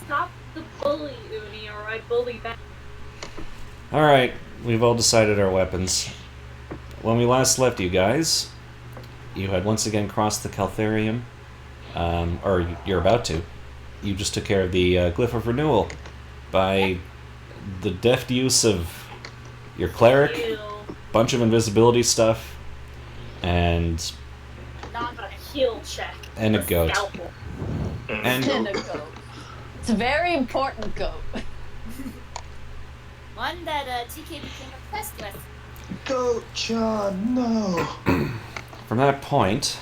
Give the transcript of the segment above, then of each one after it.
Stop the bully, Uni, or I bully back. Alright, we've all decided our weapons. When we last left you guys, you had once again crossed the Caltharium. Or you're about to. You just took care of the Glyph of Renewal by the deft use of your cleric, Ew. bunch of invisibility stuff, and Not a heal check. And a goat. Scalpel. and And a goat. It's a very important goat. One that TK became obsessed with. Goat John, no. from that point,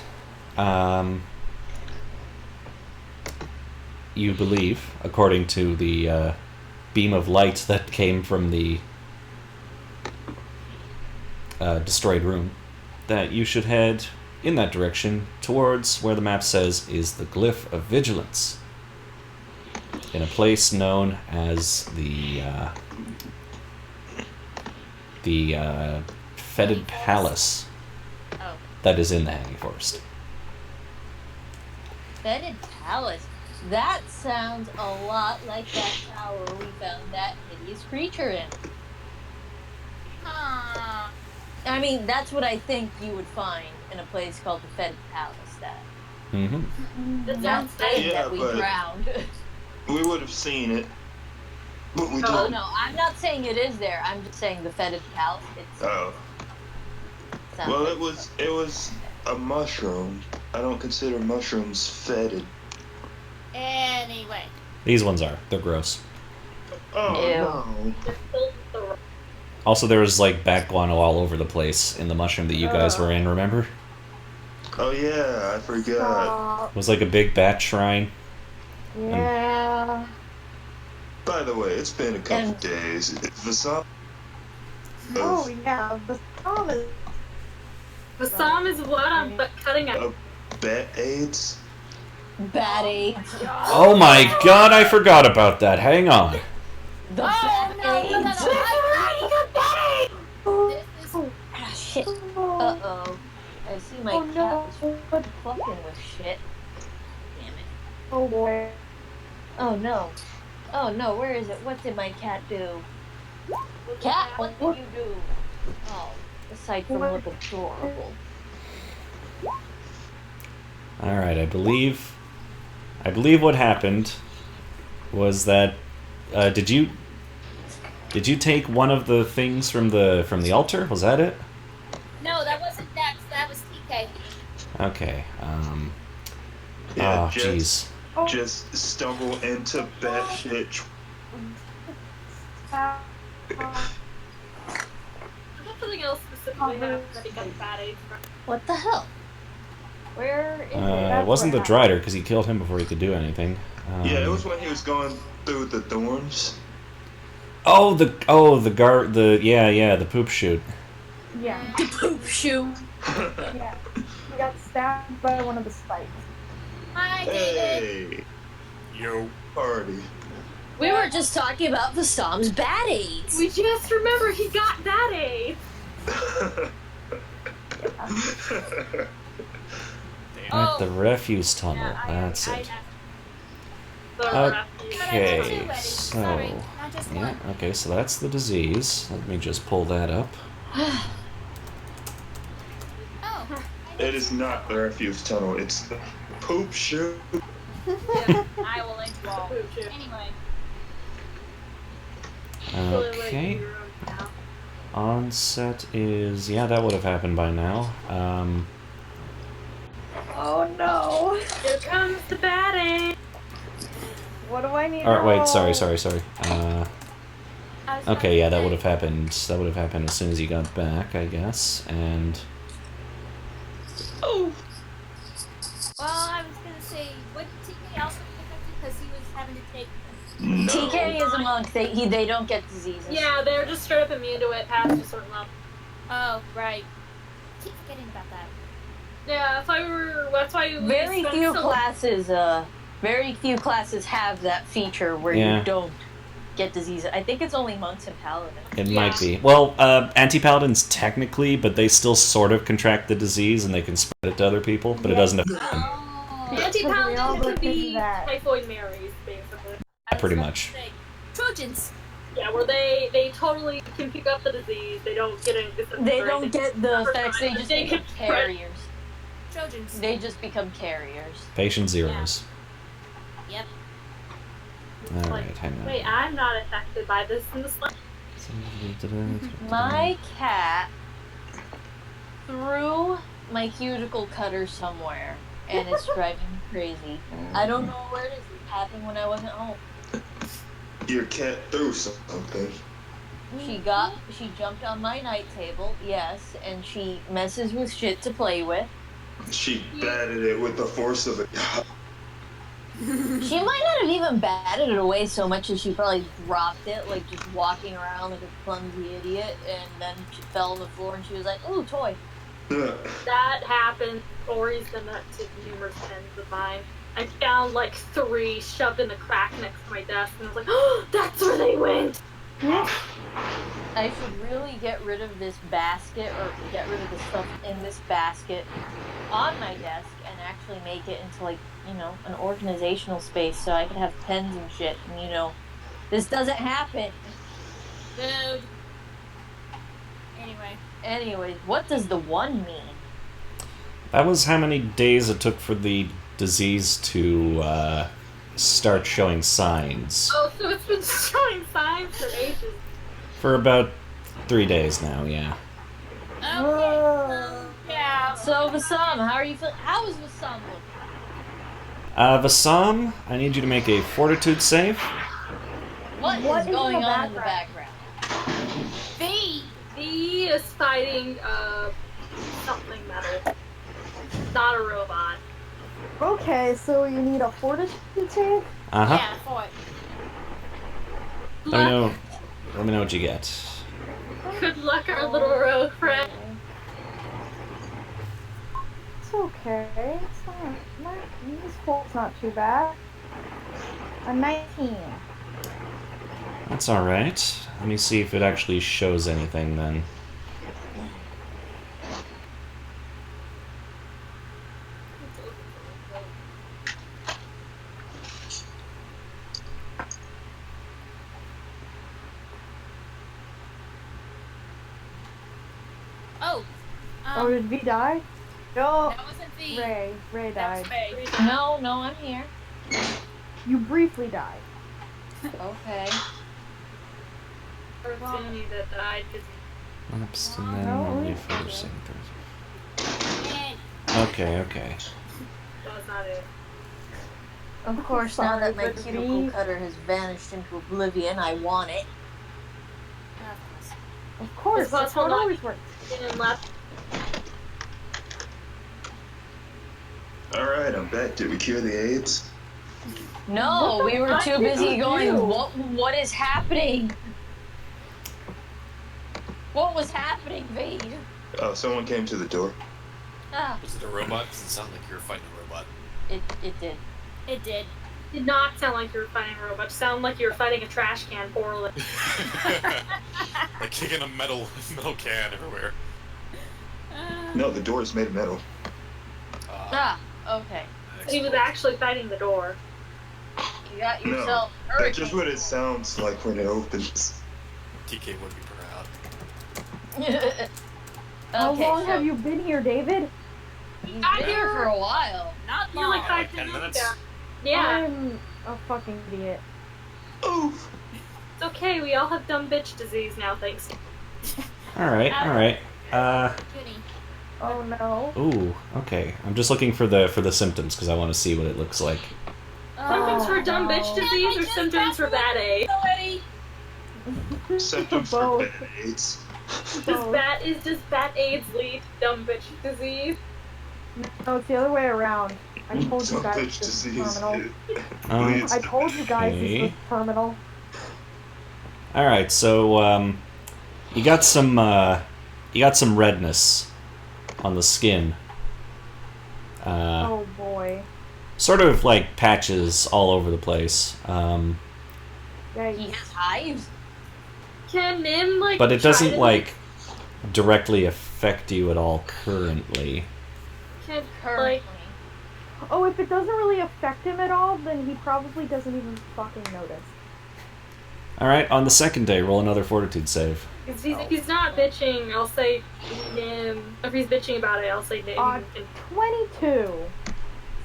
you believe, according to the beam of light that came from the destroyed room, that you should head in that direction towards where the map says is the Glyph of Vigilance, in a place known as the Fetid Palace Oh. that is in the Hanging Forest. Fetid Palace. That sounds a lot like that tower we found that hideous creature in. Huh. I mean, that's what I think you would find in a place called the Fetid Palace. That Mm-hmm. That not sounds saying Yeah, that we but- drowned. We would have seen it, but we Oh didn't. no, I'm not saying it is there. I'm just saying the Fetid Palace. It's Oh. sounds Well, like it was a mushroom. I don't consider mushrooms fetid. Anyway. These ones are. They're gross. Oh Ew. no. They're filled with the Also, there was like bat guano all over the place in the mushroom that you guys were in, remember? Oh yeah, I forgot. It was like a big bat shrine. Yeah. By the way, it's been a couple And- days. Vasant. Oh yeah. The song is. The psalm is what I'm cutting out. Of bat aids. bad AIDS. Oh my god, I forgot about that. Hang on. The Oh bad no, no, no, AIDS. no. This is Ah, shit. Uh-oh. I see my Oh, cat no. was fucking with shit. Damn it. Oh boy. Oh no. Oh no, where is it? What did my cat do? Cat, what did you do? Oh, aside from look adorable. Alright, I believe what happened was that did you take one of the things from the altar? Was that it? no, that wasn't Dex. That was TK. Okay. Yeah, Oh, jeez. just stumble into bat shit. Something else specifically happened that he got bad AIDS from. What the hell? Where is it? It wasn't the Drider because he killed him before he could do anything. Yeah, it was when he was going through the thorns. the poop chute. Yeah. Poop shoe. Yeah. He got stabbed by one of the spikes. Hi, David. Hey, yo, party. We were just talking about the Psalm's bad AIDS. We just remember he got bad AIDS. At the refuse tunnel. Yeah, That's I it. The Okay, Sorry, so not just yeah, one. okay, so that's the disease. Let me just pull that up. Oh. It is not the refuse tunnel. It's the poop chute. I will link you all. Poop chute. Anyway. Okay. Onset is that would have happened by now. Oh no. Here comes the bad AIDS. What do I need? Or to wait, roll? sorry. I was Okay, yeah, that trying would to have happened. That would have happened as soon as you got back, I guess. And Well, I was gonna say, what did TK also pick up because he was having to take. No. TK is a monk. They don't get diseases. Yeah, they're just straight up immune to it past a certain level. Oh, right. Keep forgetting about that. Yeah, that's why we Very spent few so- classes have that feature where Yeah. you don't get diseases. I think it's only monks and paladins. it Yeah. might be. Well, anti-paladins technically, but they still sort of contract the disease and they can spread it to other people, but it doesn't affect them. Oh. Anti-paladins all could looked into be that. typhoid Marys, basically. Pretty much. Trojans. Yeah, where they totally can pick up the disease. They don't get any. They don't get the effects. They just They become can spread- carriers. Trojans. They just become carriers. Patient zeros. Yep. Alright, hang on. Wait, I'm not affected by this in the slightest. My cat threw my cuticle cutter somewhere, and it's driving me crazy. I don't know where it is. It happened when I wasn't home. Your cat threw something. She jumped on my night table, yes, and she messes with shit to play with. She batted it with the force of a god. She might not have even batted it away so much as she probably dropped it, like just walking around like a clumsy idiot, and then she fell on the floor and she was like, ooh, toy. That happened. Ori's done that to numerous pens of mine. I found like 3 shoved in the crack next to my desk, and I was like, oh, that's where they went! I should really get rid of this basket, or get rid of the stuff in this basket on my desk and actually make it into, like, you know, an organizational space so I can have pens and shit, and, you know, this doesn't happen. Dude. Anyways, what does the 1 mean? That was how many days it took for the disease to start showing signs. Oh, so it's been showing signs for ages. For about 3 days now, yeah. Okay. Yeah. So, Vassam, how are you feeling? How is Vassam looking? Vassam, I need you to make a fortitude save. What is going on in the background? V. V is fighting something metal. Not a robot. Okay, so you need a fortitude save? Uh-huh. Yeah, for it. Let me know what you get. Good luck, our little rogue friend. It's okay. It's not this fault's not too bad. A 19. That's alright. Let me see if it actually shows anything then. Oh. Oh, did V die? No. That wasn't V. Ray That died. was Ray. No, I'm here. You briefly died. Okay. Or Zuni that died because Oops, and then No, only it's for okay. saving And throws. Okay. that was not it. Of course, now that my Sorry, but cuticle V- cutter has vanished into oblivion, I want it. Of course, It's that's how it possible always works. And left. Alright, I'm back. Did we cure the AIDS? No, What the we were fuck too did busy you going, do? what is happening? What was happening, V? Oh, someone came to the door. Ah, Was it a robot? Because it sounded like you were fighting a robot. it did. it did. Did not sound like you were fighting a robot. Sound like you were fighting a trash can poorly. Like kicking a metal can everywhere. No, the door is made of metal. Ah, okay. He was actually fighting the door. You got No, yourself That's just what hurricane. it sounds like when it opens. TK would be proud. How Okay, long so have you been here, David? he's been here for a while. Not You're like long. 5 10 minutes minutes? ago. Yeah, I'm a fucking idiot. Oof! it's okay. We all have dumb bitch disease now, thanks. Alright. Junie. Oh no. Ooh, okay. I'm just looking for the symptoms because I want to see what it looks like. Symptoms for dumb no. bitch disease or symptoms for bad AIDS? Already. Symptoms for Both. bad AIDS. Does bad AIDS lead to dumb bitch disease? No, it's the other way around. I told you Some guys bitch this is disease. terminal. Um, I told you guys Okay. this was terminal. Alright, so you got some redness on the skin. Oh boy. Sort of like patches all over the place. Yeah, He has hives. Can Nim like? But it try doesn't to, like directly affect you at all currently. Can Currently. like Oh, if it doesn't really affect him at all, then he probably doesn't even fucking notice. Alright, on the second day, roll another fortitude save. If he's not bitching, I'll say Nim. If he's bitching about it, I'll say Nim. 22.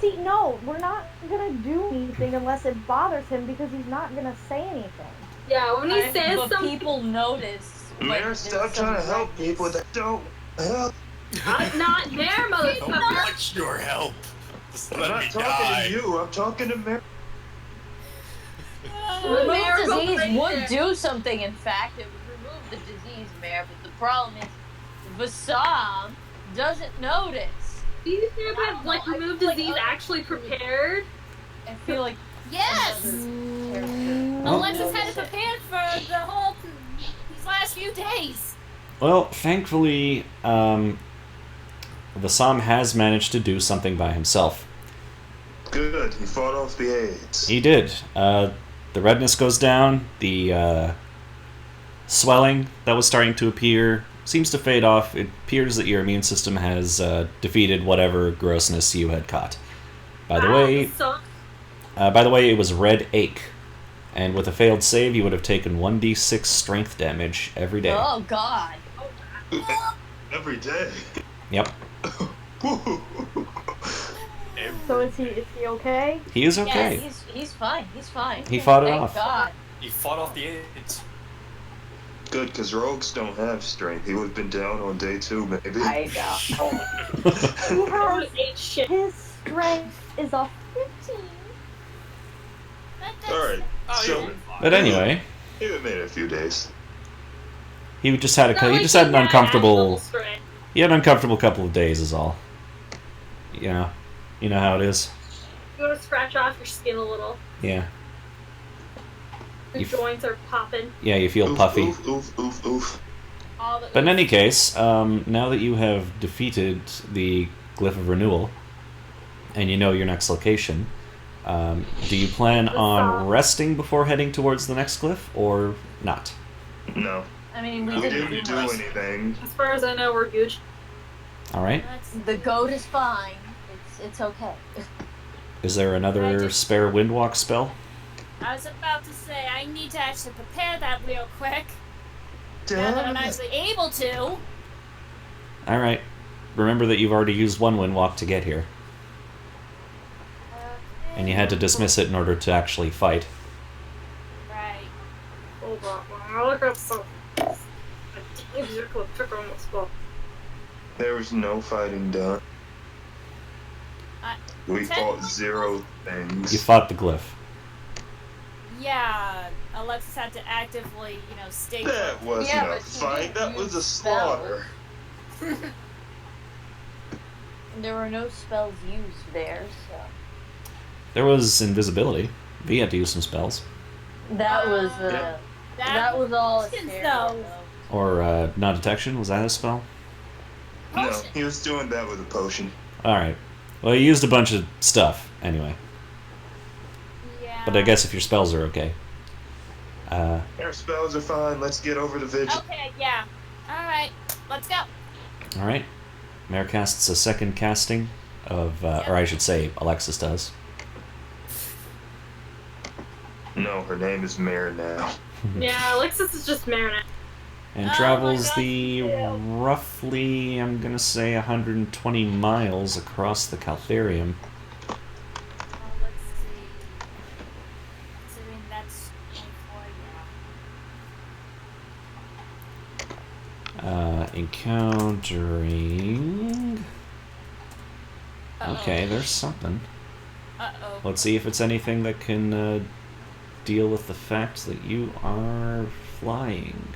See, no, we're not gonna do anything unless it bothers him because he's not gonna say anything. Yeah, when he says But something, people notice. when Mare, there's stop some trying to help ruckus. people that don't help. I'm not there, Don't motherfucker. want your help. Just I'm let not me talking die. to you, I'm talking to Mare. Remove Mayor, go disease right would there. do something. In fact, it would remove the disease, Mayor. But the problem is, Vassam doesn't notice. Do you think I've like removed disease actually prepared? I feel like Yes! another character. Oh. Alexis had it prepared for these last few days. Well, thankfully, Vassam has managed to do something by himself. Good, he fought off the AIDS. He did. The redness goes down, the swelling that was starting to appear seems to fade off. It appears that your immune system has defeated whatever grossness you had caught. By the way, it was red ache. And with a failed save, you would have taken 1d6 strength damage every day. Oh God. Every day. Yep. So is he okay? He is okay. Yes, he's fine. He's fine. He fought it Thank off. God. He fought off the AIDS. Good, because rogues don't have strength. He would have been down on day 2, maybe. I know. He has, Ate shit. his strength is a 15. Alright, so But anyway, he made it a few days. he just had Not like he just had an that uncomfortable strength. he had an uncomfortable couple of days is all. You know how it is. You want to scratch off your skin a little. Yeah. Your You f- joints are popping. Yeah, you feel puffy. Oof, oof, oof, oof. All the But in any case, now that you have defeated the Glyph of Renewal, and you know your next location, do you plan on resting before heading towards the next glyph, or not? No, I mean, we we didn't didn't do much. anything. As far as I know, we're Gooch. Alright. The goat is fine. It's okay. Is there I another just- spare Windwalk spell? I was about to say, I need to actually prepare that real quick. Now that I'm actually able to. Alright. Remember that you've already used one Windwalk to get here, and you had to dismiss it in order to actually fight. Right. Hold on. I'll look up some. Took on the spell. There was no fighting done. We fought 0 things. You fought the glyph. Yeah, Alexis had to actively, stay. That wasn't Yeah, a but she fight, didn't that was a use slaughter. There were no spells used there, so There was invisibility. V had to use some spells. that was Yeah. that was all. a Didn't scare, know. though. Or non-detection, was that a spell? No, he was doing that with a potion. Alright. Well, you used a bunch of stuff, anyway. Yeah. But I guess if your spells are okay. Our spells are fine, let's get over the vigil. Okay, yeah. Alright, let's go. Alright. Mare casts a second casting of, or I should say, Alexis does. No, her name is Mare now. Yeah, Alexis is just Marinette. And Oh travels my God, the roughly, I'm gonna say, 120 miles across the Caltharium. Let's see. Considering that's 24, Encountering. Uh-oh. Okay, there's something. Uh-oh. Let's see if it's anything that can deal with the fact that you are flying.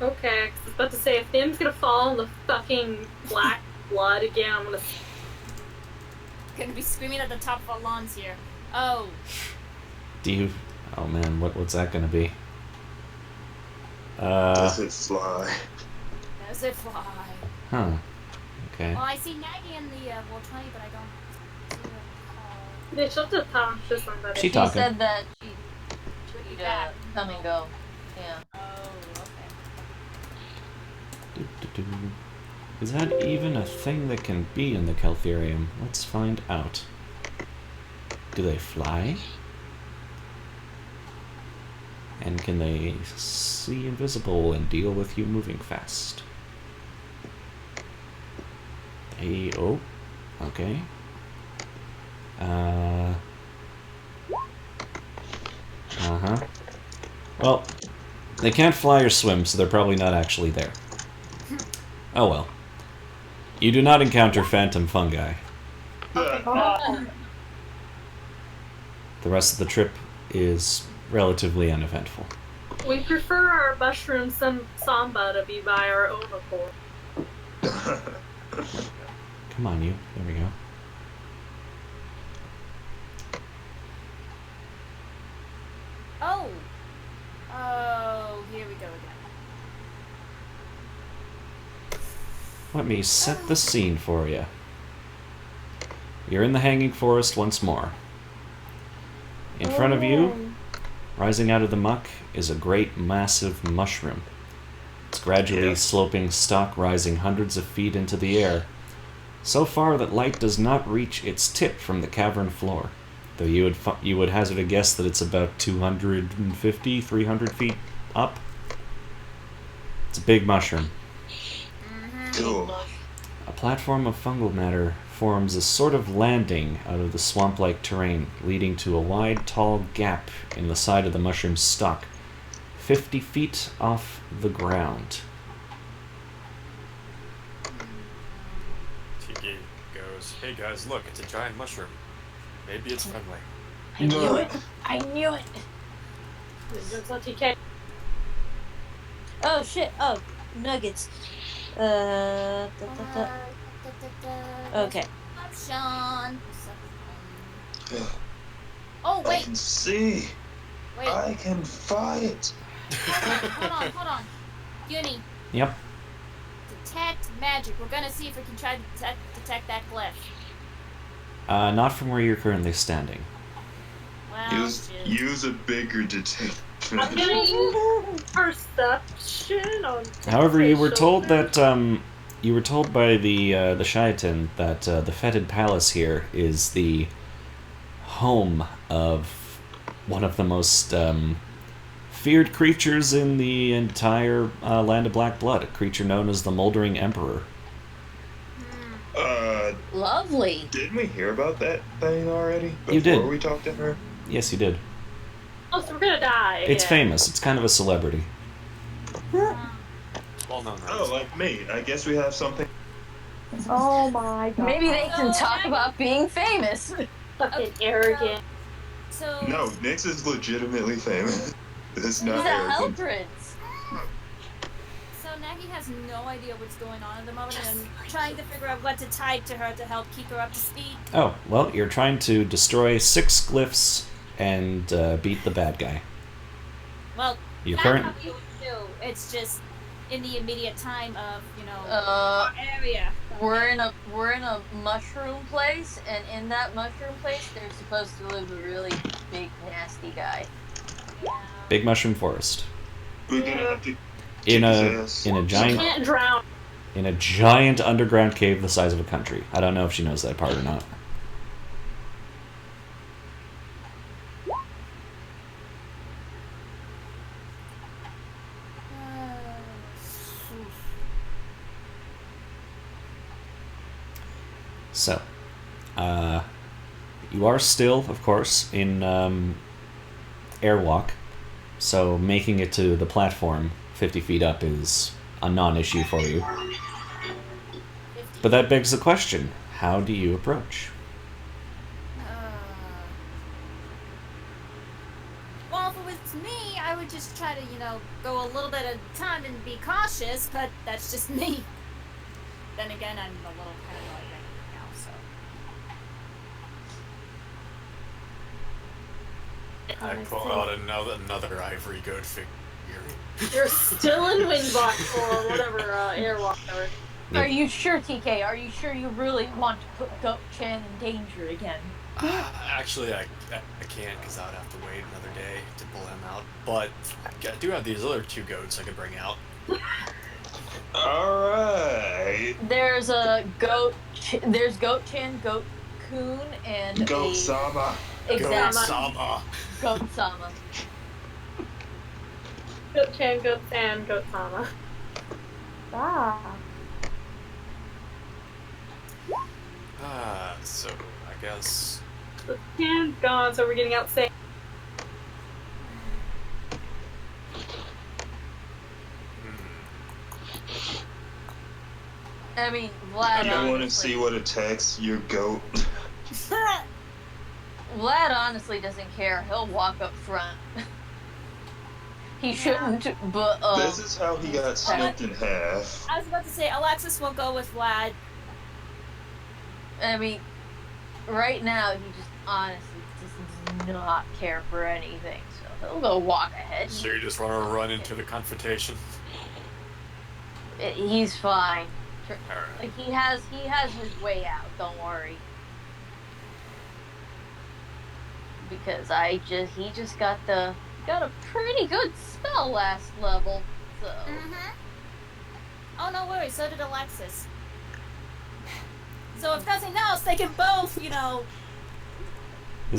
Okay, 'cause I was about to say, if Nim's gonna fall in the fucking black blood again, I'm gonna. Gonna be screaming at the top of our lungs here. Oh. Do you? Oh man, what's that gonna be? Does it fly? Does it fly? Huh. Okay. Well, I see Maggie in the Roll 20, but I don't see her call. They should have talked to somebody. She She talking. said that she'd back. come and go. Yeah. Oh, okay. Is that even a thing that can be in the Caltharium? Let's find out. Do they fly? And can they see invisible and deal with you moving fast? Hey, oh, okay. Uh-huh. Well, they can't fly or swim, so they're probably not actually there. Oh well. You do not encounter phantom fungi. Oh, The rest of the trip is relatively uneventful. We prefer our mushroom samba to be by our own accord. Come on, you. There we go. Oh. Oh, here we go again. Let me set the scene for you. You're in the hanging forest once more. In front of you, rising out of the muck, is a great massive mushroom. Its gradually sloping stalk rising hundreds of feet into the air, so far that light does not reach its tip from the cavern floor, though you would hazard a guess that it's about 250, 300 feet up. It's a big mushroom. Cool. A platform of fungal matter forms a sort of landing out of the swamp-like terrain, leading to a wide, tall gap in the side of the mushroom's stalk, 50 feet off the ground. Tiki goes, "Hey guys, look, it's a giant mushroom. Maybe it's friendly." I knew it. I knew it. It's not TK. Oh shit. Oh, nuggets. Okay. Option. Yeah. Oh I wait, can see. wait. I can fight. Hold on. Uni, Yep. detect magic. We're gonna see if we can try to detect that glyph. Not from where you're currently standing. Well, Use a bigger detection. I'm getting perception on. However, you were facial told features. that you were told by the Shaitan that the Fetid Palace here is the home of one of the most feared creatures in the entire land of Black Blood, a creature known as the Moldering Emperor. Lovely. Didn't we hear about that thing already? You did. Before we talked to her? Yes, you did. Oh, so we're gonna die. It's again. famous. It's kind of a celebrity. Well known. Oh, like me. I guess we have something. oh my god. Maybe they can talk about being famous. Fucking arrogant. So No, Nyx is legitimately famous. It's He's not a arrogant. Hellprince. So Nagi has no idea what's going on at the moment, and I'm trying to figure out what to tie to her to help keep her up to speed. Oh, well, you're trying to destroy 6 glyphs and beat the bad guy. Well, Your that's current... what we do. It's just in the immediate time of Uh, our area. we're in a mushroom place, and in that mushroom place, there's supposed to live a really big, nasty guy. Yeah. Big Mushroom Forest. We're gonna have to In a Jesus. in a You giant can't drown. in a giant underground cave the size of a country. I don't know if she knows that part or not. So, you are still, of course, in airwalk, so making it to the platform 50 feet up is a non-issue for you. But that begs the question, how do you approach? Well, if it was me, I would just try to, go a little bit at a time and be cautious, but that's just me. Then again, I'm a little paranoid right now, so. I pull out another ivory goat figure. You're still in Windblock or whatever, airwalk. Or... Are you sure, TK? Are you sure you really want to put Goat Chan in danger again? Actually, I can't because I would have to wait another day to pull him out. But I do have these other 2 goats I could bring out. Alright. There's a goat. There's Goat Chan, Goat Coon, and Goat a Sama. Exactly. Goat-sama. Goat-sama. Goat-chan, Goat-san, Goat-sama. Ah. So I guess. The can's gone, so we're getting out safe. I mean, Vlad. You want to honestly- see what attacks your goat? Vlad honestly doesn't care. He'll walk up front. He shouldn't, but This is how he got snipped in half. I was about to say, Alexis will go with Vlad. I mean, right now he just honestly does not care for anything. So he'll go walk ahead. So you just want to run into the confrontation? He's fine. Alright. Like he has his way out. Don't worry. Because he just got a pretty good spell last level. So Oh, no worries, so did Alexis. So if nothing else, they can both, This is-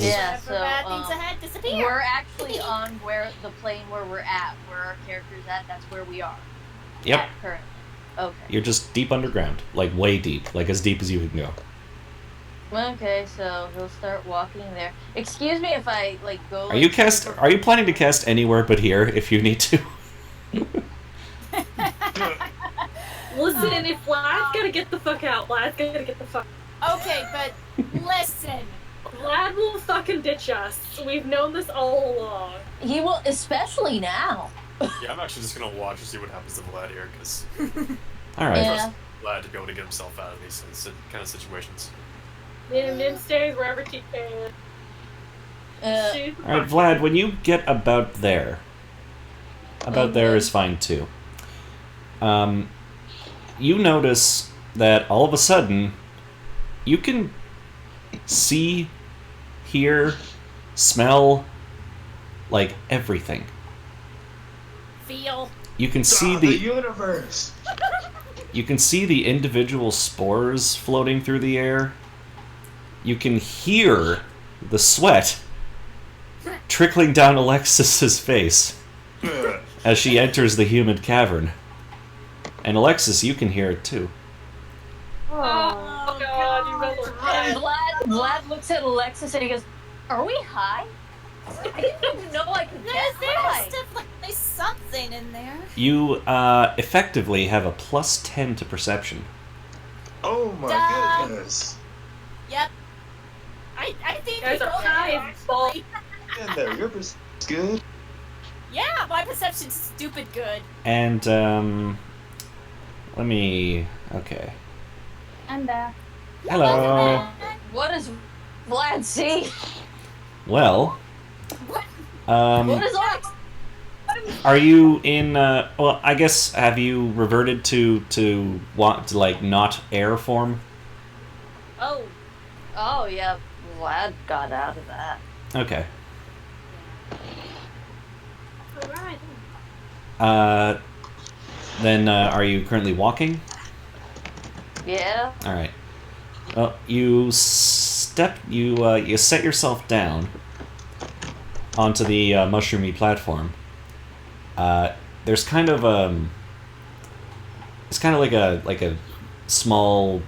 yeah. whatever So bad things ahead disappear. we're actually on where the plane where we're at, where our character's at. That's where we are. Yep. At currently. Okay. You're just deep underground, like way deep, like as deep as you can go. Okay, so he'll start walking there. Excuse me if I go. Are you planning to cast anywhere but here if you need to? Listen, if Vlad's gotta get the fuck out, Vlad's gotta get the fuck Okay, but listen. Vlad will fucking ditch us. We've known this all along. He will, especially now. Yeah, I'm actually just gonna watch and see what happens to Vlad here, because All right. Yeah. Vlad to be able to get himself out of these kind of situations. Nim stays wherever she can. She's All right, Vlad. When you get about there Okay. is fine too. You notice that all of a sudden you can see, hear, smell, like everything. Feel. You can see the the universe. You can see the individual spores floating through the air. You can hear the sweat trickling down Alexis's face as she enters the humid cavern. And Alexis, you can hear it too. Oh god, you guys are And right. Vlad looks at Alexis and he goes, "Are we high? I didn't even know I could get There's high." definitely something in there. You effectively have a +10 to perception. Oh my Duh. goodness. Yep. I think You guys we are both high are, as balls. actually. Yeah, there, your perception's good. Yeah, my perception's stupid good. And let me. Okay. I'm back. Hello. What does Vlad see? Well. What? What is Alex? Are you in? Well, I guess have you reverted to like not air form? Oh, Oh yeah, Vlad got out of that. Okay. Alright. Then are you currently walking? Yeah. All right. Well, you set yourself down onto the mushroomy platform. There's kind of it's kind of like a small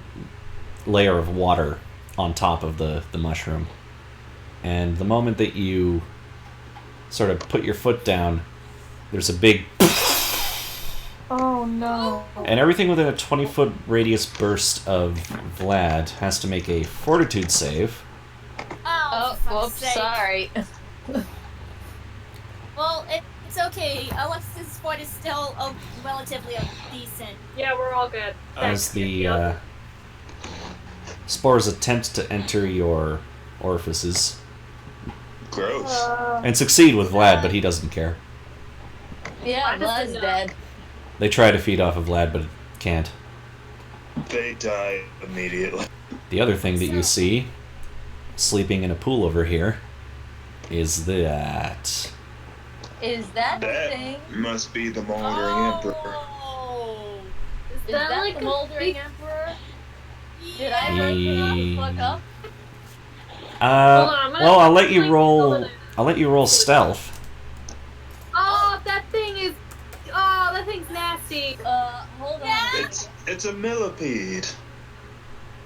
layer of water on top of the mushroom, and the moment that you sort of put your foot down, there's a big Oh no. and everything within a 20-foot radius burst of Vlad has to make a fortitude save. Oh, for fuck's whoops, sake. sorry. Well, it's okay. Alexis' fort is still relatively decent. Yeah, we're all good. As the spores attempt to enter your orifices Gross. and succeed with Vlad, but he doesn't care. Yeah, Why does Vlad's it dead. They try to feed off of Vlad, but can't. They die immediately. The other thing that you see, sleeping in a pool over here, is that. Is that the That thing? must be the Moldering Emperor. Oh, Is that like the a Moldering big- Emperor? Did I break it the fuck up? Hold on, I'm Well, I'll let you Like, roll. I'll let you roll stealth. Oh, that thing is. Oh, that thing's nasty. Hold on. It's a millipede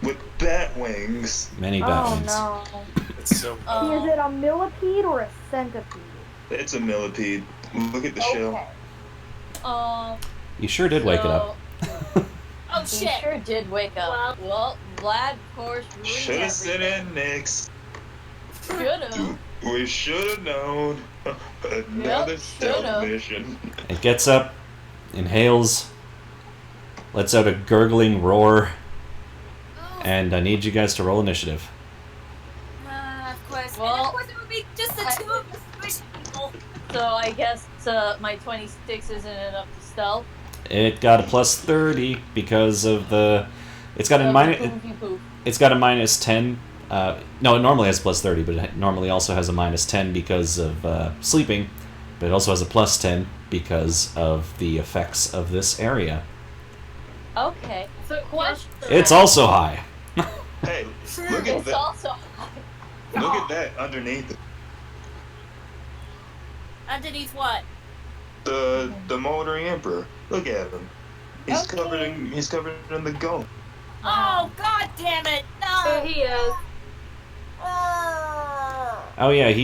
with bat wings. Many Oh Batwings. no. It's so. Is it a millipede or a centipede? It's a millipede. Look at the shell. Okay. You sure did wake it up. Oh He shit. sure did wake up. Well, Vlad, of course, ruined Should have sent everything. in Nyx. Should've. We should have known. Another stealth should've. mission. It gets up, inhales, lets out a gurgling roar, and I need you guys to roll initiative. Of course. Well, and of course it would be just the two of us squishy people. So I guess my 26 isn't enough to stealth. It got a plus 30 because of the. It's got a Poofy-poof. It's got a minus 10. No, it normally has plus 30, but it normally also has a minus 10 because of sleeping. But it also has a plus 10 because of the effects of this area. Okay. So, Question. It's also high. Hey, look at It's that. also. Look at that underneath it. Underneath what? The Moldering Emperor. Look at him. He's Okay. covered in the gum. Oh god damn it! there No. he is. Oh yeah, he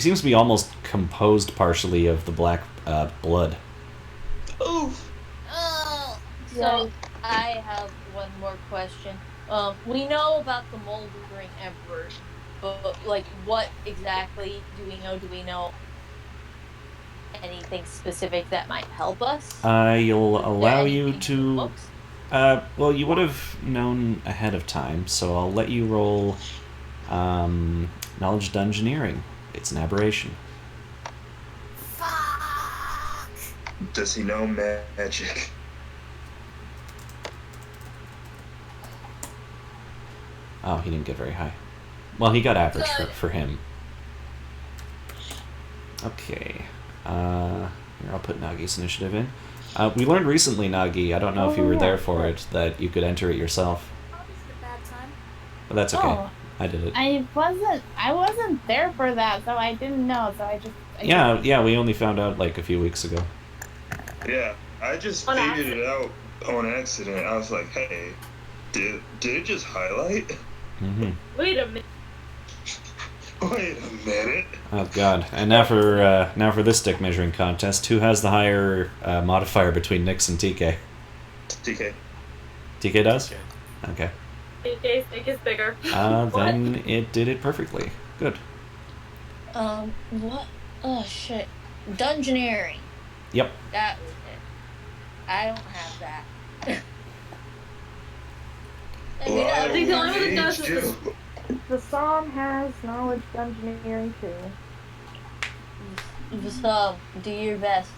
seems to be almost composed partially of the black blood. Oof. So I have one more question. We know about the Moldering Emperor, but like, what exactly do we know? Do we know anything specific that might help us? I'll Is there allow anything you in the to. books? Well, you would have known ahead of time, so I'll let you roll knowledge dungeoneering. It's an aberration. Fuck. Does he know magic? Oh, he didn't get very high. Well, he got average for him. Okay. Here, I'll put Nagi's initiative in. We learned recently, Nagi, I don't know if you Oh, were yeah, there for sure. it, that you could enter it yourself. Probably a bad time. But that's okay. Oh. I did it. I wasn't there for that, so I didn't know. So I Yeah, we only found out like a few weeks ago. Yeah, I just On figured it out on accident. I was like, hey, did it just highlight? Mm-hmm. Wait a minute. Wait a minute. Oh god! And now for this stick measuring contest, who has the higher modifier between Nyx and TK? TK. TK does. Okay. Okay. AJ's dick is bigger. Then it did it perfectly. Good. What? Oh shit. Dungeoneering. Yep. That was it. I don't have that. I mean, Well, I I think the only one that need does is you. The psalm has knowledge dungeoneering too. So, do your best.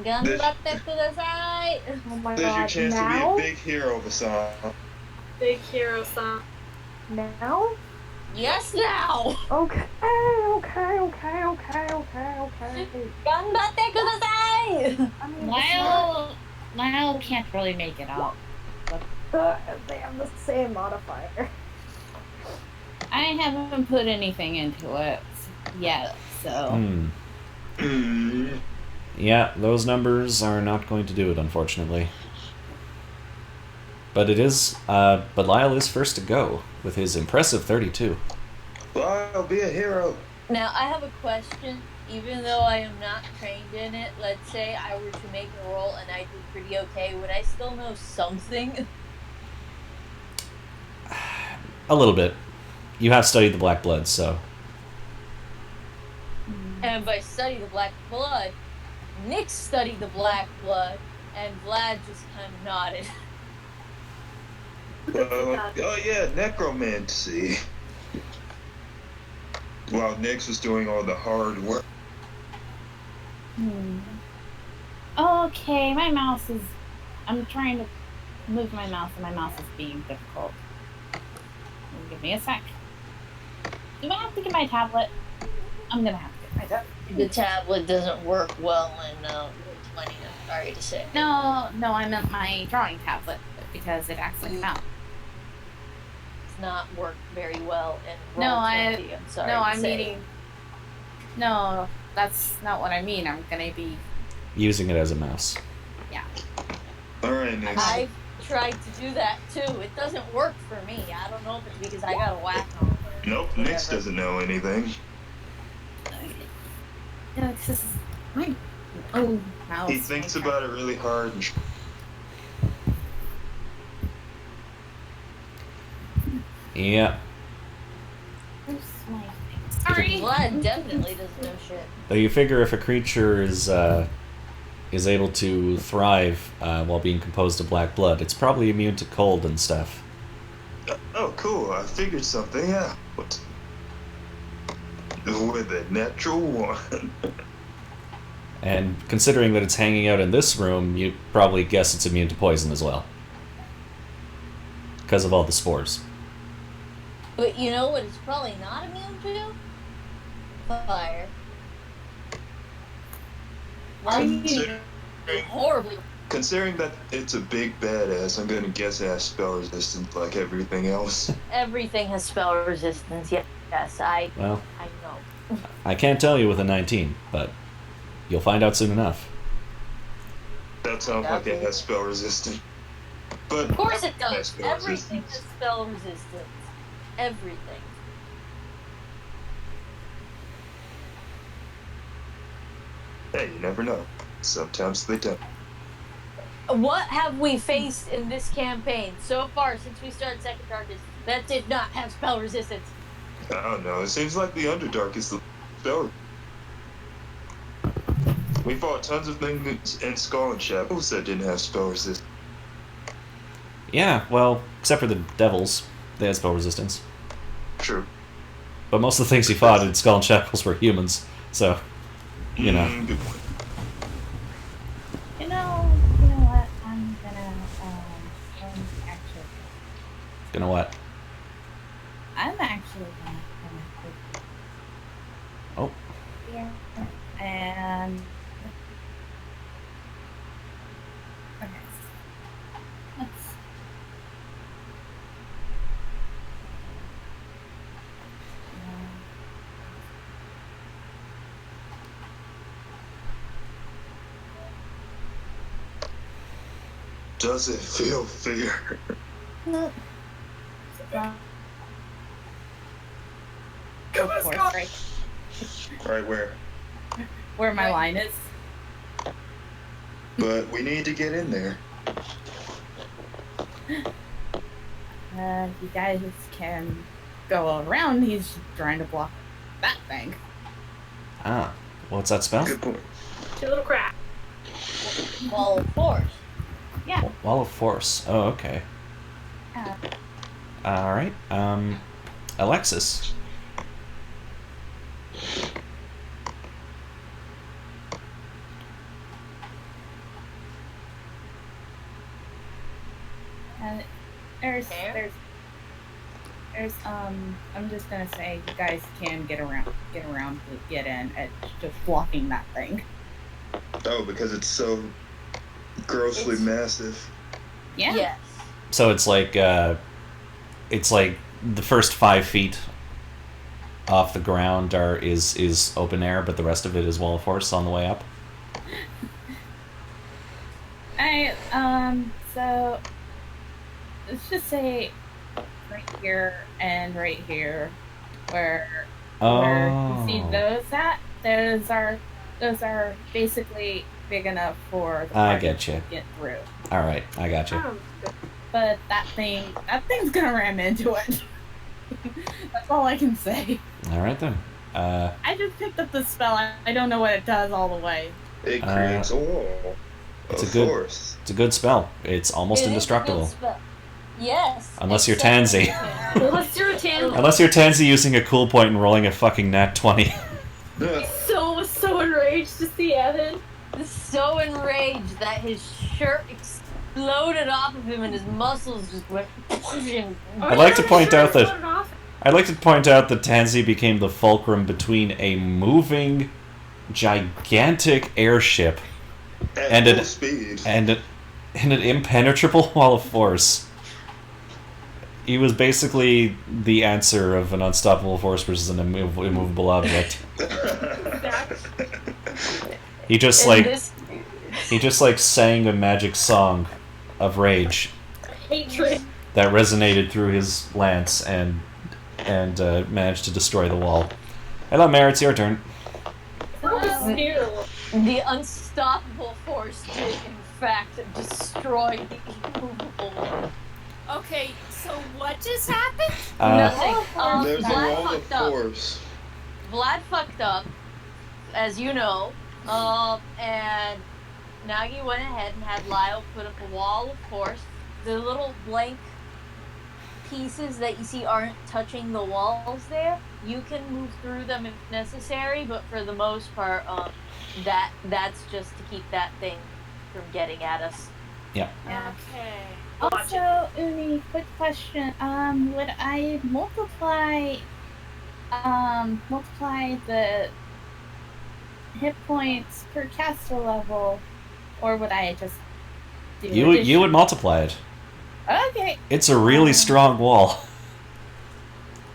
Ganbatte kudasai! Oh my There's your god, chance now? to be a big hero, Vassan. Big hero song. Now? Yes, now! Okay. Ganbatte kudasai! I mean, it's not- Lyle can't really make it out. they have the same modifier. I haven't put anything into it yet, so Hmm. Mm. Yeah, those numbers are not going to do it, unfortunately. But it is. But Lyle is first to go with his impressive 32. Well, I'll be a hero. Now, I have a question. Even though I am not trained in it, let's say I were to make a roll and I did pretty okay, would I still know something? A little bit. You have studied the Black Blood, so. And by study the black blood, Nick studied the black blood, and Vlad just kind of nodded. Oh yeah, necromancy. While Nyx was doing all the hard work. Okay, my mouse is. I'm trying to move my mouse, and my mouse is being difficult. Give me a sec. Do I have to get my tablet? I'm gonna have to get my tablet. The tablet doesn't work well in 20, I'm sorry to say. No, I meant my drawing tablet because it acts like a mouse. not work very well in No, Roll20. I'm sorry. No, to I'm say. meaning. No, that's not what I mean. I'm gonna be. Using it as a mouse. Alright, next. I've tried to do that too. It doesn't work for me. I don't know if it's because I got a whack on. Nope, Nix doesn't know anything. No, this is my. Oh, mouse. He thinks about it really hard and Yeah. Where's my thing? Sorry. Vlad definitely doesn't know shit. Though you figure if a creature is able to thrive while being composed of black blood, it's probably immune to cold and stuff. oh, cool, I figured something out. With a natural one. And considering that it's hanging out in this room, you probably guess it's immune to poison as well. Because of all the spores. But you know what it's probably not immune to? Fire. Considering, Horribly. considering that it's a big badass, I'm gonna guess it has spell resistance like everything else. Everything has spell resistance. Yes, I Well, know. I can't tell you with a 19, but you'll find out soon enough. That sounds like it has spell resistance. But Of course it everything has does. spell Everything resistance. has spell resistance. Everything. Hey, you never know. Sometimes they don't. What have we faced in this campaign so far since we started Second Darkest that did not have spell resistance? I don't know. It seems like the Underdark is the spell. We fought tons of things in Skull and Shackles that didn't have spell resistance. Yeah, well, except for the devils, they had spell resistance. True. But most of the things he fought in Skull and Shackles were humans, so, you know. Good point. You know what? I'm gonna actually. Gonna what? I'm actually gonna Oh. here and okay. Let's. Does it feel fair? Go for it, right? Right where? Where my line is. But we need to get in there. You guys can go around. He's trying to block that thing. Ah, what's that spell? Good point. Two little crack. Wall of Force. Yeah. Wall of Force. Oh, okay. Alright, Alexis. And there's I'm just gonna say you guys can get around to get in at just blocking that thing. Oh, because it's so grossly massive. Yeah. Yes. So it's like the first 5 feet off the ground is open air, but the rest of it is Wall of Force on the way up. So let's just say right here and right here where you see those at, those are basically big enough for the I party get you. to get through. Alright, I got you. But that thing's gonna ram into it. That's all I can say. Alright then. I just picked up the spell. I don't know what it does all the way. It creates a wall. It's of a good- force. It's a good spell. It's almost It is a good indestructible. spell. Yes. Unless you're except Tansy. for- Unless you're a tan. Unless you're Tansy using a cool point and rolling a fucking nat 20. Yeah. So enraged to see Evan. So enraged that his shirt exploded off of him and his muscles just went. I'd like to point out that Tansy became the fulcrum between a moving, gigantic airship At And full it- speed. and an impenetrable wall of force. He was basically the answer of an unstoppable force versus an immovable object. He just like sang a magic song of rage Hatred. that resonated through his lance and managed to destroy the wall. Hello, Mare. It's your turn. Ew. The unstoppable force did, in fact, destroy the immovable one. Okay, so what just happened? Nothing. There's a Vlad wall of fucked up. force. Vlad fucked up, as you know, and Nagi went ahead and had Lyle put up a wall of force. The little blank pieces that you see aren't touching the walls there. You can move through them if necessary, but for the most part, that's just to keep that thing from getting at us. Yeah. Okay. Also, Uni, quick question. Would I multiply the hit points per caster level, or would I just do You would multiply it. Okay. It's a really strong wall.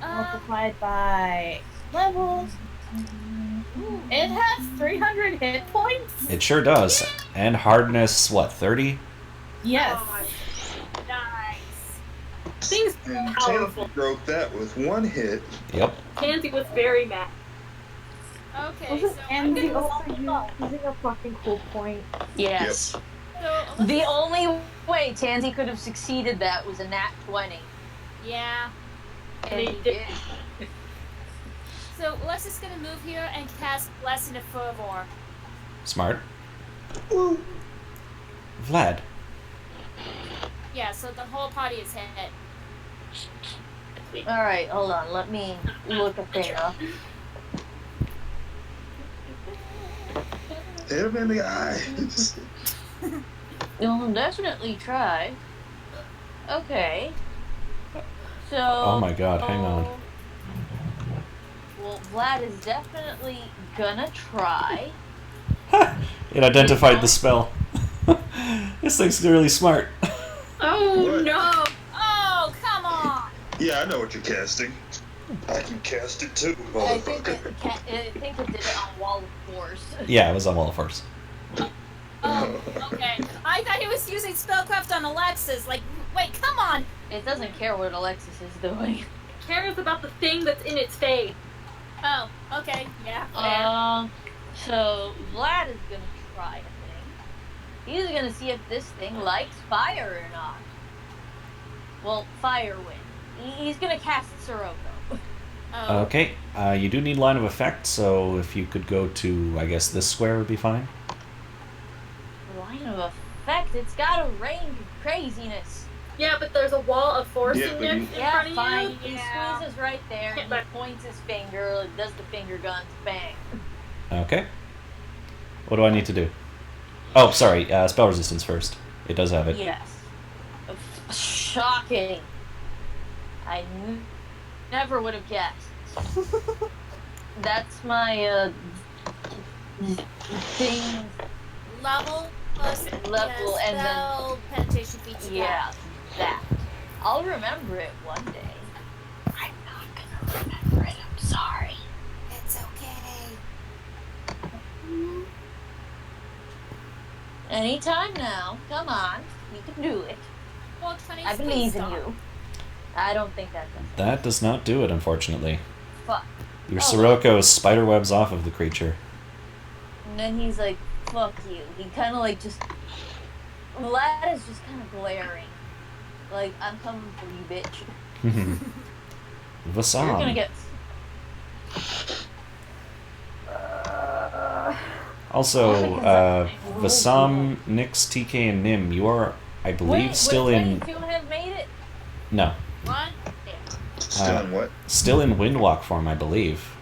Multiplied by levels. It has 300 hit points. It sure does. And hardness, what, 30? Yes. Oh, Nice. things And powerful. Tansy broke that with one hit. Yep. Tansy was very mad. Okay, Wasn't so Andy I'm also gonna using a fucking cool point? Yes. so The only way Tansy could have succeeded that was a nat 20. yeah. And he did. So Alexis gonna move here and cast Lesson of Fervor. Smart. Vlad. Yeah, so the whole party is hit. Alright, hold on. Let me look a thing up. Hit him in the eyes. You'll definitely try. Okay. So. Oh my god, hang on. Well, Vlad is definitely gonna try. It identified the spell. This thing's really smart. Oh What? no! Oh, come on! Yeah, I know what you're casting. I can cast it too, I think motherfucker. it did it on Wall of Force. Yeah, it was on Wall of Force. Oh, okay. I thought he was using spellcraft on Alexis. Like, wait, come on! It doesn't care what Alexis is doing. Cares about the thing that's in its face. Oh, okay, yeah. So Vlad is gonna try a thing. He's gonna see if this thing likes fire or not. Well, fire wind. He's gonna cast Sirocco. Oh. Okay, you do need line of effect, so if you could go to, I guess this square would be fine. Line of effect. It's got a range of craziness. Yeah, but there's a wall of force Yeah, in but there you- in Yeah, front of fine. you. He Yeah. squeezes right there and he points his finger, like, does the finger guns, bang. Okay. What do I need to do? Oh, sorry, spell resistance first. It does have it. Yes. Shocking. Never would have guessed. That's my thing. Level plus Level yeah, and then- spell penetration feature. Yeah, that. I'll remember it one day. I'm not gonna remember it. I'm sorry. It's okay. Anytime now. Come on. You can do it. Well, 20 I believe in you. I don't think that does it. That does not do it, unfortunately. Fuck. Your Oh. Sirocco spiderwebs off of the creature. And then he's like, fuck you. He kind of like just. Vlad is just kind of glaring. Like, I'm coming for you, bitch. Vasam. You're gonna get. Also, Vasam, Nyx, TK, and Nim, you are, I believe, still in. You have made it? No. What? Still in what? Still in Windwalk form, I believe.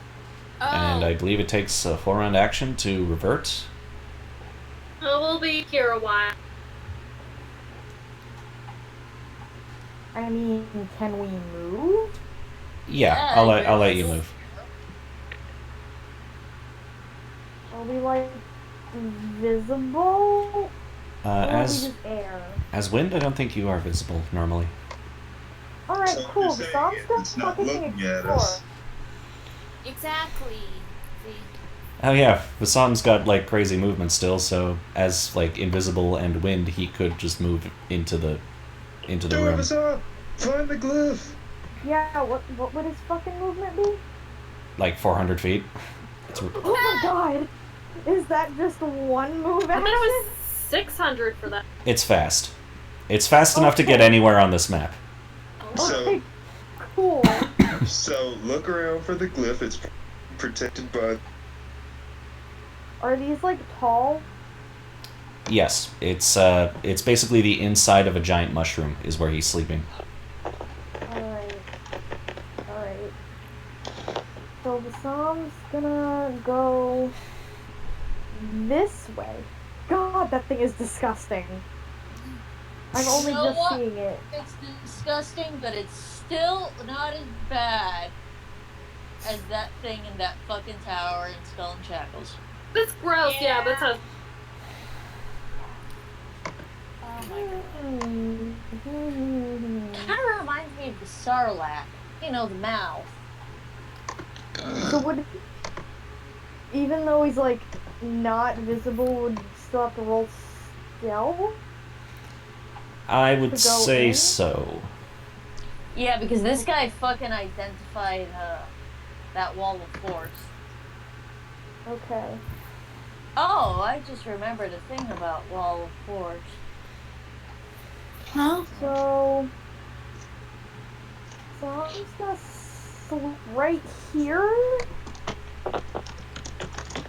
Oh. And I believe it takes a 4-round action to revert. Oh, we'll be here a while. I mean, can we move? Yeah, Yeah, I'll let you you're- move. Are we like visible? Or are we As just air? wind, I don't think you are visible normally. Alright, So I'm cool. just The saying, song's if gonna it's not fucking looking at explore. us. Exactly. See? Oh yeah, Vasam's got like crazy movement still, so as like invisible and wind, he could just move into the Two room. of us up! Find the glyph! Yeah, what would his fucking movement be? Like 400 feet. It's, Oh my god! Is that just one move I thought action? it was 600 for that. it's fast. It's fast enough to get Okay. anywhere on this map. Okay, cool. So look around for the glyph. It's protected by. Are these like tall? Yes, it's basically the inside of a giant mushroom is where he's sleeping. Alright. Alright. So Vasam's gonna go this way. God, that thing is disgusting. I'm only You know just what? seeing it. It's disgusting, but it's still not as bad as that thing in that fucking tower in Skull and Shackles. That's gross, yeah, that's a. Oh my god. Kind of reminds me of the Sarlacc. You know, the mouth. So would, even though he's like not visible, would still have to roll stealth? I would To go say in? so. Yeah, because this guy fucking identified that wall of force. Okay. Oh, I just remembered a thing about wall of force. Huh? So I'm just gonna sleep right here.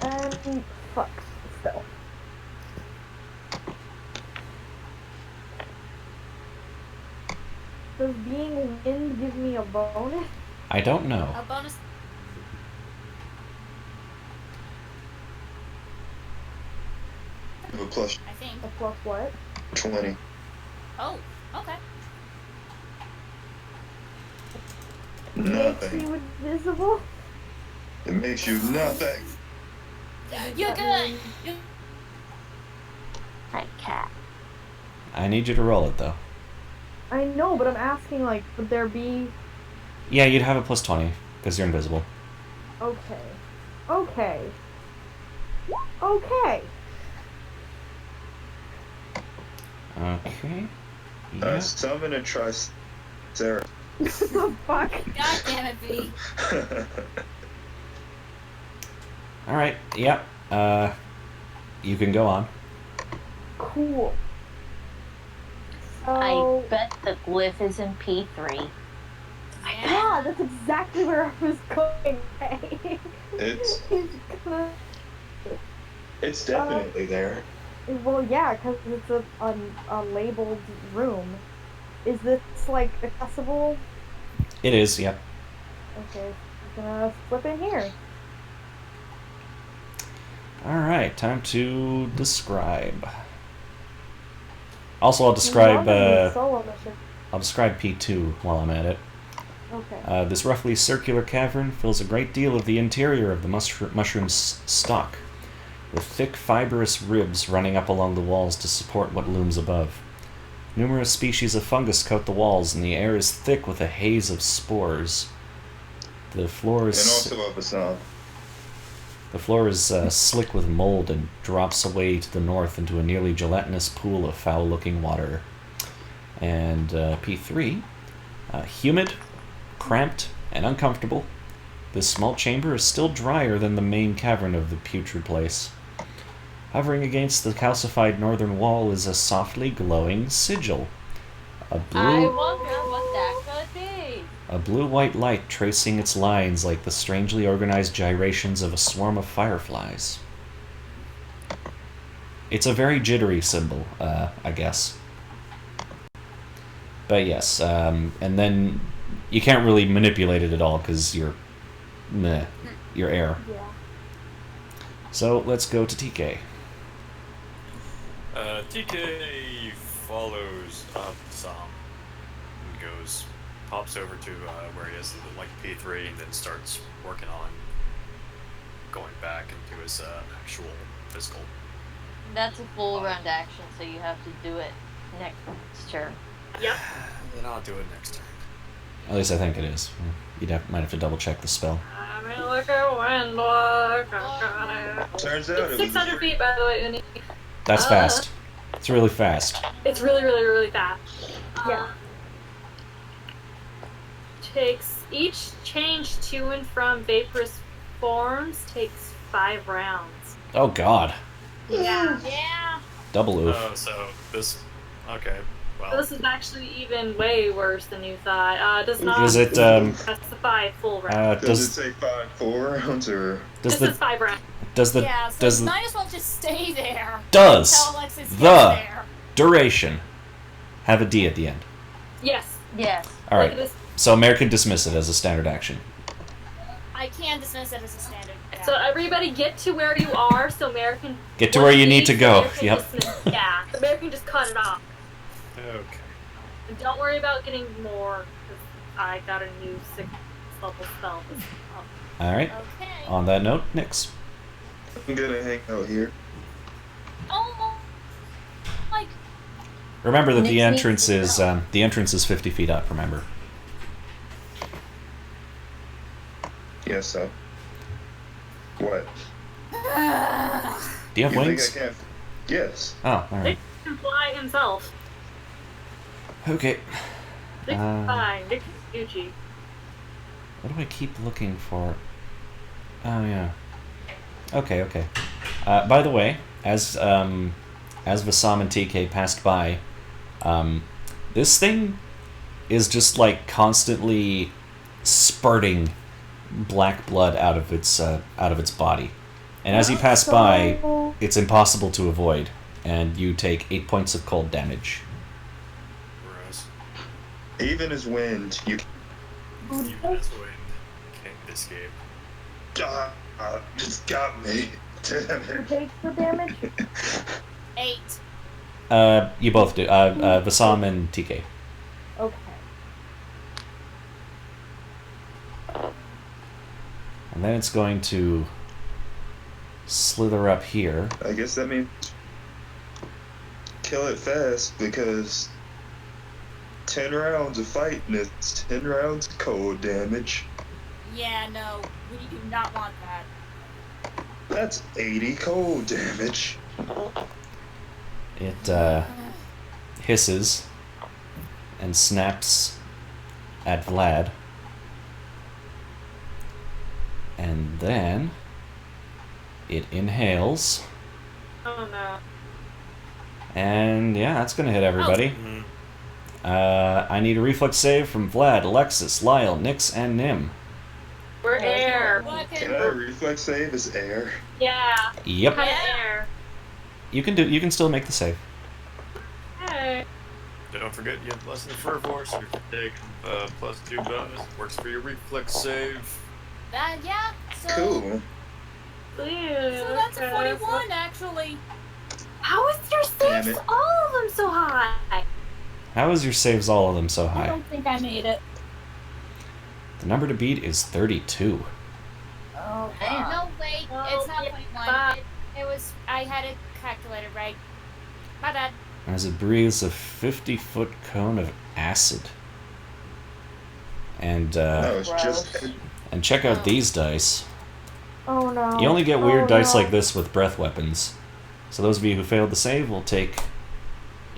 And fuck stealth. Does being wind give me a bonus? I don't know. A bonus. A plus I think. A plus what? 20. Oh, okay. Makes Nothing. you invisible? It makes you nothing. You're good. Right, cat. I need you to roll it though. I know, but I'm asking, like, would there be... Yeah, you'd have a plus 20 because you're invisible. Okay. Okay. Okay. Okay. Yeah. So I'm gonna try Sarah. What the fuck? God damn it, V. All right. Yep. You can go on. Cool. I So... bet the glyph is in P3. Yeah, that's exactly where I was going. It's He's gonna... it's definitely there. Well, yeah, because it's a labeled room. Is this, like, accessible? It is. Yep. Okay, I'm gonna flip in here. All right. Time to describe. Also, I'll describe. Solo mission. I'll describe P2 while I'm at it. Okay. This roughly circular cavern fills a great deal of the interior of the mushroom's stalk, with thick fibrous ribs running up along the walls to support what looms above. Numerous species of fungus coat the walls, and the air is thick with a haze of spores. The floor And is also of a song. slick with mold and drops away to the north into a nearly gelatinous pool of foul-looking water. And P3, humid, cramped, and uncomfortable, this small chamber is still drier than the main cavern of the putrid place. Hovering against the calcified northern wall is a softly glowing sigil. A I blue, wonder what that could be. a blue-white light tracing its lines like the strangely organized gyrations of a swarm of fireflies. It's a very jittery symbol, I guess. But yes, and then you can't really manipulate it at all because you're air. Yeah. So let's go to TK. TK follows up some and pops over to where he is like P3 and then starts working on going back into his actual physical. That's a full round action, so you have to do it next turn. Yep. Then I'll do it next turn. At least I think it is. Might have to double check the spell. I mean, look at Windlock. I got it. Turns out It's it was 600 feet, by the way, Uni. That's fast. It's really fast. It's really, really, really fast. Yeah. Takes each change to and from vaporous forms takes 5 rounds. Oh god. Yeah. Yeah. Double oof. Oh, so this. Okay. Well, This is actually even way worse than you thought. Does not Is it specify full round. Does it does say 4 rounds or? does This is the 5 rounds. does the Yeah, so does you the might as well just stay there. does Until Alexis gets the there. duration have a D at the end? Yes. Yes. All Look right. at this. So Mayor can dismiss it as a standard action. I can dismiss it as a standard. So everybody get to where you are so American. Get to where you need to go. Yep. Yeah. The American just cut it off. okay. And don't worry about getting more, because I got a new 6th level spell. All right. Okay. On that note, Nyx. I'm gonna hang out here. Oh my. Like, Remember that Nyx the needs entrance is 50 feet up. Remember. Yes, so. What? Do you have You wings? think I can? Yes. Oh, all right. Nick can fly himself. Okay. Nick can fly. Nick is Gucci. What do I keep looking for? Oh yeah. Okay. By the way, as Vasam and TK passed by, this thing is just like constantly spurting black blood out of its body, and as you pass by, it's impossible to avoid, and you take 8 points of cold damage. Gross. Even as wind, you Even as wind can't escape. just got me. Damn Who it. takes the damage? 8. You both do. Vasam and TK. Okay. And then it's going to slither up here. I guess that means kill it fast because 10 rounds of fighting it's 10 rounds of cold damage. Yeah, no, we do not want that. That's 80 cold damage. It hisses and snaps at Vlad. And then it inhales. Oh no. And yeah, that's gonna hit everybody. Mhm. I need a reflex save from Vlad, Alexis, Lyle, Nyx, and Nim. We're air. What Can I reflex save as air? Yeah. Yep. Kind of Yeah. air. You can still make the save. Hey. Don't forget you have lesson for force. You can take +2 bonus. Works for your reflex save. That, yeah, so. Cool. So that's a 41, actually. How is your Damn saves it. all of them so high? How is your saves all of them so I high? don't think I made it. The number to beat is 32. Oh, No, wait, Oh, it's not yeah, 0.1. It was, I had it calculated right. My bad. As it breathes a 50-foot cone of acid. And No, it's gross. just and check out these dice. Oh no. You only get weird Oh, dice no. like this with breath weapons. So those of you who failed the save will take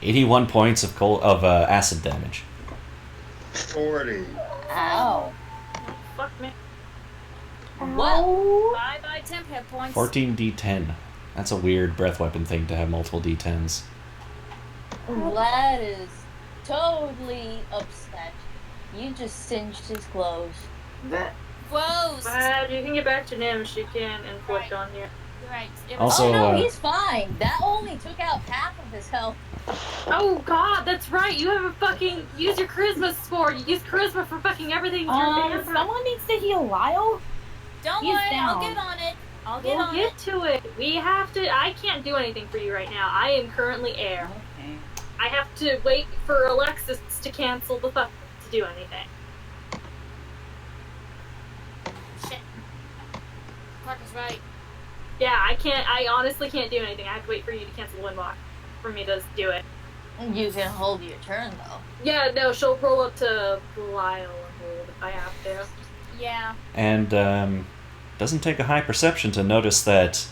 81 points of acid damage. 40. Ow. Fuck me. What? Bye-bye temp hit points. 14d10. That's a weird breath weapon thing to have multiple d10s. Vlad is totally upset. You just singed his clothes. Close. But you can get back to Nim. She can inflict on you. You're right. It Also, Oh no, uh, he's fine. That only took out half of his health. Oh god, that's right. You have a fucking use your charisma score. You use charisma for fucking everything. Someone needs to heal Lyle. Don't He's worry, I'll down. get on it. I'll get We'll on get it. to it. We have to. I can't do anything for you right now. I am currently air. Okay. I have to wait for Alexis to cancel the fuck to do anything. Shit. Clark is right. Yeah, I can't. I honestly can't do anything. I have to wait for you to cancel the windwalk for me to do it. You can hold your turn though. Yeah, no, she'll roll up to Lyle and hold if I have to. Yeah. And doesn't take a high perception to notice that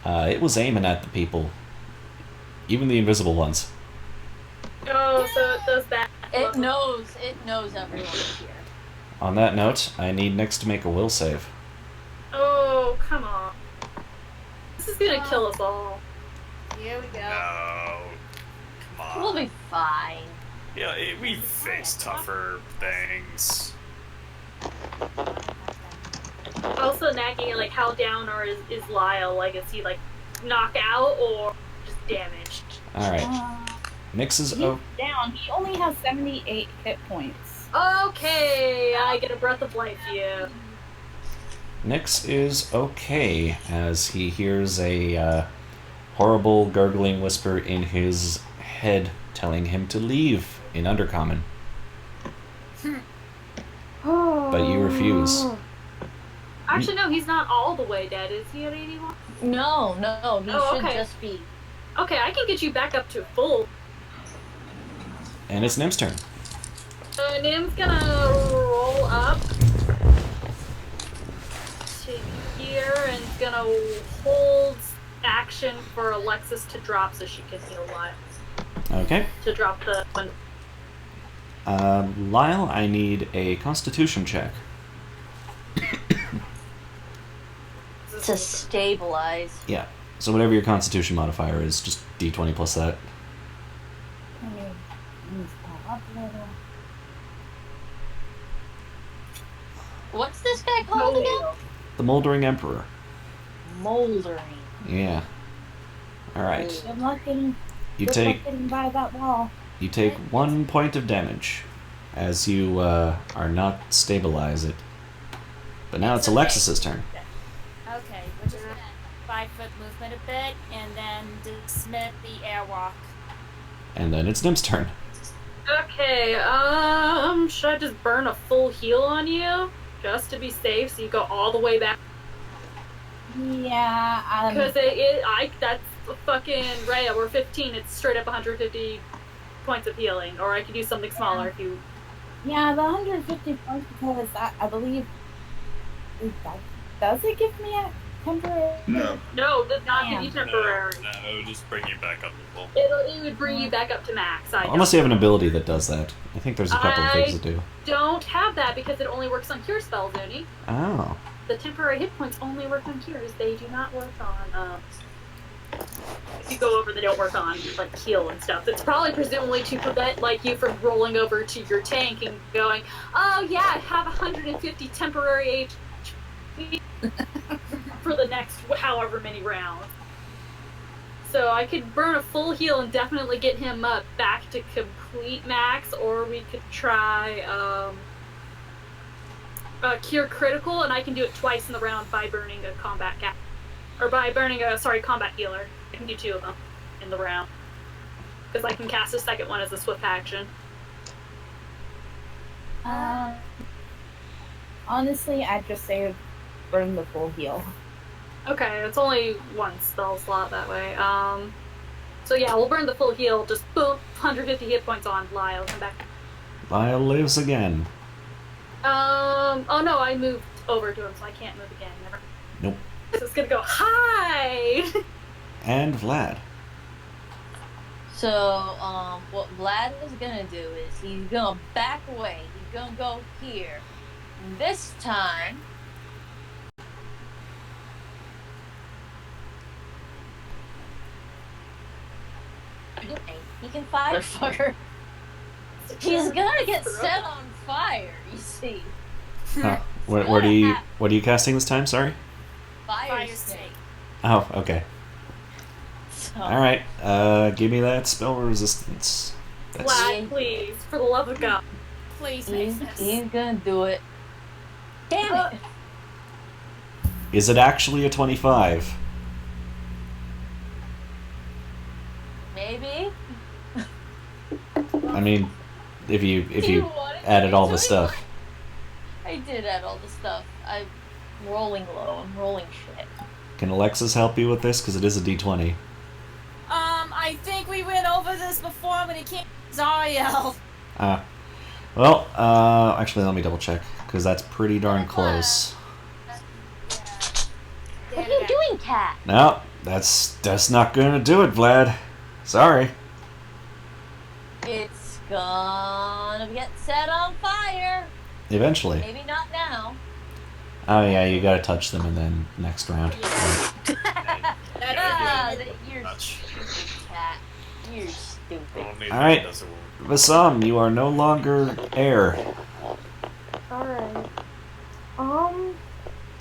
it was aiming at the people, even the invisible ones. Oh, so it does that. It knows everyone's here. On that note, I need Nyx to make a will save. Oh, come on. This is gonna kill us all. Here we go. No. Come We'll on. be fine. Yeah, we face tougher things. Also nagging at, like, how down or is Lyle? Like, is he, like, knockout or just damaged? Alright. Uh, Nyx is... he's down. He only has 78 hit points. Okay, I get a breath of life here. Nyx is okay as he hears a horrible gurgling whisper in his head telling him to leave in Undercommon. But you refuse. Actually, no, he's not all the way dead. Is he at 81? No, he Oh, should okay. just be. Okay, I can get you back up to full. And it's Nim's turn. Nim's gonna roll up to here and gonna hold action for Alexis to drop so she can heal Lyle. Okay. To drop the one. Lyle, I need a constitution check. To stabilize. Yeah. So whatever your constitution modifier is, just d20 plus that. I mean, he's up a little. What's this guy called again? The Moldering Emperor. Moldering. Yeah. Alright. Good luck getting, You good take luck getting by that wall. you take 1 point of damage as you are not stabilized. But now it's Okay. Alexis's turn. Okay, which is 5-foot movement a bit, and then dismiss the airwalk. And then it's Nim's turn. Okay, should I just burn a full heal on you? Just to be safe so you go all the way back? Yeah, Because that's a fucking Rhea, we're 15, it's straight up 150 points of healing. Or I could do something smaller if you... yeah, the 150 points because I believe does it give me a temporary? No. No, it does not give you Damn. temporary. No, just bring you back up to full. It would bring you back up to max. Unless you have an ability that does that. I think there's a couple of things that do. don't have that because it only works on cure spells, Oni. Oh. The temporary hit points only work on cures. They do not work on, if you go over, they don't work on, like, heal and stuff. It's probably presumably to prevent, like, you from rolling over to your tank and going, oh yeah, I have 150 temporary HP for the next however many rounds. So I could burn a full heal and definitely get him back to complete max, or we could try cure critical, and I can do it twice in the round by burning a combat cap, or by burning a combat healer. I can do 2 of them in the round because I can cast a second one as a swift action. Honestly, I'd just say burn the full heal. Okay, it's only 1 spell slot that way. So yeah, we'll burn the full heal. Just boom, 150 hit points on Lyle. Come back. Lyle lives again. Oh no, I moved over to him, so I can't move again. Never. Nope. So it's gonna go hide. And Vlad. So, what Vlad is gonna do is he's gonna back away. He's gonna go here. This time, he can fire, fucker. He's gonna get set on fire. You see, Huh. What are you casting this time? Sorry. fire snake. Oh, okay. So, All right. Give me that spell resistance. That's Vlad, please, for the love of God. Please make he's, this. he's gonna do it. Damn it! Is it actually a 25? Maybe. I mean, if you want it to added be all the 21? stuff. I did add all the stuff. I'm rolling low. I'm rolling shit. Can Alexis help you with this? Because it is a d20. I think we went over over this before when he came to Zariel. Well, actually, let me double check, because that's pretty darn close. What are you doing, Cat? No, that's not gonna do it, Vlad. Sorry. It's gonna get set on fire. Eventually. Maybe not now. Oh yeah, you gotta touch them and then next round. You're Touch. stupid, Cat. You're stupid. Only All right. that doesn't work. Vasam, you are no longer air. Alright.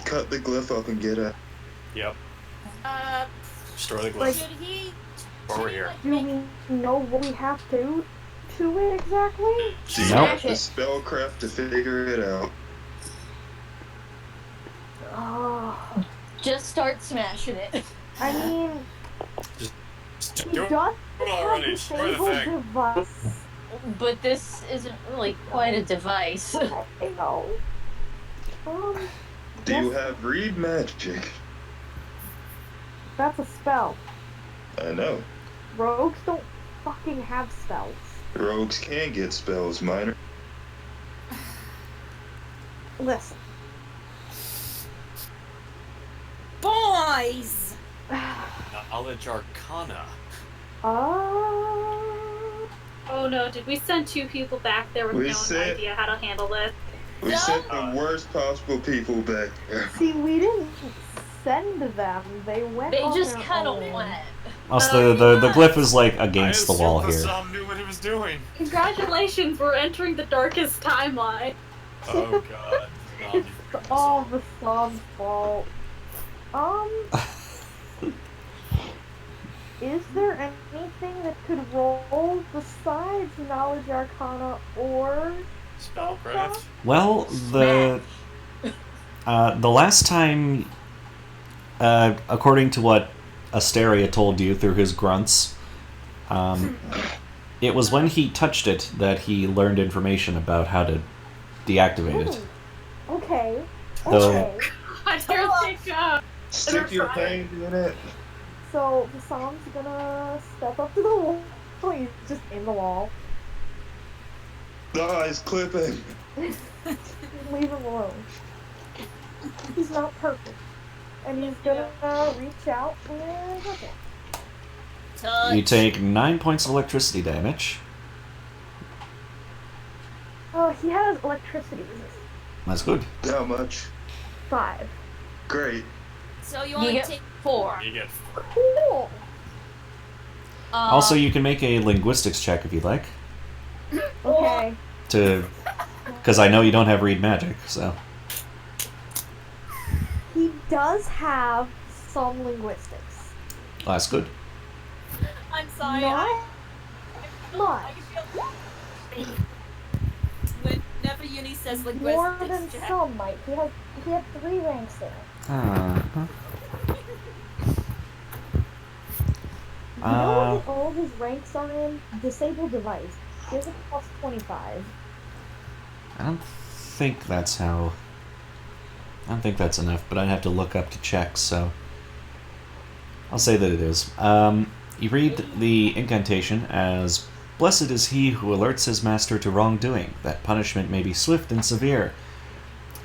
Cut the glyph up and get it. Yep. Destroy the Like- glyph. Should he? Over should he, here. like, Do make- we know what we have to do it exactly? Do you Nope. have the spellcraft to figure it out? Just start smashing it. I mean, Just he do it does have already. Destroy the disabled thing. device. But this isn't really quite a device. I know. Do you yes, have read magic? that's a spell. I know. Rogues don't fucking have spells. Rogues can get spells, minor. Listen. Boys! Knowledge Arcana. Oh no, did we send 2 people back there with We no sent- idea how to handle this? We No. sent the worst possible people back there. See, we didn't send them. They went They on just their kind of own. went. Also, the glyph is like against the I wall assumed here. Vasam knew what he was doing. Congratulations, we're entering the darkest timeline. Oh god. It's all the Vassam's fault. Is there anything that could roll besides Knowledge Arcana or Spellcraft. Well, the last time, according to what Asteria told you through his grunts, it was when he touched it that he learned information about how to deactivate it. Ooh, okay. Though- Okay. I don't think, Stick your hand in it. So Vassam's gonna step up to the wall. Oh, he's just in the wall. Ah, he's clipping. Leave him alone. He's not perfect. And he's gonna reach out and touch it. Touch. You take 9 points of electricity damage. Oh, he has electricity resistance. That's good. How much? 5. Great. So you You only get take 4. You get Cool. Also, you can make a linguistics check if you'd like, Okay. because I know you don't have read magic. So He does have some linguistics. that's good. I'm sorry. Not much. Whenever Uni says More linguistics, than Jack, some might. He had 3 ranks there. Uh-huh. You know what all his ranks are in? Disable device. He has a plus 25. I don't think that's how. I don't think that's enough, but I'd have to look up to check. So I'll say that it is. You read the incantation as "Blessed is he who alerts his master to wrongdoing, that punishment may be swift and severe."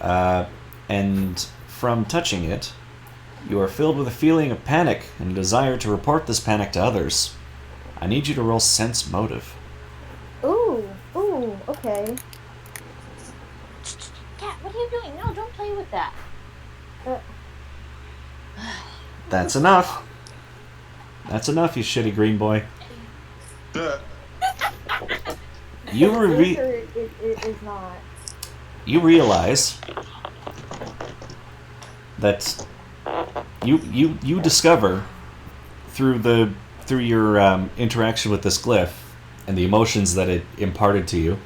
And from touching it, you are filled with a feeling of panic and a desire to report this panic to others. I need you to roll sense motive. Ooh, okay. Cat, what are you doing? No, don't play with that. That's enough. That's enough, you shitty green boy. You It is not. you realize that you discover through your interaction with this glyph and the emotions that it imparted to you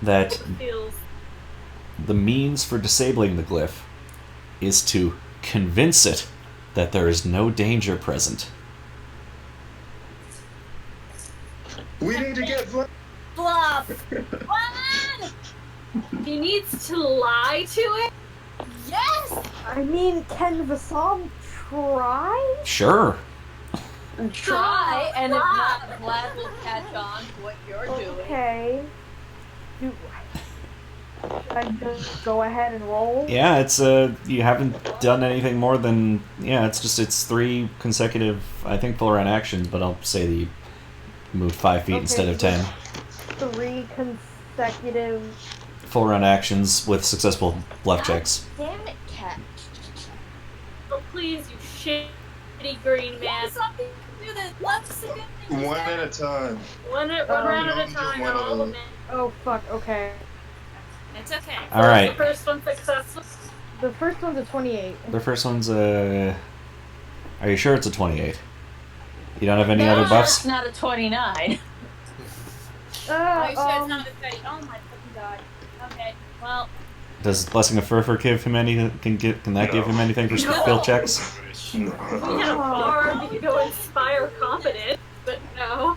that feels the means for disabling the glyph is to convince it that there is no danger present. We need to get Bluff! he needs to lie to it. Yes! I mean, can Vassam try? Sure. Try, and if not, Vlad will catch on to what you're doing. Okay. Should I just go ahead and roll? Yeah, it's you haven't done anything more than it's 3 consecutive, I think, full round actions, but I'll say that you moved 5 feet instead of 10. 3 consecutive. Full round actions with successful bluff checks. Damn it, cat. Oh, please, you shitty green man. Something to do that. Let's see. One at a time. One round at a no, time, one not at all a- of them. Oh fuck. Okay. It's okay. All right. The first one successful. The first one's a 28. The first one's a. Are you sure it's a 28? You don't have any other It's buffs? not a 29. Are you sure it's not a 30? Oh my fucking god. Okay, well, Does Blessing of Furfur give him any? Can that give him anything for skill checks? We had a bard, you could go inspire confidence, but no.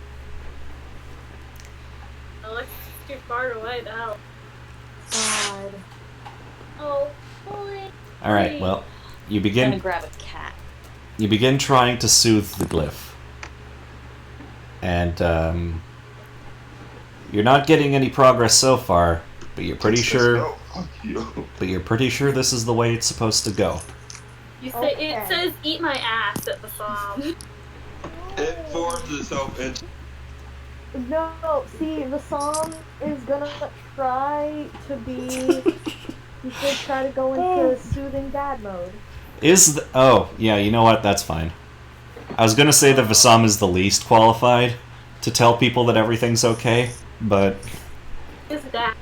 Let's too far away now. God. Oh, boy. All right. Well, you I'm gonna begin. grab a cat. You begin trying to soothe the glyph, and you're not getting any progress so far. But you're pretty sure. No, fuck you. But you're pretty sure this is the way it's supposed to go. You say Okay. it says "eat my ass" at the psalm. It forms itself into. No, see, the song is gonna try to be. He should try to go into soothing dad mode. Oh, yeah, you know what? That's fine. I was gonna say that Vassam is the least qualified to tell people that everything's okay, but Is that?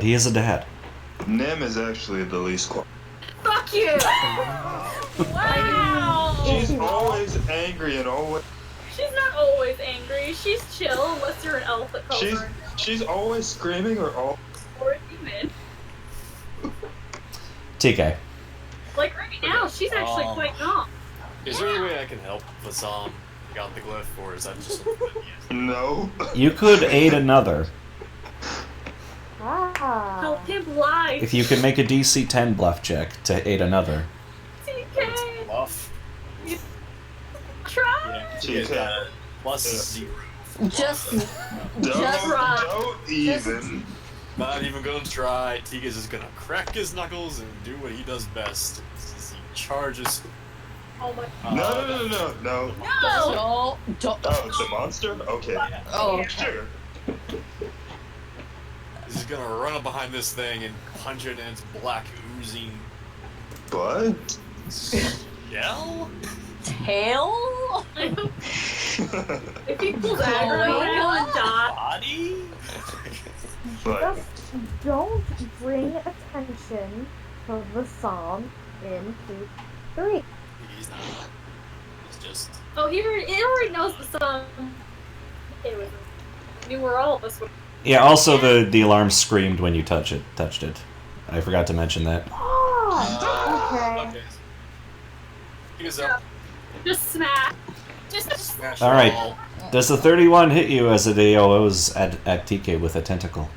he is a dad. Nim is actually the least qualified. Fuck you! Wow! She's always angry and always. She's not always angry. She's chill unless you're an elf that calls her She's always screaming or all. or a demon. TK. Like right now, she's actually quite calm. Is there any way I can help Vassam got the glyph, or is that just something that he has? No. You could aid another Ah. Help him lie. if you can make a DC 10 bluff check to aid another. TK, Buff. try. Yeah, TK. TK got plus 0. Just Don't even. Not even gonna try. Tika's just gonna crack his knuckles and do what he does best. As he charges. Oh my. No. No. don't. Oh, it's a monster? Okay. Oh, Sure. He's just gonna run up behind this thing and punch it in its black oozing But. shell. tail. If he pulls aggro, he'll die. Body. But. Just don't bring attention to the song in 2, 3. He's not. He's just. Oh, he already knows the song. Okay with him. I knew where all of us were. Yeah, also the alarm screamed when you touched it. I forgot to mention that. Oh, okay. He's up. Just smack. just Smash All right. wall. Does the 31 hit you as it AOs at TK with a tentacle?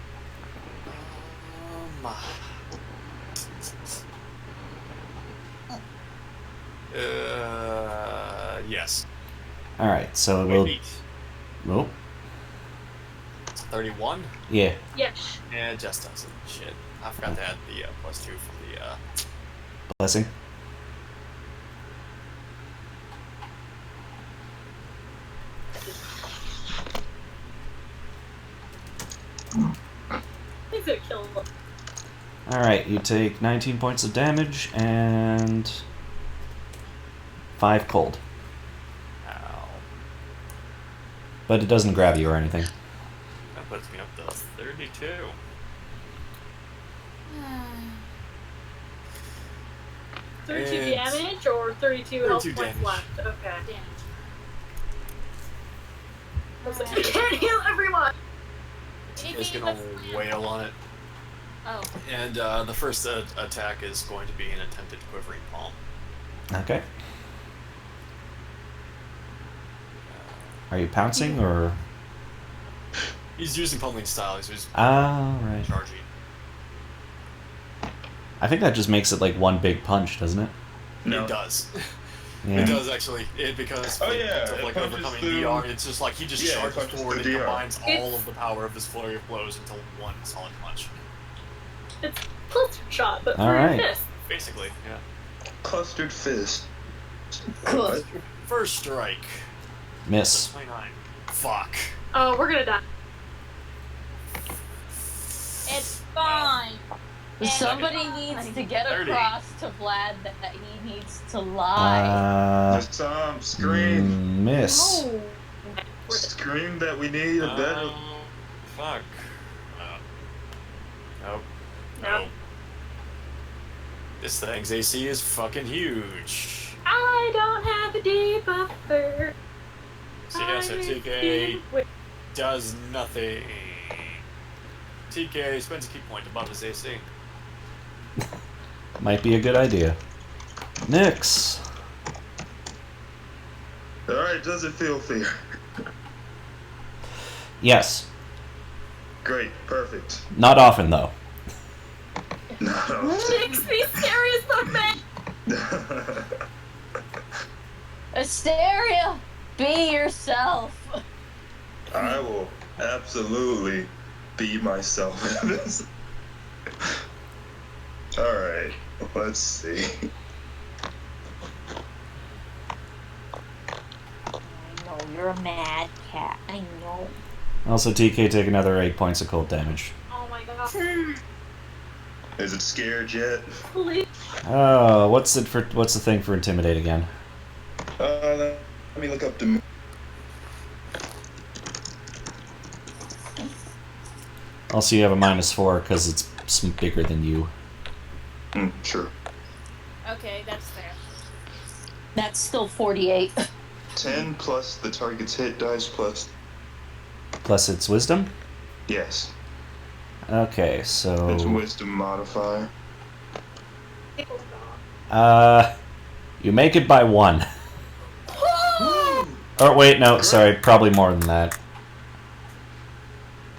Yes. Alright, so Wait, we'll. beat. Oh, 31? yeah. Yeah. Yeah, it just doesn't. Shit. I forgot to add the +2 for the. Blessing. He's gonna kill him. Alright, you take 19 points of damage and 5 cold. Ow. But it doesn't grab you or anything. That puts me up to 32. 32 And- damage or 32 health 32 points damage. left. Okay. damage. I was like, I can't heal everyone. It's gonna wail on it. Oh, And the first attack is going to be an attempted quivering palm. Okay. Are you pouncing or. He's using pummeling style, he's just Ah, right. charging. I think that just makes it like one big punch, doesn't it? No. It does. Yeah. It does actually. Because Oh, yeah, of, it like punches overcoming through- DR, it's just like he just Yeah, it charges punches forward and through DR. combines all It's- of the power of his flurry of blows into one solid punch. It's cluster shot, but All for right. this. Basically, yeah. Clustered fist. Clustered. First strike. Miss. 29. Fuck. Oh, we're gonna die. It's fine. Somebody needs to get 30. across to Vlad that he needs to lie. Just some scream. Miss. No. Scream that we need a better. Fuck. Nope. Nope. This thing's AC is fucking huge. I don't have a D buffer. So yeah, so TK does nothing. TK spends a key point above his AC. Might be a good idea. Nyx. Alright, does it feel fair? Yes. Great, perfect. Not often though. No. Makes me scary as fuck, man. Asteria, be yourself. I will absolutely be myself in this. Alright, let's see. I know you're a mad cat. I know. Also, TK take another 8 points of cold damage. Oh my god. Is it scared yet? Please. Oh, what's the thing for intimidate again? Let me look up the. Also, you have a -4 because it's bigger than you. Sure. Okay, that's fair. That's still 48. 10 plus the target's hit dice plus. Plus its wisdom? Yes. Okay, It's so... wisdom modifier. You make it by 1. Or wait, no, sorry, probably more than that.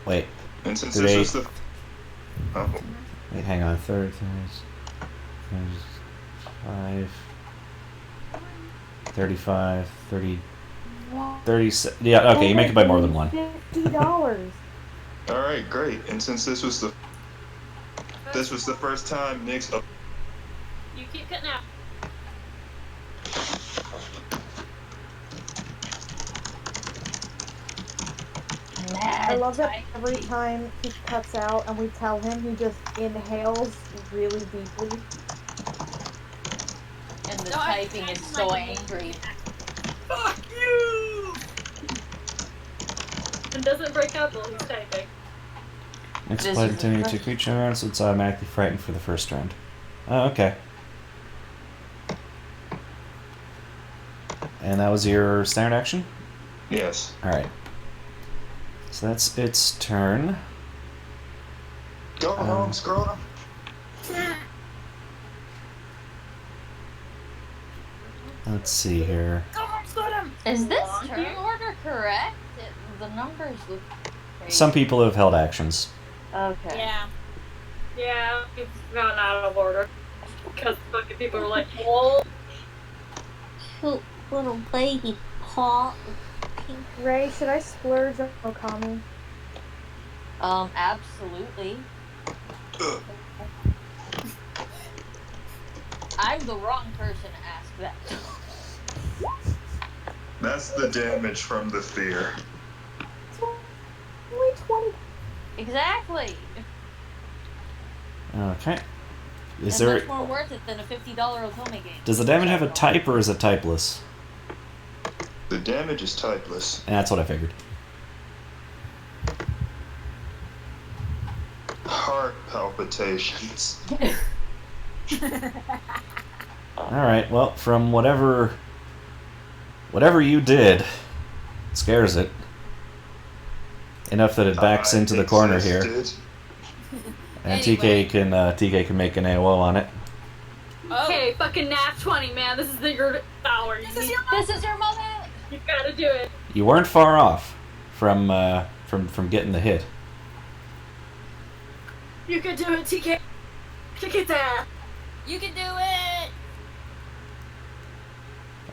Wait, And since Did this they- was the. Oh. wait, hang on. 30, 5, 35, 30, 30, yeah, okay, you make it by more than 1. $50. Alright, great. And since this was the. This was the first time Nick's. Oh, You keep cutting out. I love that every time he cuts out and we tell him, he just inhales really deeply. And the No, I- typing is I- so I- angry. Fuck you! And doesn't break out while he's typing. Next This play is continuing the to first- creature round, so it's automatically frightened for the first round. Oh, okay. And that was your standard action? yes. Alright. So that's its turn. Go home, scroll. Let's see here. Go on, get him! Is this Long turn here? order correct? The numbers look crazy. Some people have held actions. Okay. Yeah. Yeah, you've gotten out of order. Because fucking people are like, well, Cute little baby paw. Pink. Ray, should I splurge on Okami? Absolutely. I'm the wrong person to ask that. That's the damage from the fear. Only 20. Exactly. Okay. Is It's there... much more worth it than a $50 Otome game. Does the damage have a type or is it typeless? The damage is typeless. And that's what I figured. Heart palpitations. Alright, well, from whatever you did, scares it. Enough that it backs I into the corner here. existed. And Anyway. TK can make an AOO on it. Oh. okay, fucking nap 20, man. This is your hour. This is You, your This is your moment! you gotta do it. You weren't far off from getting the hit. You can do it, TK. Kick it down. You can do it!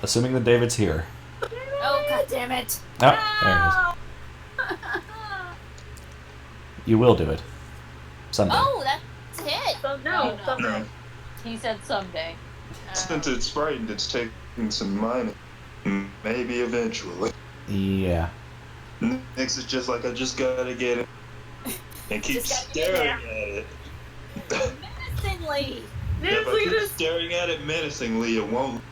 Assuming that David's here. Oh, god damn it. Oh, there he is. You will do it. Someday. Oh, that's it. So no, no. some- No. He said someday. Since it's frightened, it's taking some mining. Maybe eventually. Yeah. Nix is just like, I just gotta get it. And keep Just gotta get staring it. at it. Menacingly. Nancy, If I keep this- staring at it menacingly, it won't.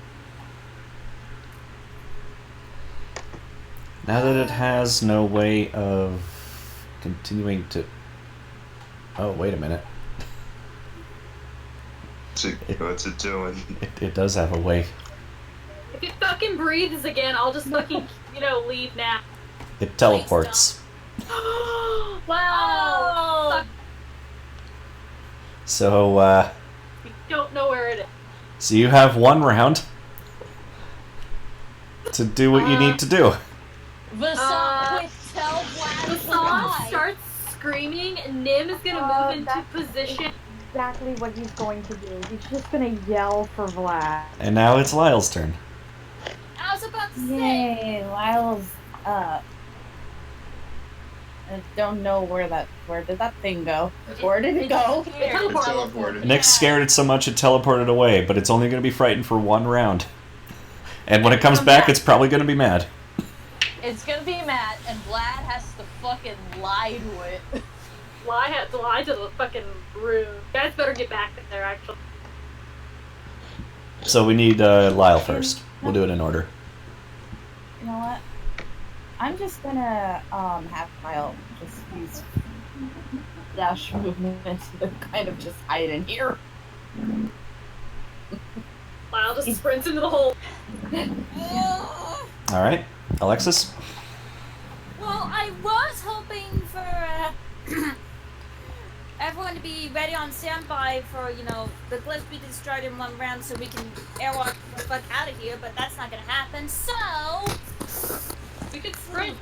Now that it has no way of continuing to... Oh, wait a minute. What's it doing? It does have a way. If it fucking breathes again, I'll just fucking, leave now. It teleports. Wow. Oh. So, We don't know where it is. so you have 1 round to do what you need to do. Vasant, quick, tell Vlad The to song lie. starts screaming, and Nim is gonna move into that's- position. Exactly what he's going to do. He's just gonna yell for Vlad. And now it's Lyle's turn. I was about to say. Yay, Lyle's up. I don't know where did that thing go? Where did it go? Here, It teleported. Nick's scared it so much it teleported away, but it's only going to be frightened for 1 round. And when it comes back, it's probably going to be mad. It's gonna be Matt, and Vlad has to fucking lie to it. Lie to the fucking room. You guys better get back there, actually. So we need Lyle first. We'll do it in order. You know what? I'm just gonna have Kyle just use dash movement to kind of just hide in here. Lyle just sprints into the hole. All right, Alexis. Well, I was hoping for everyone to be ready on standby for, the glyph be destroyed in 1 round so we can airwalk the fuck out of here, but that's not gonna happen, so... We could sprint.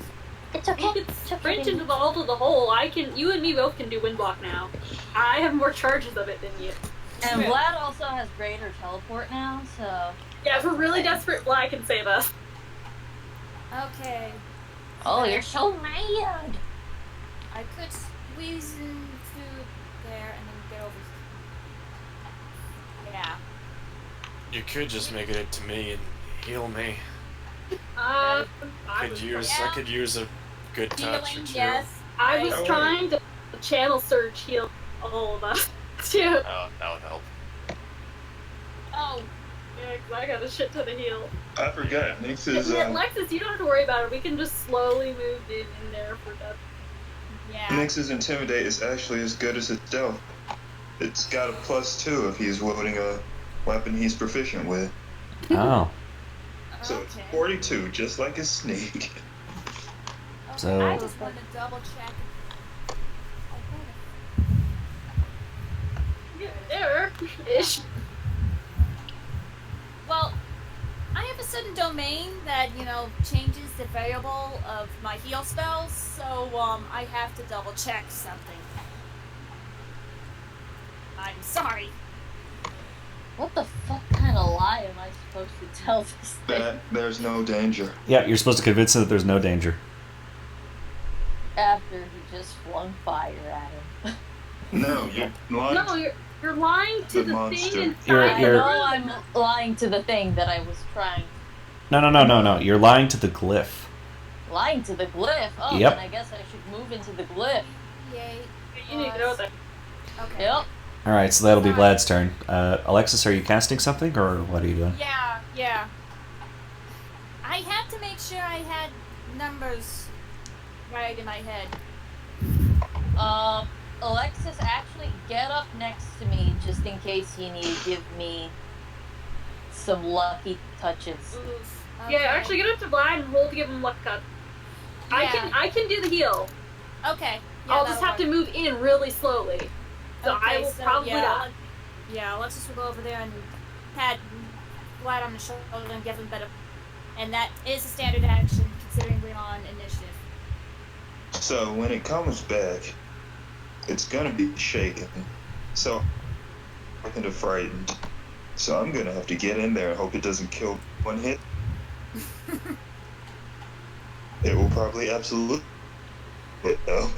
It's We could sprint into the hole to the hole. You and me both can do wind block now. I have more charges of it than you. And Vlad also has greater teleport now, so. Yeah, if we're really desperate, Vlad can save us. Okay. Oh, you're so mad. I could squeeze into there and then get over here. Yeah. You could just make it to me and heal me. I I could use a good touch or Healing, 2. yes. I was Oh. trying to channel surge heal all of us, too. That would help. Oh, Yeah, 'cause I got a shit ton of heal. I forgot. Nix is, Lexus, you don't have to worry about it. We can just slowly move in there for that. yeah. Nix's Intimidate is actually as good as his Stealth. It's got a +2 if he's wielding a weapon he's proficient with. Oh, So it's Okay. 42, just like his Sneak. Okay, So- I just want to double check. Yeah, there. Ish. Well, I have a certain domain that, changes the variable of my heal spells, so, I have to double check something. I'm sorry. What the fuck kind of lie am I supposed to tell this thing? That there's no danger. yeah, you're supposed to convince him that there's no danger. After he just flung fire at him. No, you're lying. No, you're lying to The the monster. thing inside. You're- I you're- know I'm lying to the thing that I was trying. No. You're lying to the glyph. Lying to the glyph? Oh, Yep. then I guess I should move into the glyph. Yay. You need to go there. Okay. Yep. All right, so that'll be Vlad's turn. Alexis, are you casting something, or what are you doing? Yeah. I had to make sure I had numbers right in my head. Alexis, actually get up next to me just in case you need to give me some lucky touches. Oof. Yeah, Okay. actually get up to Vlad and hold to give him luck cut. Yeah. I can do the heal. Okay. Yeah, I'll just that'll have to work. move in really slowly. So I will probably die. Yeah, let's just go over there and pat Vlad on the shoulder and give him better. And that is a standard action considering we're on initiative. So when it comes back, it's gonna be shaken. So I'm kind of frightened. So I'm gonna have to get in there and hope it doesn't kill one hit. It will probably absolutely. No.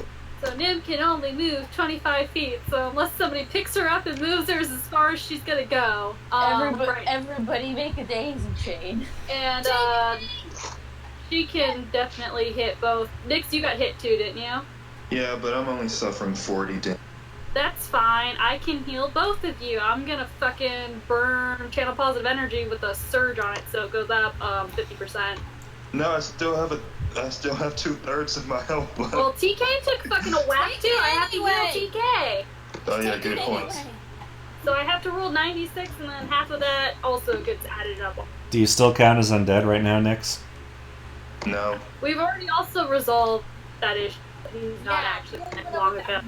So Nim can only move 25 feet, so unless somebody picks her up and moves her as far as she's gonna go. Everybody make a daisy chain. And she can definitely hit both. Nix, you got hit too, didn't you? Yeah, but I'm only suffering 40 damage. That's fine. I can heal both of you. I'm gonna fucking burn channel positive energy with a surge on it, so it goes up 50%. No, I still have 2/3 of my health left. Well, TK took fucking a whack too. I have to heal TK. Oh yeah, good point. So I have to roll 96, and then half of that also gets added up. Do you still count as undead right now, Nix? No. We've already also resolved that issue. He's not Yeah. actually that long ago.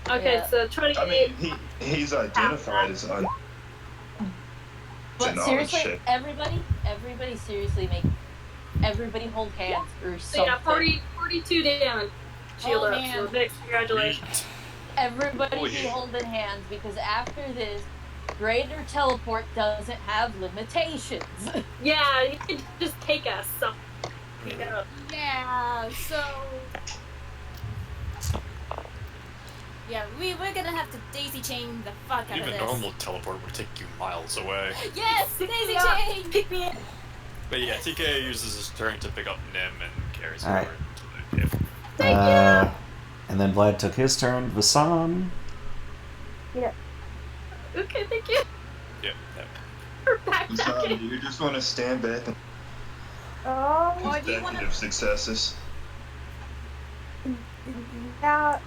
Okay, Yeah. so 28. I mean, he's identified as un. But an odd seriously, shit. everybody seriously everybody hold hands or So something. yeah, 42 damage. Shield Oh, up. man. So Nix, congratulations. Everybody Oh, be yeah. holding hands because after this, Greater Teleport doesn't have limitations. Yeah, you can just take us. So. Yeah. Yeah, so... Yeah, we're gonna have to daisy chain the fuck out Even of this. normal teleport would take you miles away. Yes, daisy Yeah. chain! Pick me up. But yeah, TK uses his turn to pick up Nim and carries her Alright. to the if And then Vlad took his turn. Vasan. Okay, thank you yeah, yeah. for So, backtracking. you just want to stand back and Oh, do you wanna- consecutive successes. yeah.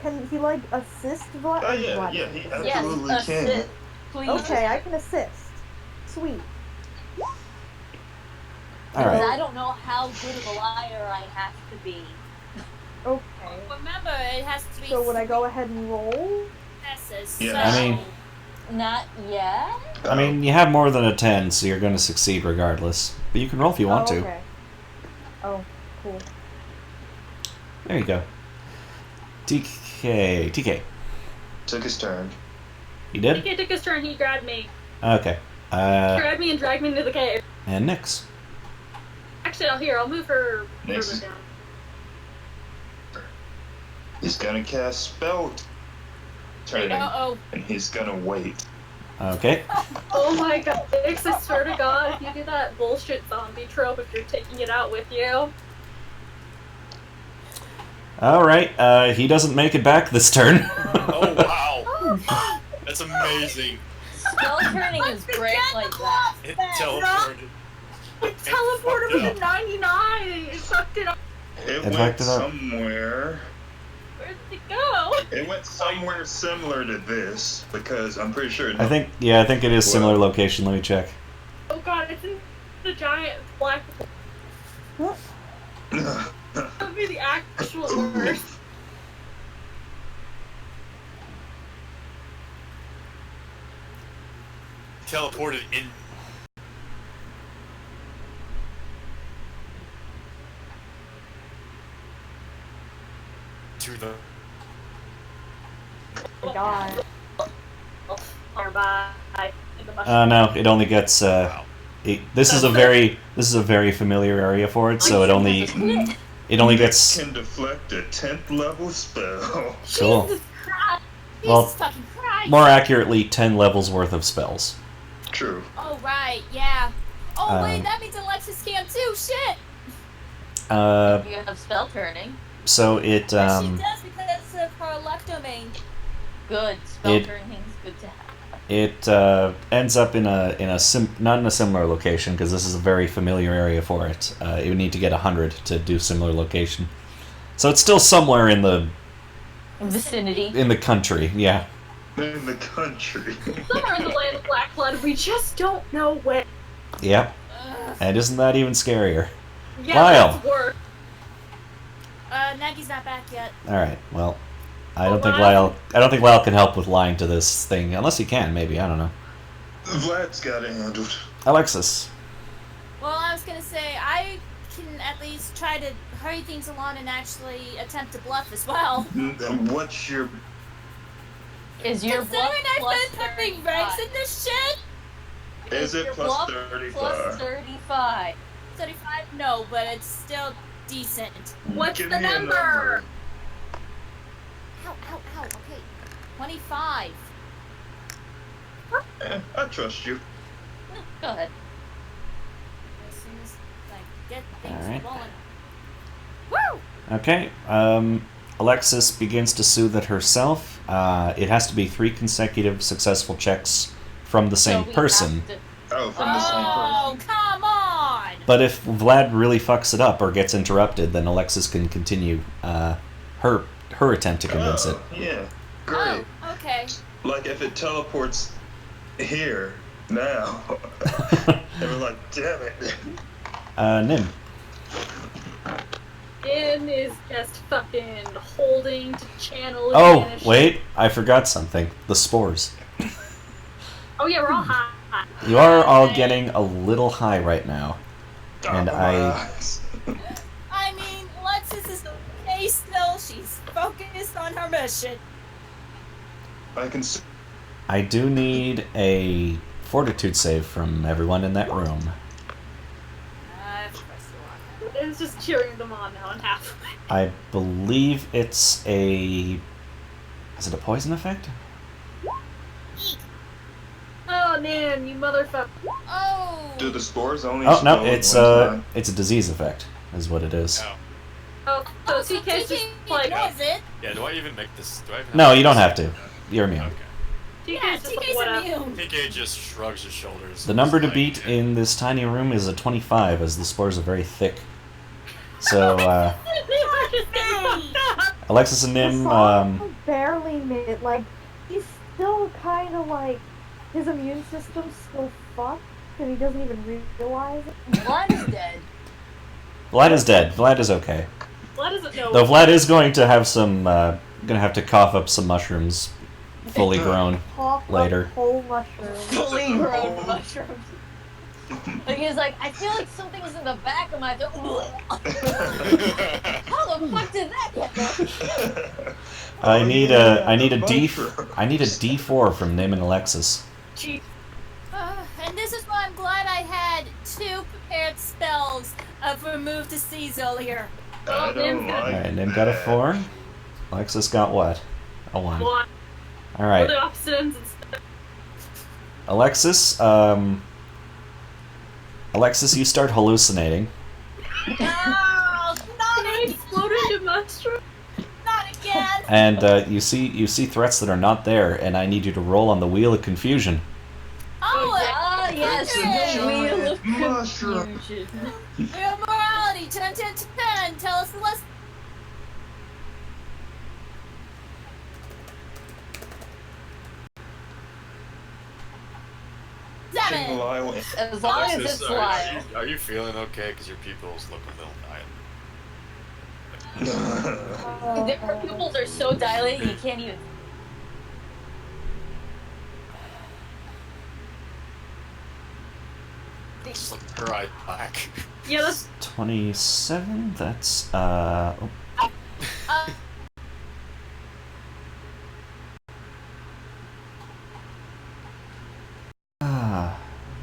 Can he like assist Vlad? Oh yeah, Vlad? yeah, he Yes, absolutely can. assist, please. Okay, I can assist. Sweet. All Because right. I don't know how good of a liar I have to be. Okay. Remember, it has to be So would I go ahead and roll? successes. Yeah. So, I mean- Not yet. I mean, you have more than a 10, so you're going to succeed regardless. But you can roll if you want oh, to. okay. Oh, cool. There you go. TK. Took his turn. You did? TK took his turn, he grabbed me. Okay. He grabbed me and dragged me into the cave. And Nix. Actually, I'll move her Nix. further down. He's gonna cast spell turning, uh-oh. and he's gonna wait. Okay. Oh my god, Nix, I swear to god, if you do that bullshit zombie trope, if you're taking it out with you. All right. He doesn't make it back this turn. Oh wow, that's amazing. Spell turning is great like that. It teleported. It teleported fucked with a 99! It fucked it up. It It went fucked it up. somewhere. Where did it go? It went somewhere similar to this because I'm pretty sure. I think it is similar location. Let me check. Oh god, it's in the giant black. That would be the actual worst. Teleported in. To the. God. Or by in the No, it only gets. Wow. This is a very familiar area for it, so it only gets. Can deflect a 10th level spell. Cool. Jesus Christ. Well, Jesus fucking Christ. more accurately, 10 levels worth of spells. True. Oh, right, yeah. Oh, wait, Um, that means Alexis can too, shit! You have spell turning. So it She does because of her left domain. Good. Spell It- turning is good to have. it ends up in not in a similar location because this is a very familiar area for it. It would need to get 100 to do similar location. So it's still somewhere in the Vicinity. country. Yeah. In the country. Somewhere in the land of Black Blood, we just don't know where. Yep. Ugh. And isn't that even scarier? Yeah, Lyle. that's worse. Nagy's not back yet. All right. Well, I Well, don't think Lyle- Lyle can help with lying to this thing unless he can. Maybe I don't know. Vlad's got it handled. Alexis. Well, I was gonna say, I can at least try to hurry things along and actually attempt to bluff as well. What's your. Is your bluff Considering I've plus been putting ranks in this shit, Is it your plus bluff 35? plus 35. 35? No, but it's still decent. What's Give the me a number? Ow, ow, ow. Okay. 25. I trust you. Go ahead. As soon as I get things Alright. rolling. Woo! Okay. Alexis begins to soothe it herself. It has to be 3 consecutive successful checks from the same So we person. have to- Oh, from the same Oh, come on! But if Vlad really fucks it up or gets interrupted, then Alexis can continue her attempt to person. convince it. Yeah. Great. Oh, okay. Like if it teleports here now. And we're like, damn it. Nim. Nim is just fucking holding to channel. Oh, vanish. wait. I forgot something. The spores. Oh yeah, we're all high. You are all getting a little high right now. And Top of my I- eyes. I mean, Alexis is okay still. She's focused on her mission. I can see. I do need a fortitude save from everyone in that room. Of course you want It's just cheering them on now and halfway. I believe it's a... Is it a poison effect? Oh, Nim, you motherfucker. Oh! Do the spores only Oh, no, spell it's one time? a disease effect, is what it is. Oh. Oh, Oh, so so TK's just TK like. ignores it. Yeah, do I even make this? Do I even No, have you don't this? have to. You're immune. Okay. TK's Yeah, just like, TK's whatever. immune. PK just shrugs his shoulders. The number to Like, beat yeah. in this tiny room is a 25, as the spores are very thick. So, Alexis and The Nim, song barely made like he's still kind of like his immune system's still fucked, and he doesn't even realize it. Vlad is dead. Vlad is dead. Vlad is okay. Vlad doesn't know. Though Vlad is going to have some, gonna have to cough up some mushrooms, fully grown. Talk Later. Of whole mushroom. Fully grown mushrooms. Like he's like, I feel like something's in the back of my throat. How the fuck did that get there? I need a D, mushroom. I need a D4 from Nim and Alexis. Gee, And this is why I'm glad I had 2 prepared spells of remove disease earlier. I don't like Alright, Nim got a 4. Alexis got what? A 1. what? Alright. The opposite ends instead. Alexis, Alexis, you start hallucinating. No, Can I explode into mushroom? not again. And you see threats that are not there, and I need you to roll on the wheel of confusion. Oh, Ah, yes, okay. the wheel of Mushroom. confusion. Real morality, 10, 10, 10. Tell us the lesson. Seven. Lyle. As long as Alexis, it's are Lyle. are you feeling okay? Because your pupils look a little dilated. Her pupils are so dilated you can't even. Just look her eye black. Yeah, that's 27, that's, Uh,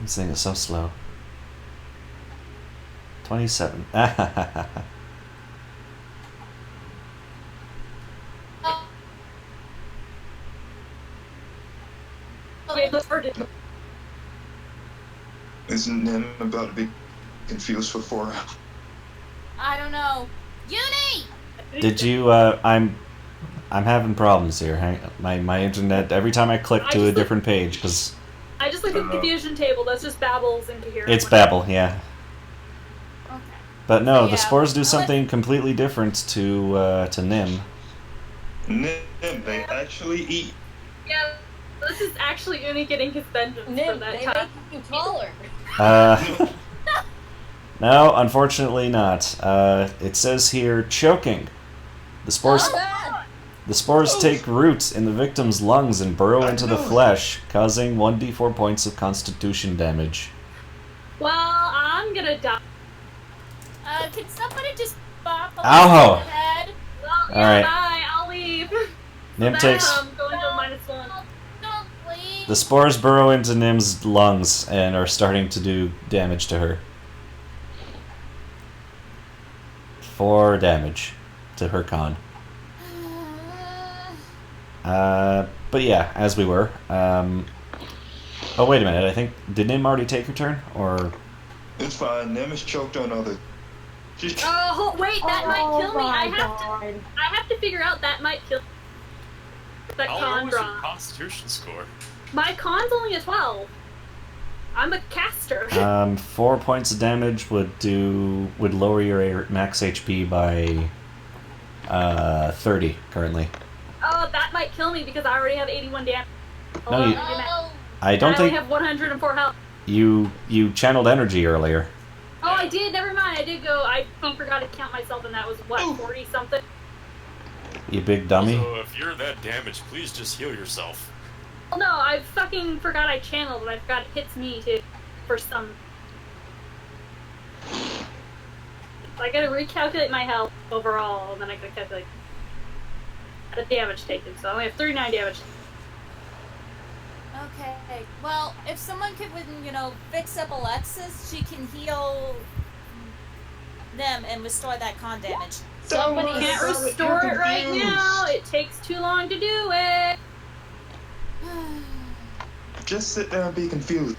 this thing is so slow. 27. yeah, that's hard to- Isn't Nim about to be confused for 4 hours? I don't know. Uni! Did you, I'm having problems here. My internet, every time I click to a different page, because I just like the confusion table. That's just babbles incoherent. it's Babel, yeah. Okay. But no, Yeah, the spores do I'll something completely different to Nim. Nim, they actually eat. Yeah, this is actually Uni getting his vengeance for Nim, that they time. make you taller. No, unfortunately not. It says here choking. The spores Not bad. The spores take root in the victim's lungs and burrow into the flesh, causing 1d4 points of constitution damage. Well, I'm gonna die. Can somebody just bop a Ow. the head? Well, yeah, Alright. bye. I'll leave. Nim Then takes I'm going to -1. Don't leave. The spores burrow into Nim's lungs and are starting to do damage to her. 4 damage to her con. But yeah, as we were. Oh, wait a minute. I think... Did Nim already take her turn? Or... It's fine. Nim is choked on other. She's Oh, wait, that might kill me. my I have to figure out that might kill that How con low is your draw. Constitution score? My con's only a 12. I'm a caster. 4 points of damage would lower your max HP by 30 currently. Oh, that might kill me because I already have 81 damage. No, you- Oh, I don't I think only have 104 health. you channeled energy earlier. Oh, I did. Never mind. I did go. I forgot to count myself, and that was what, Ooh. 40 something. You big dummy. So if you're that damaged, please just heal yourself. Well, no, I fucking forgot I channeled, and I forgot it hits me too. For some. I gotta recalculate my health overall, and then I gotta calculate the damage taken. So I only have 39 damage. Okay. Well, if someone could, fix up Alexis, she can heal them and restore that con damage. somebody Can't You're restore it right confused. now. It takes too long to do it. Just sit there and be confused.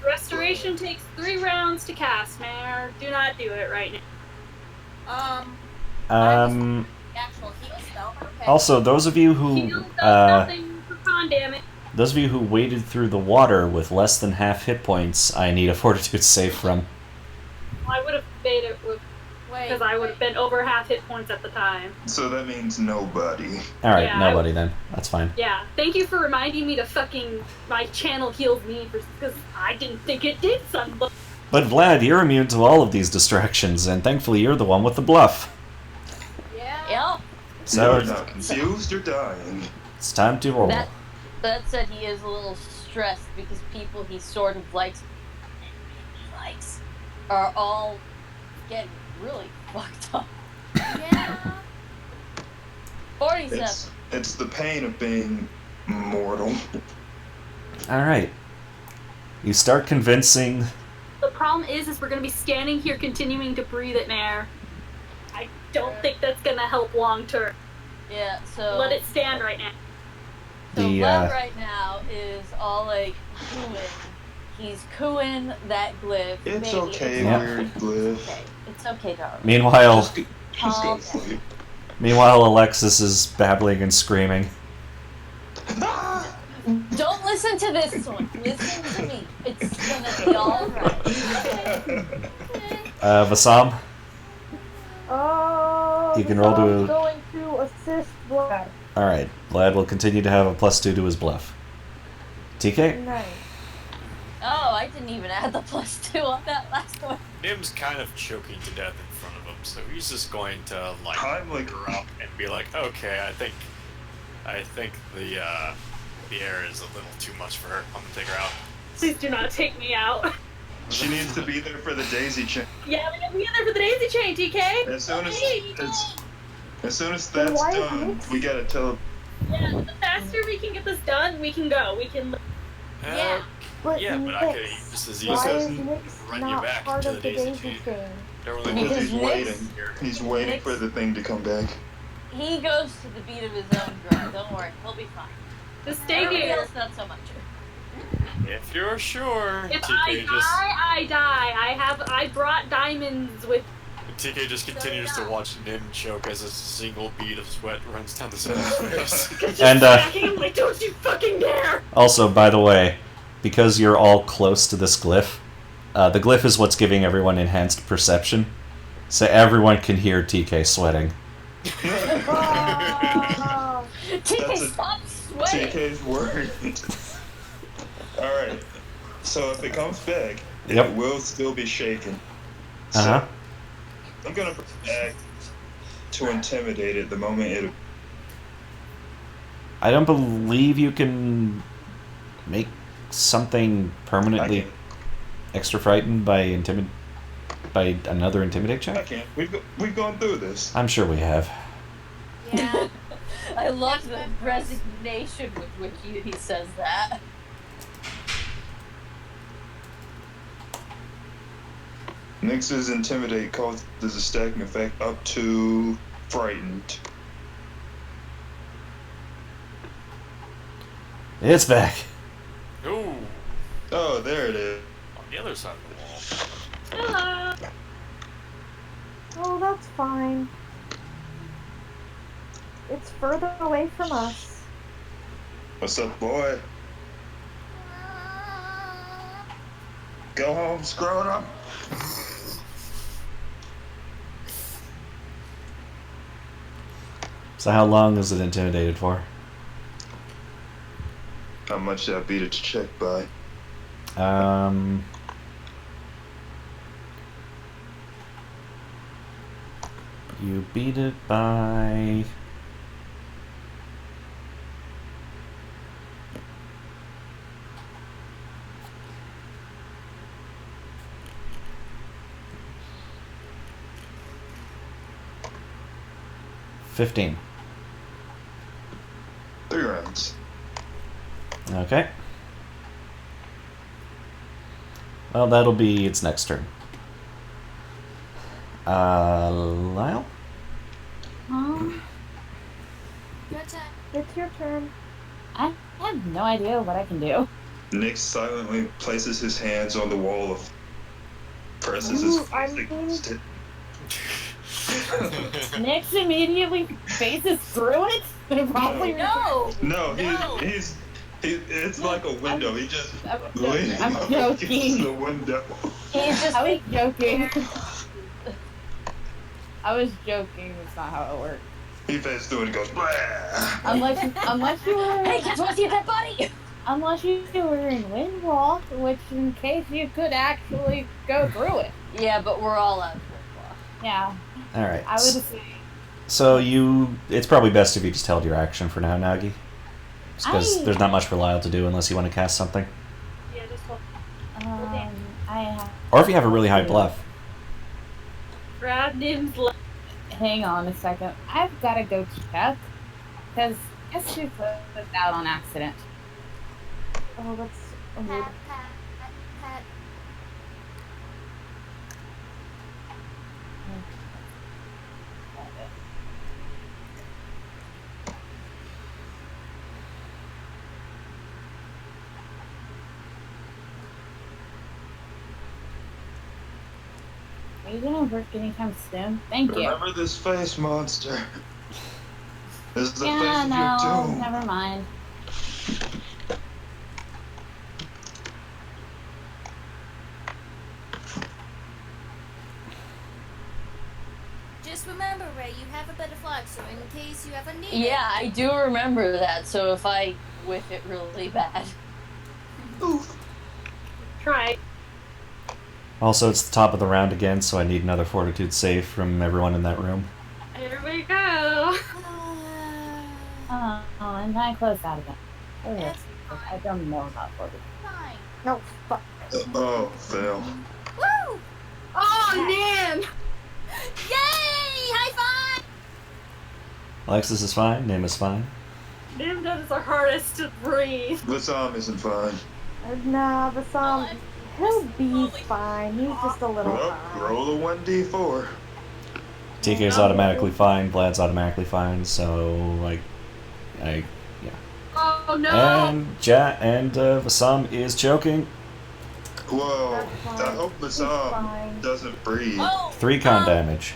Restoration takes 3 rounds to cast, Mare. Do not do it right now. Actual heal spell. Okay. Also, those of you who Heal does nothing for con damage. those of you who waded through the water with less than half hit points, I need a fortitude save from. I would have made it because I would have been over half hit points at the time. So that means nobody. All right, Yeah, nobody then. That's fine. Yeah, thank you for reminding me to fucking my channel healed me because I didn't think it did something. But Vlad, you're immune to all of these distractions, and thankfully you're the one with the bluff. Yeah. Yep. So You're not confused, you're dying. it's time to roll. That said, he is a little stressed because people he sort of likes are all getting really fucked up. Yeah. 47. It's the pain of being mortal. All right. You start convincing. The problem is we're gonna be standing here continuing to breathe at Mare. I don't think that's gonna help long term. Yeah, so Let it stand right now. So The, Vlad right now is all like cooing. He's cooing that glyph. It's Maybe okay, Yeah. weird glyph. Okay, it's okay, darling. Meanwhile, Just go Calm to sleep. Alexis is babbling and screaming. Don't listen to this one. Listen to me. It's gonna be alright. Vasam, You You can roll to- I'm going to assist Vlad. all right. Vlad will continue to have a +2 to his bluff. TK, Nice. Oh, I didn't even add the +2 on that last one. Nim's kind of choking to death in front of him, so he's just going to like I'm like- pick her up and be like, "Okay, I think the air is a little too much for her. I'm gonna take her out." Please do not take me out. She needs to be there for the daisy chain. Yeah, we gotta be in there for the daisy chain, TK. As soon as Then that's why is done, Nick's- we gotta tell. Yeah, the faster we can get this done, we can go. We can. Yeah. But Yeah, but I could Nyx, just as why easily is Because- Nyx run you not back part to of the the daisy daisy chain. chain? don't really Because Because he's Nyx- waiting. He's waiting Nyx- for the thing to come back. He goes to the beat of his own drum. Don't worry, he'll be fine. Just stay Everybody here. else, not so much. If you're sure, If I TK die, I die. I brought diamonds with. just continues to watch Nim choke as a single bead of sweat runs down the side of his face. And, I'm like, don't you fucking dare! also, by the way, because you're all close to this glyph, the glyph is what's giving everyone enhanced perception, so everyone can hear TK sweating. Ah, TK, That's a- stop sweating! TK's word. Alright. So if it comes back, Yep. it will still be shaken. So Uh-huh. I'm gonna act to intimidate it the moment it. I don't believe you can make something permanently extra frightened by another intimidate I check. can't. We've gone through this. I'm sure we have. Yeah. I I love the resignation with which he says that. Nyx's Intimidate causes a stacking effect up to Frightened. It's back. Ooh, Oh, there it is. on the other side of the wall. Hello. Oh, that's fine. It's further away from us. What's up, boy? Go home, scrotum. So how long is it intimidated for? How much did I beat it to check by? You beat it by... $15. 3 rounds. Okay. Well, that'll be its next turn. Lyle? Your turn. It's your turn. I have no idea what I can do. Nyx silently places his hands on the wall of presses his Ooh, I face mean- against it. Nyx immediately faces through it. And probably No! No, No. he's it's like a window. He just I'm leans up against joking. the window. He's just I was joking. I was joking. That's not how it works. He faces through it and goes, blah. Unless you were Hey, guys, wanna see a dead body? unless you were in Windwalk, which in case you could actually go through it. Yeah, but we're all out of Windwalk. Yeah, Alright. I would say. So it's probably best if you just held your action for now, Nagi. Because there's not much for Lyle to do unless you want to cast something. Yeah, just hold. I have. Or if you have a really high bluff. Grab Nim's leg. Hang on a second. I've got to go check because guess who put this out on accident? Oh, that's weird. Pat, pat, pat. Are you gonna work anytime soon? Thank you. Remember this face, monster. This is the face Yeah, of no, your doom. never mind. Just remember, Ray, you have a bit of luck, so in case you ever need Yeah, I do remember that, so if I whiff it really bad. Try. Also, it's the top of the round again, so I need another fortitude save from everyone in that room. Here we go. it. Oh, I'm kind of close out of it. Oh, yes. It's fine. I've done more about 40. Fine. No, fuck. Oh, fail. Woo! Oh, Nim! Yay! High five! Alexis is fine. Nim is fine. Nim does the hardest to breathe. Vasam isn't fine. Nah, Vasam, he'll be fine. He's just a little Well, high. roll a 1d4. TK's automatically fine. Vlad's automatically fine. So, yeah. Oh no! And Vasam is choking. Whoa, That's fine. I hope He's Vasam fine. doesn't breathe. Oh! 3 con damage.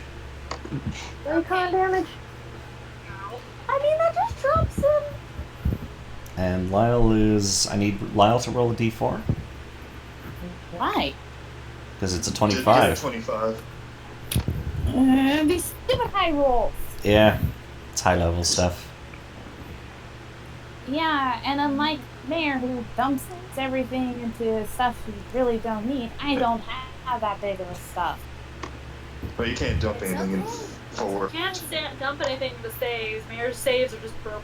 3 con damage. I mean, that just drops him. And Lyle is... I need Lyle to roll a d4. Why? Because it's a Did you get 25. 25. These stupid high rolls. Yeah. It's high level stuff. Yeah, and unlike Mayor, who dumps everything into stuff you really don't need, I don't have that big of a stuff. But you can't dump anything in 4. Can't dump anything to saves. Mayor's saves are just broken.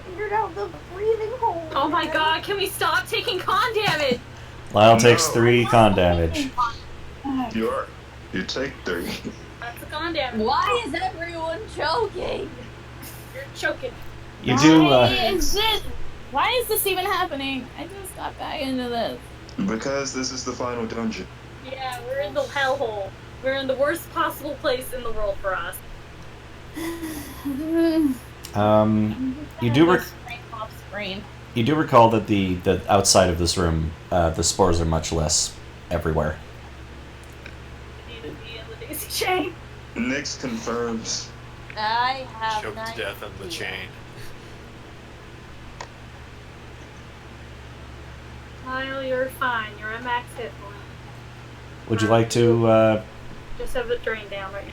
Figured out the breathing hole. Oh my god, can we stop taking con damage? Lyle takes No. 3 con damage. You take 3. Lots of con damage. Why is everyone choking? You're choking. You do. Why is this even happening? I just got back into this. Because this is the final dungeon. Yeah, we're in the hellhole. We're in the worst possible place in the world for us. You do. Off screen. You do recall that the outside of this room, the spores are much less everywhere. We need to be in the daisy chain. Nyx confirms. I have Choked to death on the idea. chain. Lyle, you're fine. You're at max hit point. Would you like to? Just have it drain down right now.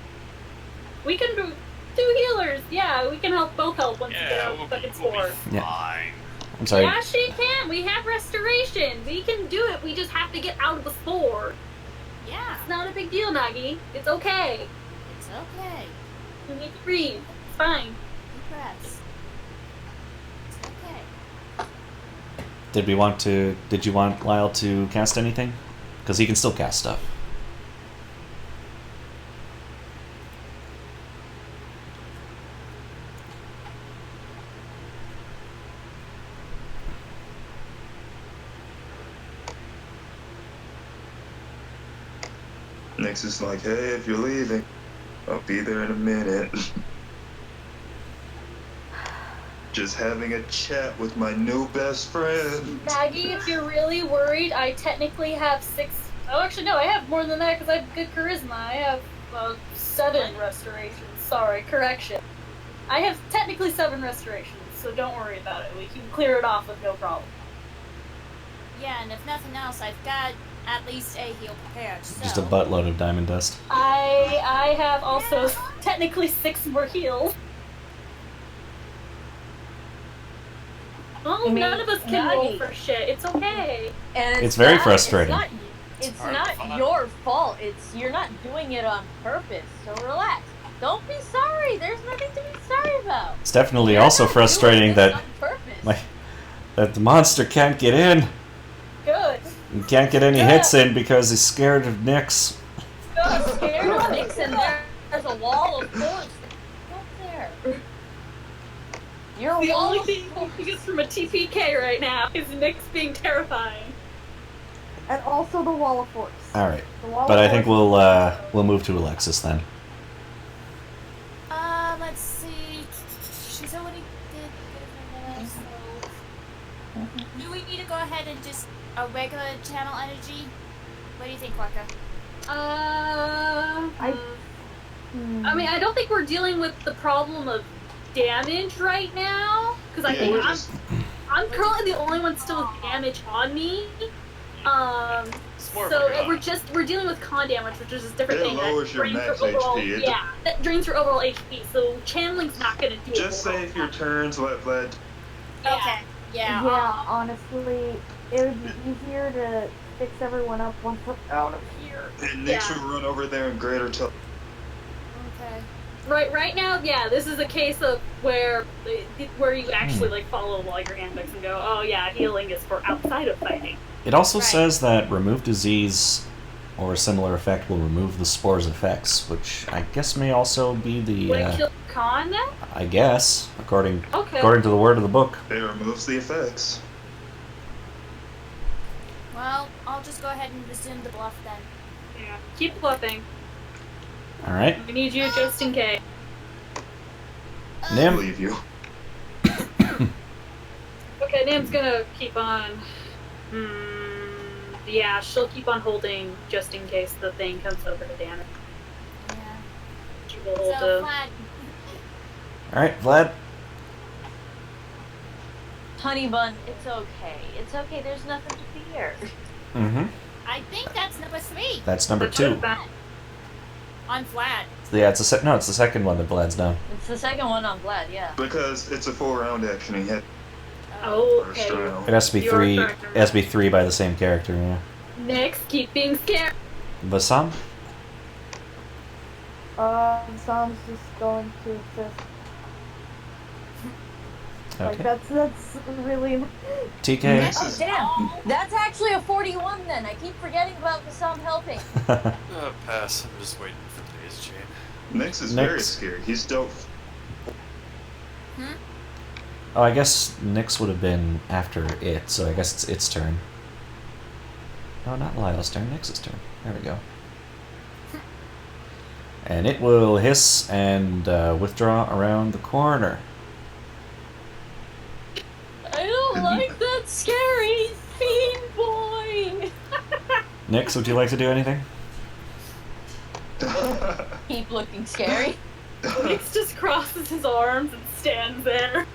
We can do two healers. Yeah, we can both help once you get Yeah, out we'll the be, fucking we'll spore. be Yeah. fine. I'm sorry. Yeah, she can. We have restoration. We can do it. We just have to get out of the spore. Yeah, It's not a big deal, Nagi. It's okay. it's okay. You need to breathe. It's fine. Deep breaths. It's okay. Did you want Lyle to cast anything? Because he can still cast stuff. Nyx is like, hey, if you're leaving, I'll be there in a minute. Just having a chat with my new best friend. Maggie, if you're really worried, I technically have 6. Oh, actually, no, I have more than that because I have good charisma. I have 7 restorations. Sorry, correction. I have technically 7 restorations, so don't worry about it. We can clear it off with no problem. Yeah, and if nothing else, I've got at least a heal prepared. So. Just a buttload of diamond dust. I have also technically 6 more heals. Oh, I mean, none of us can roll Nagi. for shit. It's okay. And It's very not- frustrating. It's hard not to find. your fault. You're not doing it on purpose. So relax. Don't be sorry. There's nothing to be sorry about. It's definitely You're also not frustrating doing this that on purpose. my- that the monster can't get in. Good. He can't get any hits in because he's scared of Nyx. Good. Scared of Nixon. There's a wall of force up there. Your The wall only of thing he gets from a TPK right now is Nyx being terrifying. And also the wall of force. All right, The wall but of I think force- we'll move to Alexis then. Let's see. She's already did that, so... Do we need to go ahead and just a regular channel energy? What do you think, Waka? Hmm. I mean, I don't think we're dealing with the problem of damage right now, because I Yeah, think we're just I'm currently the only one still with damage on me. It's more of So a we're dealing with con damage, which is a different It thing. lowers your drains max overall, HP. Yeah, that drains your overall HP. So channeling's not gonna do it. just save your turns, let Vlad. Okay. Yeah. Yeah, honestly, it would be easier to fix everyone up once we're out of here. And Nyx Yeah. will run over there and greater tell. Okay. Right now, yeah, this is a case of where you actually like follow all your handbooks and go, oh yeah, healing is for outside of fighting. It also Right. says that remove disease or a similar effect will remove the spore's effects, which I guess may also be the. Would it kill con then? I guess, according Okay. to the word of the book. It removes the effects. Well, I'll just go ahead and resume the bluff then. Yeah. Keep bluffing. All right, We need you just in case. I Nim. believe you. Okay, Nim's gonna keep on. Yeah, she'll keep on holding just in case the thing comes over to damage. Yeah. She will hold So, the. Vlad, All right, Vlad. Honey bun, it's okay. It's okay. There's nothing to fear. Mm-hmm. I think that's number 3 That's number 2. on Vlad. Yeah, it's the second one that Vlad's done. It's the second one on Vlad, yeah. Because it's a 4-round action. He had Oh, first okay. round. It has to be You are 3. correct. It has to be 3 by the same character. Yeah. Next, keep being scared. Vasam. Sam's just going to assist. Like Okay. that's really. TK. Next Oh is damn! That's actually a 41 then. I keep forgetting about the sum helping. Pass. I'm just waiting for the daisy chain. Nyx is very Nyx. scary. He's stealth. Oh, I guess Nyx would have been after it, so I guess it's its turn. No, not Lyle's turn. Nyx's turn. There we go. And it will hiss and withdraw around the corner. I don't like that scary fiend boy. Nyx, would you like to do anything? Keep looking scary. Nyx just crosses his arms and stands there.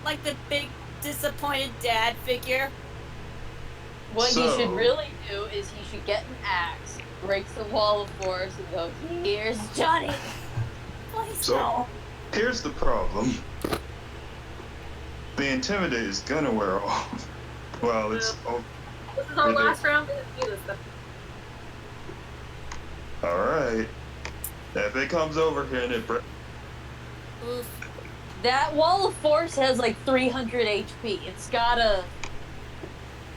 Like the big disappointed dad figure. What he So- should really do is he should get an axe, break the wall of force, and go, "Here's Johnny." Please So- no. Here's the problem. The Intimidate is gonna wear off. Well, it's This is our Either- last round. We didn't do this stuff. alright. If it comes over here and it breaks. Oof. That wall of force has like 300 HP. It's gotta.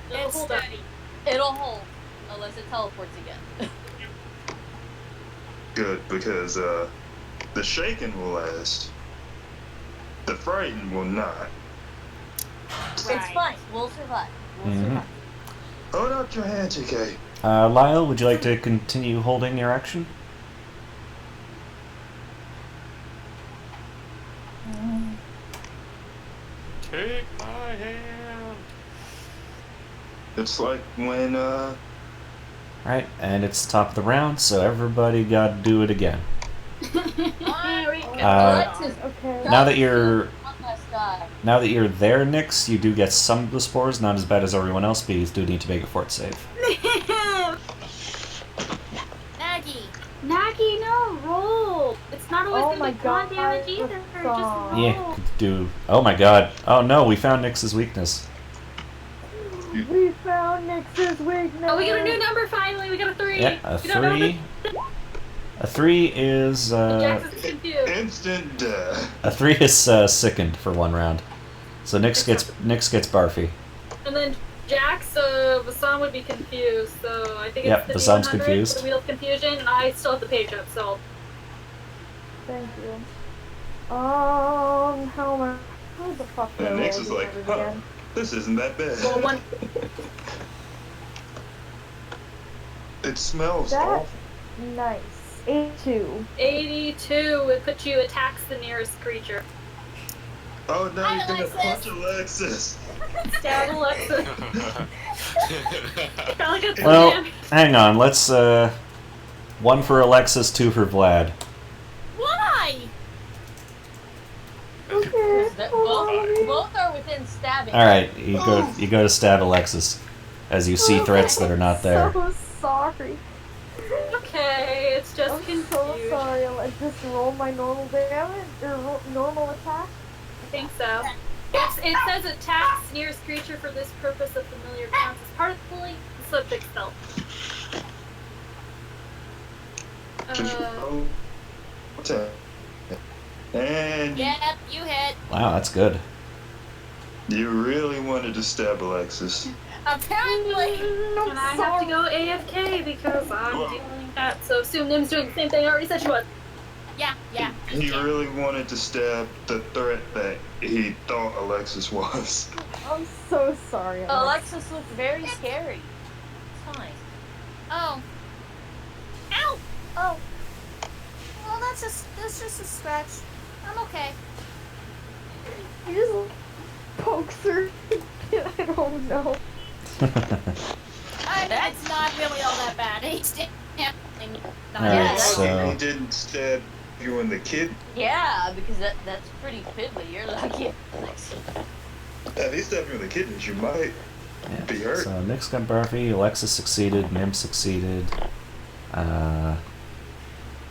It'll It's hold up. steady. It'll hold. Unless it teleports again. Good, because the shaken will last. The frightened will not. It's Right. fine. We'll survive. We'll Mhm. survive. Hold out your hand, TK. Lyle, would you like to continue holding your action? Take my hand. It's like when Right, and it's top of the round, so everybody got to do it again. Here we go. Alexis, Okay. Now that you're one last die. now that you're there, Nyx, you do get some of the spores, not as bad as everyone else, but you do need to make a fort save. Nagi. Nagi, no, roll. It's not always Oh gonna my be con God, damage the either. Just song. roll. Yeah, could do. Oh my god. Oh no, we found Nyx's weakness. We found Nyx's weakness. Oh, we got a new number finally. We got a 3. Yeah, a We don't know 3. A 3 is Jackson's confused. instant death. a 3 is sickened for one round. So Nyx gets Barfy. And then Jax, Vasam would be confused, so I think Yep, it's the Vasam's D100, confused. the Wheel of Confusion, and I still have the page up, so Thank you. How the fuck do I And roll Nyx is these like, numbers huh, again? this isn't that bad. roll one. It smells That- awful. Nice. 82. 82, it puts you attacks the nearest creature. Oh, now Hi, you're gonna Alexis. punch Alexis. Stab Alexa. Sound like a Well, plan. hang on. Let's 1 for Alexis, 2 for Vlad. Why? Okay. Both are within stabbing. All right, you go to stab Alexis as you see threats that are not there. So sorry. Okay, it's just I'm confused. so sorry. I'll just roll my normal damage or normal attack. I think so. It says attacks nearest creature for this purpose of familiar counts as part of the fully subject spell. Control. Attack. And Yep, you hit. Wow, that's good. you really wanted to stab Alexis. Apparently. And I have to go AFK because I'm Whoa. doing that. So assume Nim's doing the same thing I already said she was. Yeah. He really wanted to stab the threat that he thought Alexis was. I'm so sorry. Alexis looked very scary. It's fine. Oh. Ow. Oh. Well, that's just a scratch. I'm okay. He just pokes her. I don't know. It's not really all that bad. He's definitely not All right, bad. so- He didn't stab you in the kid. Yeah, because that's pretty fiddly. You're lucky. At least stabbed you in the kidneys, you might be hurt. So Nyx got Barfy, Alexis succeeded, Nim succeeded,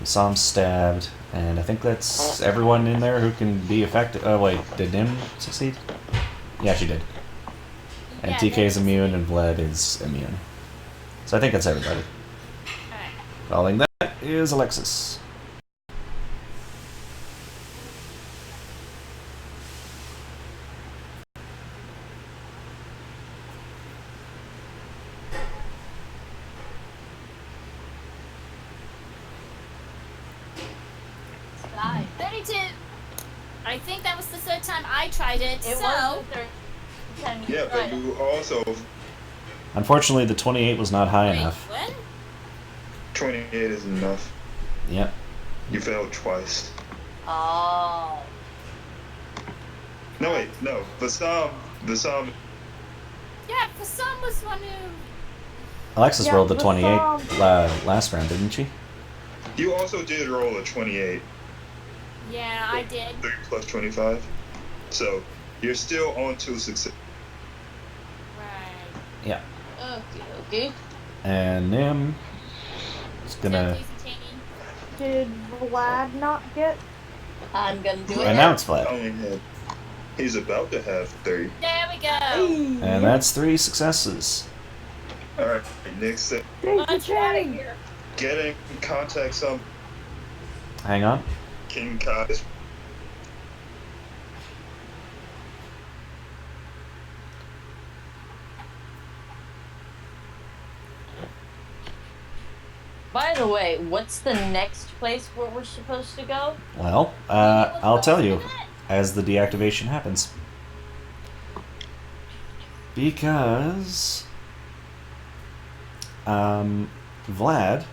Sam stabbed, and I think that's everyone in there who can be affected. Oh wait, did Nim succeed? Yeah, she did. And Yeah, TK is Nim immune and Vlad is immune. So I think that's everybody. Alright. Following that is Alexis. I think that was the third time I tried it. It so was the third time you Yeah, tried but it. you also Unfortunately, the 28 was not high wait, enough. what? 28 is enough. Yep. You failed twice. Oh. No, wait, no. Vasam. Yeah, for some was one who. Alexis Yeah, rolled the the 28 song- last round, didn't she? You also did roll a 28. Yeah, I did. 3 plus 25. So you're still on 2 success. Right. Yeah. Okay. And Nim is gonna So, please, Jamie. Did Vlad not get? I'm gonna do it. announce I Vlad. only had. He's about to have 3. There we go. And that's 3 successes. Alright, next step. Daisy Let's get out of Chain! here. Get in contact some Hang on. King Kai's. By the way, what's the next place where we're supposed to go? Well, I'll tell you as the deactivation happens. Because Vlad,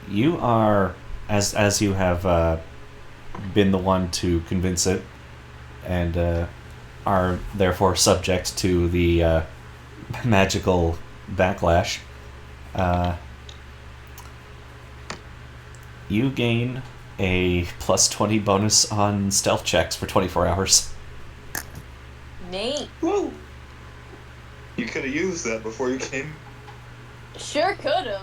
you are as you have been the one to convince it, and are therefore subject to the magical backlash. You gain a plus 20 bonus on stealth checks for 24 hours. Nate. Woo! You could have used that before you came. Sure could've.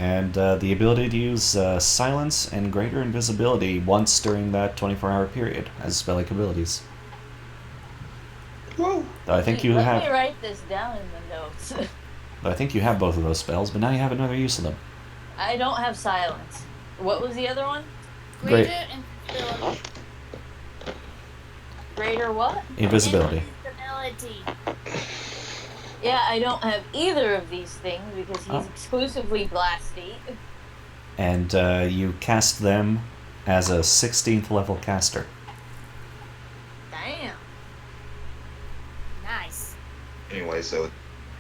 And the ability to use silence and greater invisibility once during that 24-hour period as spell-like abilities. Woo! Though I think Wait, you let have, me write this down in the notes. though I think you have both of those spells, but now you have another use of them. I don't have silence. What was the other one? Great. Greater invisibility. Greater what? Invisibility. Invisibility. Yeah, I don't have either of these things because he's Oh. exclusively blasty. And you cast them as a 16th level caster. Damn. Nice. Anyway, so it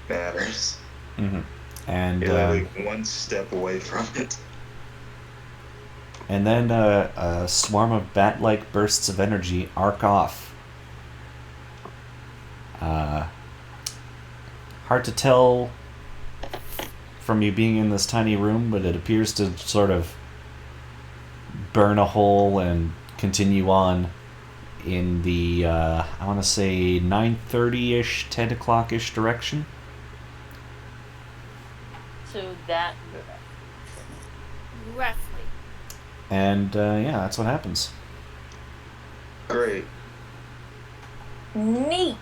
matters. Mm-hmm. And You're literally one step away from it. and then a swarm of bat-like bursts of energy arc off. Hard to tell from you being in this tiny room, but it appears to sort of burn a hole and continue on in the, I want to say 9:30-ish, 10 o'clock-ish direction. So that. Roughly. And yeah, that's what happens. Great. Neat.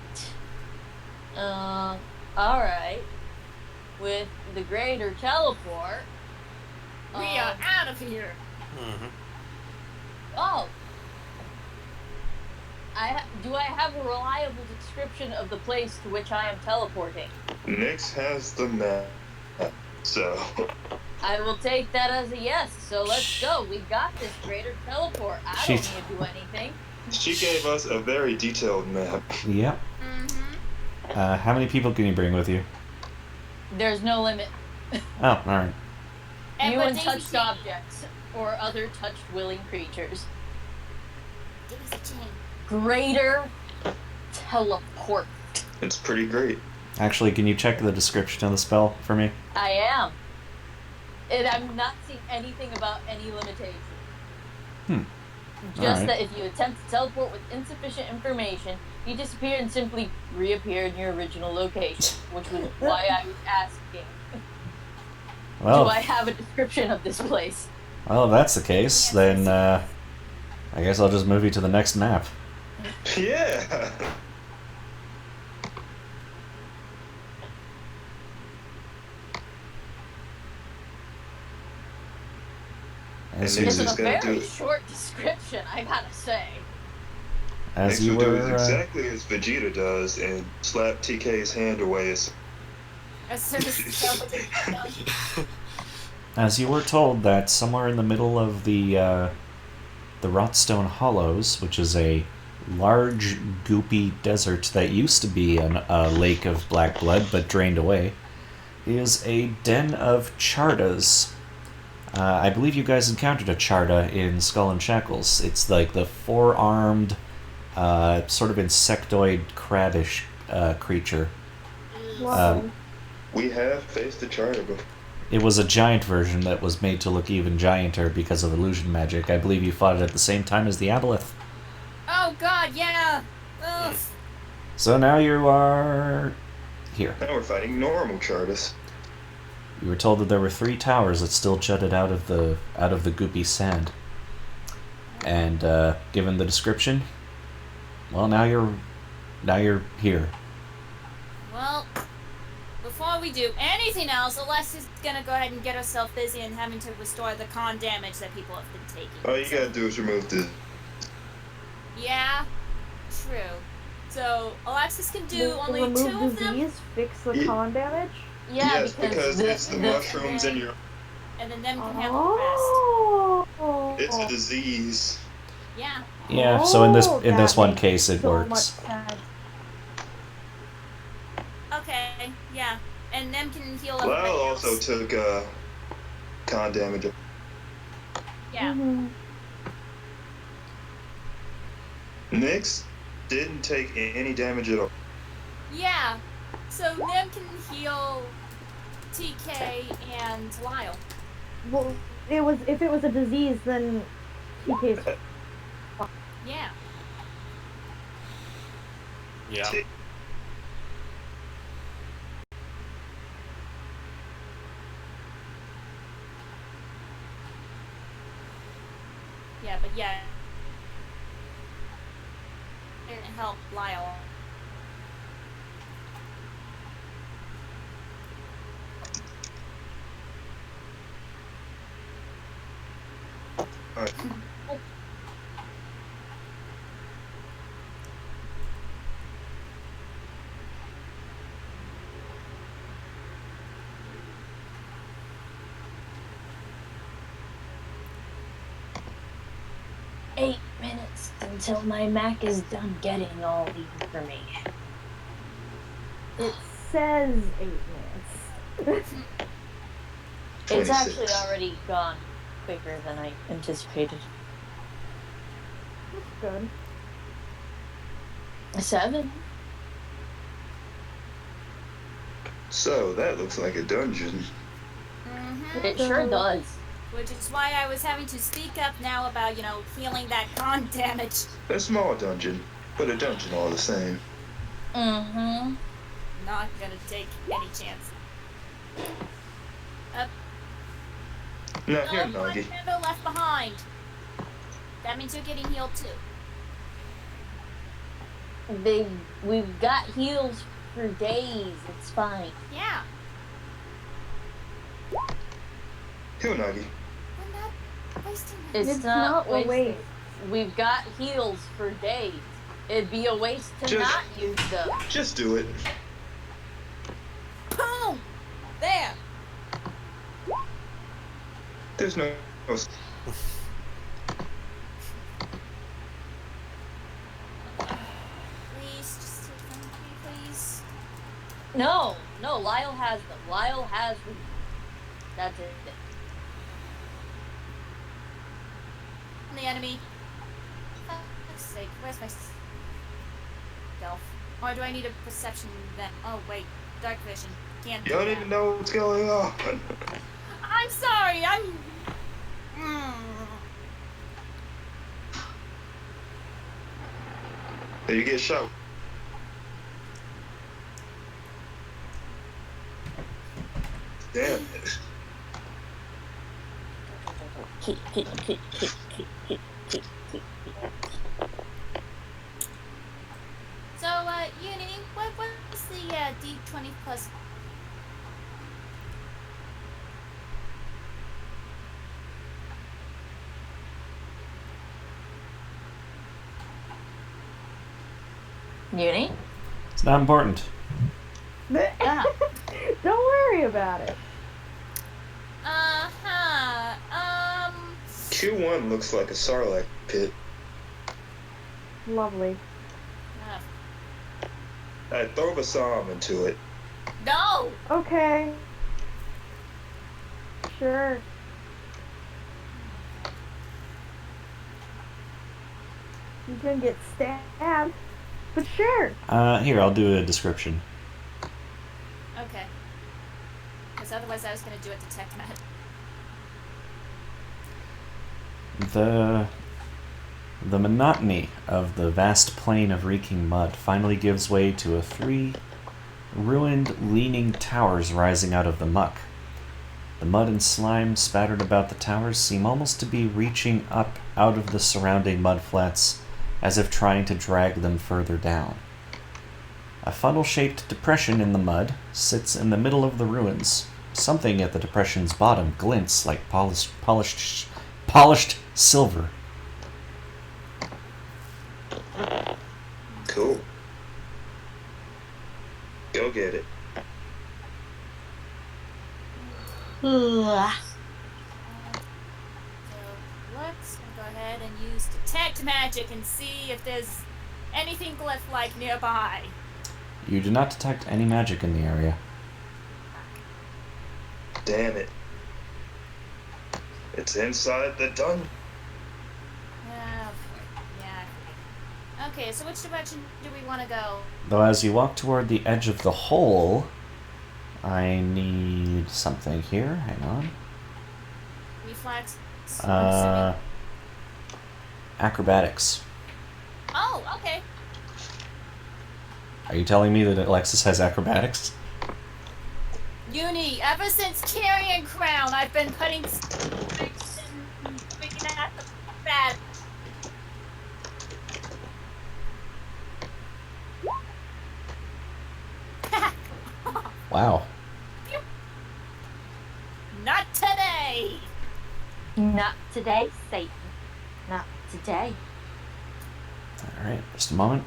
Alright. With the greater teleport. We are out of here. Mm-hmm. Oh. Do I have a reliable description of the place to which I am teleporting? Nyx has the map. So, I will take that as a yes. So let's go. We got this greater teleport. I don't need She's- to do anything. she gave us a very detailed map. Yep. Mm-hmm. How many people can you bring with you? There's no limit. Oh, alright. You but and Daisy touched Chain- objects or other touched willing creatures. Daisy Chain. Greater teleport. It's pretty great. Actually, can you check the description of the spell for me? I am. And I'm not seeing anything about any limitation. Just Alright. that if you attempt to teleport with insufficient information, you disappear and simply reappear in your original location, which was why I was asking. Well, Do I have a description of this place? well, if that's the case, then I guess I'll just move you to the next map. Yeah! As And you, It's This a is gonna very do it. short description, I gotta say. as Nyx you will do were, exactly as Vegeta does and slap TK's hand away As soon as as you were told that somewhere in the middle of the the Rotstone Hollows, which is a large, goopy desert that used to be a lake of black blood but drained away, is a den of Chardas. I believe you guys encountered a Charda in Skull and Shackles. It's like the four-armed, sort of insectoid, crabbish creature. Wow. We have faced the charter before. It was a giant version that was made to look even gianter because of illusion magic. I believe you fought it at the same time as the Aboleth. Oh God, yeah. Ugh. So now you are here. Now we're fighting normal Chardas. You were told that there were 3 towers that still jutted out of the goopy sand. And given the description, well, now you're here. Well, before we do anything else, Alessia's gonna go ahead and get herself busy and having to restore the con damage that people have been taking. All you gotta do is remove the. Yeah, true. So Alexis can do only remove 2 of them, disease, fix the Yeah. con damage. Yeah, Yes, because it's the mushrooms in your. and then them can handle the rest. Oh. It's a disease. Yeah. Yeah, so in this that one makes case it so works. much sense. Okay. Yeah. And them can heal Lyle everybody also else. took con damage. Yeah. Mhm. Nyx didn't take any damage at all. Yeah. So them can heal TK and Lyle. Well, if it was a disease, then TK's. Yeah. Yeah. Yeah, but yeah. It didn't help Lyle. Alright. Eight minutes until my Mac is done getting all the information. It says 8 minutes. It's 26. actually already gone quicker than I anticipated. That's good. 7. So that looks like a dungeon. Mm-hmm. It sure does. Which is why I was having to speak up now about, healing that con damage. A small dungeon, but a dungeon all the same. Mm-hmm. Not gonna take any chance. Now here, No, Nagi. Fernando left behind. That means you're getting healed too. We've got heals for days. It's fine. Yeah. Here, Nagi. I'm not wasting my It's It's not not a waste. We've got heals for days. It'd be a waste to Just- not use them. Just do it. Boom! There! There's no. Please, just take them from me, please. No, Lyle has them. Lyle has them. That's it. The enemy. For fuck's sake, where's my stealth? Or do I need a perception then? Oh wait, dark vision. Can't do You don't that. even know what's going on. I'm sorry, I'm... You get shot. Damn it. So, Uni, what's the D20 plus? Uni? It's not important. Yeah. Don't worry about it. Uh-huh. Q 2-1 looks like a Sarlacc pit. Lovely. I'd throw a Psalm into it. No! Okay. Sure. You can get stabbed, but sure. Here, I'll do a description. Okay. Because otherwise I was going to do a detect magic. The monotony of the vast plain of reeking mud finally gives way to 3 ruined, leaning towers rising out of the muck. The mud and slime spattered about the towers seem almost to be reaching up out of the surrounding mud flats, as if trying to drag them further down. A funnel-shaped depression in the mud sits in the middle of the ruins. Something at the depression's bottom glints like polished silver. Cool. Go get it. So let's go ahead and use detect magic and see if there's anything glyph-like nearby. You do not detect any magic in the area. Damn it. It's inside the dungeon. Yeah. Okay, so which direction do we want to go? Though as you walk toward the edge of the hole, I need something here. Hang on. Reflex? I'm assuming. Acrobatics. Oh, okay. Are you telling me that Alexis has acrobatics? Uni, ever since Carrion Crown, I've been putting freaking out the bad. Wow. Not today. Not today, Satan. Not today. Alright, just a moment.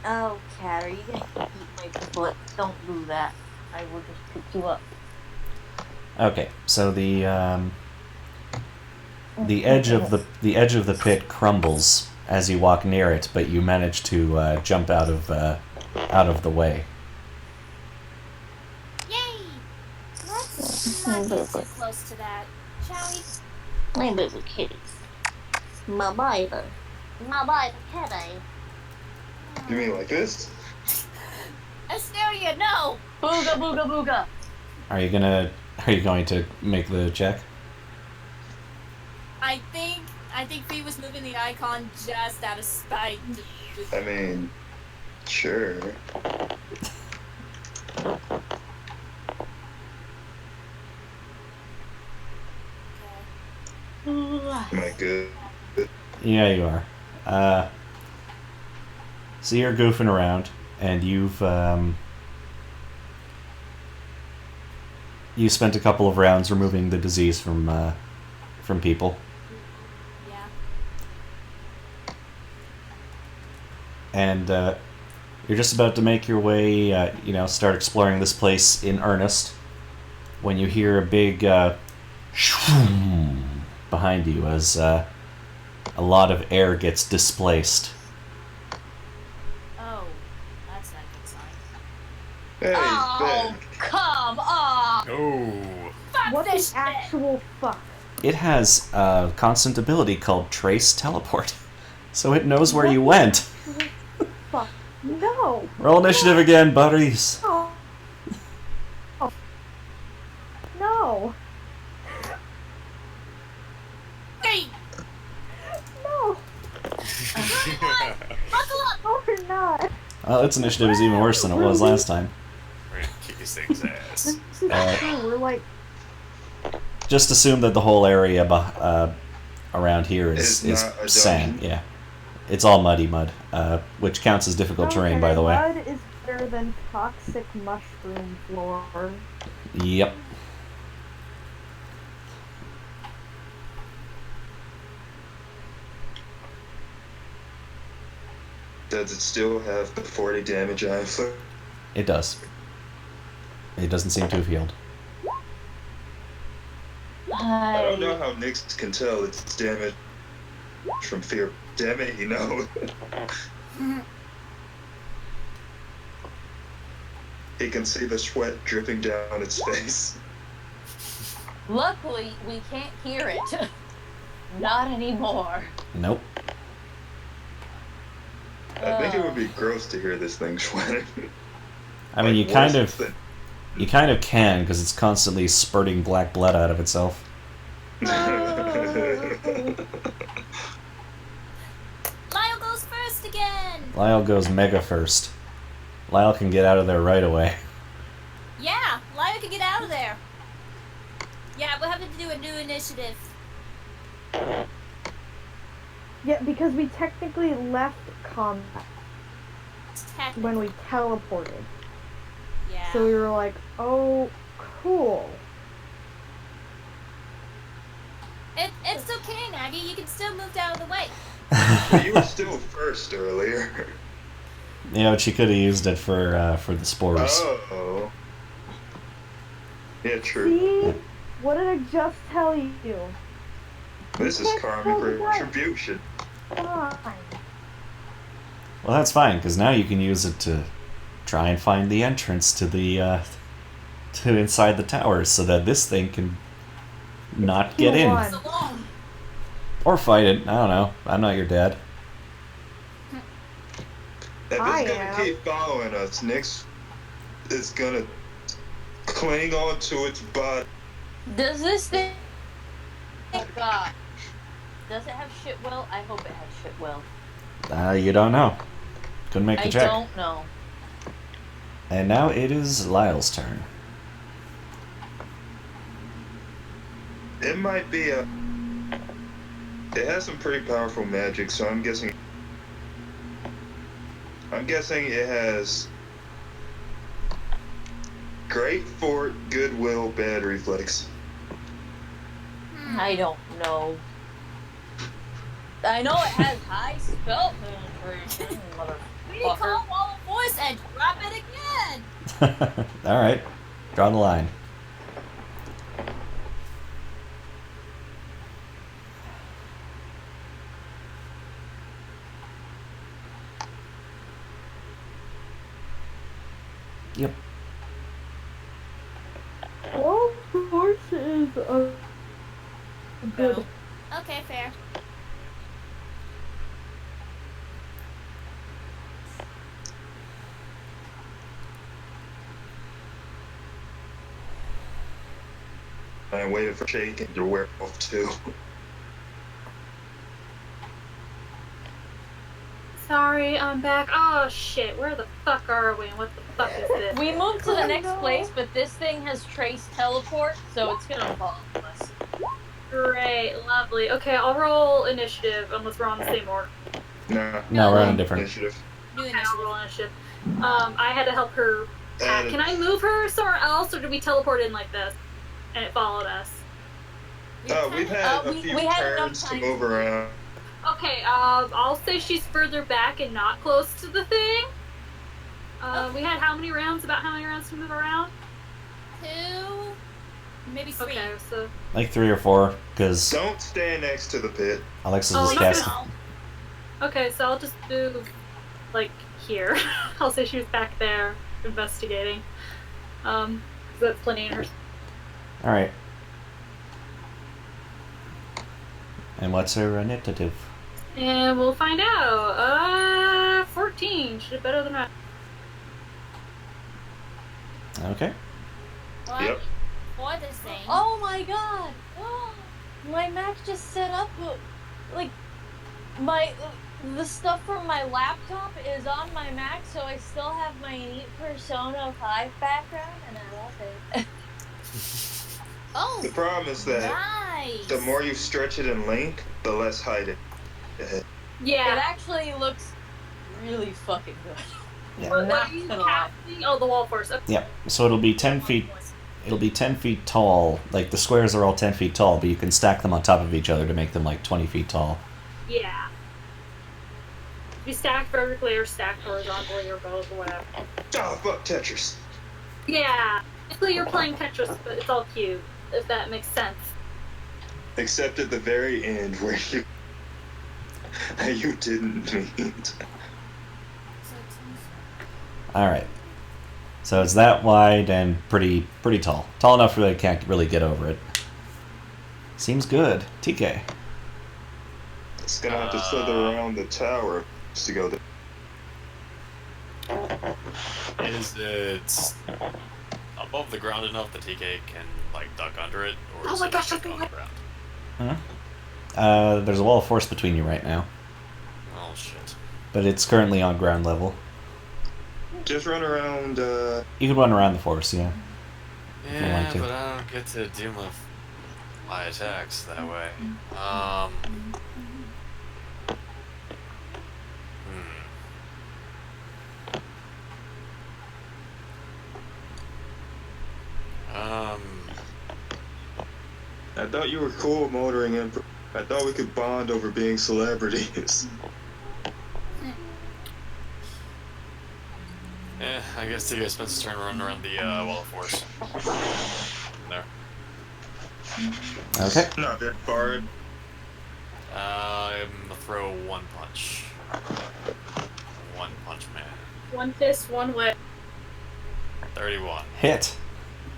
Oh, cat, are you gonna eat my foot? Don't do that. I will just pick you up. Okay, so the edge of the pit crumbles as you walk near it, but you manage to jump out of the way. Yay! Let's not get too close to that, shall we? My little kitties. My Bible. My Bible kitty. You mean like this? Asteria, no! Booga booga booga. Are you going to make the check? I think Fee was moving the icon just out of spite. I mean, sure. Am I good? Yeah, you are. So you're goofing around, and you spent a couple of rounds removing the disease from people, Yeah. and you're just about to make your way, start exploring this place in earnest, when you hear a big shwoom behind you as a lot of air gets displaced. Oh, that's not a good sign. Hey, Oh, Ben. come on! No. Fuck What this the actual fuck? It has a constant ability called Trace Teleport, so it knows where you went. Fuck. No. Roll initiative again, buddies. No. Oh. No. Hey! No. Buckle up! No, we're not. Well, its initiative is even worse than it was last time. We're gonna kick this thing's ass. This is true. We're like, Just assume that the whole area around here is It's not a sand. dungeon. Yeah, it's all muddy mud, which counts as difficult terrain, by the way. Mud is better than toxic mushroom floor. Yep. Does it still have the 40 damage I inflict? It does. It doesn't seem to have healed. I don't know how Nyx can tell it's damage from fear. Damn it, you know. He can see the sweat dripping down its face. Luckily, we can't hear it. Not anymore. Nope. I think it would be gross to hear this thing sweating. I mean, Like, you kind worse of than- you kind of can because it's constantly spurting black blood out of itself. Lyle goes first again! Lyle goes mega first. Lyle can get out of there right away. Yeah, Lyle can get out of there. Yeah, we'll have to do a new initiative. Yeah, because we technically left combat when we teleported. Yeah. So we were like, oh, cool. It's okay, Maggie. You can still move out of the way. But you were still first earlier. You know, she could have used it for the spores. Oh. Yeah, true. See? What did I just tell you? This is karmic retribution. Fine. Well, that's fine because now you can use it to try and find the entrance to the to inside the towers, so that this thing can not get in One. Alone. or fight it. I don't know. I'm not your dad. If I it's gonna am. keep following us, Nyx is gonna cling on to its body. Does this thing... God. Does it have shit will? I hope it has shit will. You don't know. Couldn't make the I check. don't know. And now it is Lyle's turn. It might be a. It has some pretty powerful magic, so I'm guessing. I'm guessing it has. Great Fort, Goodwill, Bad Reflex. I don't know. I know it has high spell penetration, We call motherfucker. Wall of Voice and drop it again. All right, draw the line. Yep. Well, Force is a good. Okay, fair. I waited for Shake and your werewolf too. Sorry, I'm back. Oh shit, where the fuck are we? And what the fuck is this? We moved to the Oh, next no. place, but this thing has trace teleport, so it's gonna follow us. Great, lovely. Okay, I'll roll initiative unless we're on the same order. Nah. No, we're on a different. Initiative. New Okay, initiative. I'll roll initiative. I had to help her. Add Can I move her somewhere else, or did we teleport in like this and it followed us? We've had a we few had enough turns to time move to- around. Okay, I'll say she's further back and not close to the thing. We had how many rounds? About how many rounds to move around? 2, maybe 3. Okay, so Like 3 or 4, because Don't stand next to the pit. Alexis Oh, is no, casting. No. okay, so I'll just move like here. I'll say she was back there investigating. 'Cause that's plenty in her. All right. And what's her initiative? And we'll find out. 14. She did better than I. Okay. What? Yep. For the same. Oh my god! My Mac just set up, like, the stuff from my laptop is on my Mac, so I still have my neat Persona 5 background, and I love it. Oh, The problem is that nice. the more you stretch it in length, the less height it has. It Yeah. actually looks really fucking good. Yeah. What Not are you gonna lie. casting? Oh, the wall force. Okay. Yep. So it'll be 10 feet. It'll be 10 feet tall. Like the squares are all 10 feet tall, but you can stack them on top of each other to make them like 20 feet tall. Yeah. Be stacked vertically or stacked horizontally or both or whatever. Oh, fuck Tetris. Yeah. Basically, you're playing Tetris, but it's all cube, if that makes sense. Except at the very end where you didn't meet. All right. So it's that wide and pretty tall. Tall enough where they can't really get over it. Seems good. TK. It's gonna have to slither around the tower to go there. Is it above the ground enough that TK can like duck under it, or is Oh my it gosh, stuck I on can- the ground? There's a wall of force between you right now, Oh shit. but it's currently on ground level. Just run around. You could run around the force, yeah. you Yeah, want to. but I don't get to deal with my attacks that way. I thought you were cool motoring in. I thought we could bond over being celebrities. Yeah, I guess TK spends his turn running around the wall of force. There. Okay. Not that far. I'm gonna throw one punch. One punch man. One fist, one way. 31. Hit.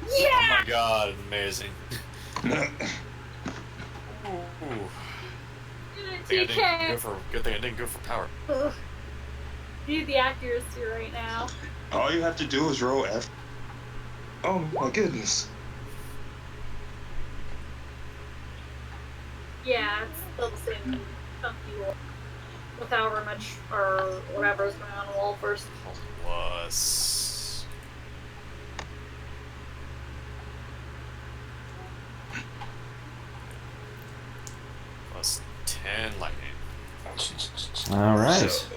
Oh my god, amazing. Ooh. TK! Good thing I didn't go for power. Ugh. You need the accuracy right now. All you have to do is roll F. Oh my goodness. Yeah, it's still the same chunky wall. With however much, or whatever is going on the wall first. Plus... plus 10 lightning. All right. So,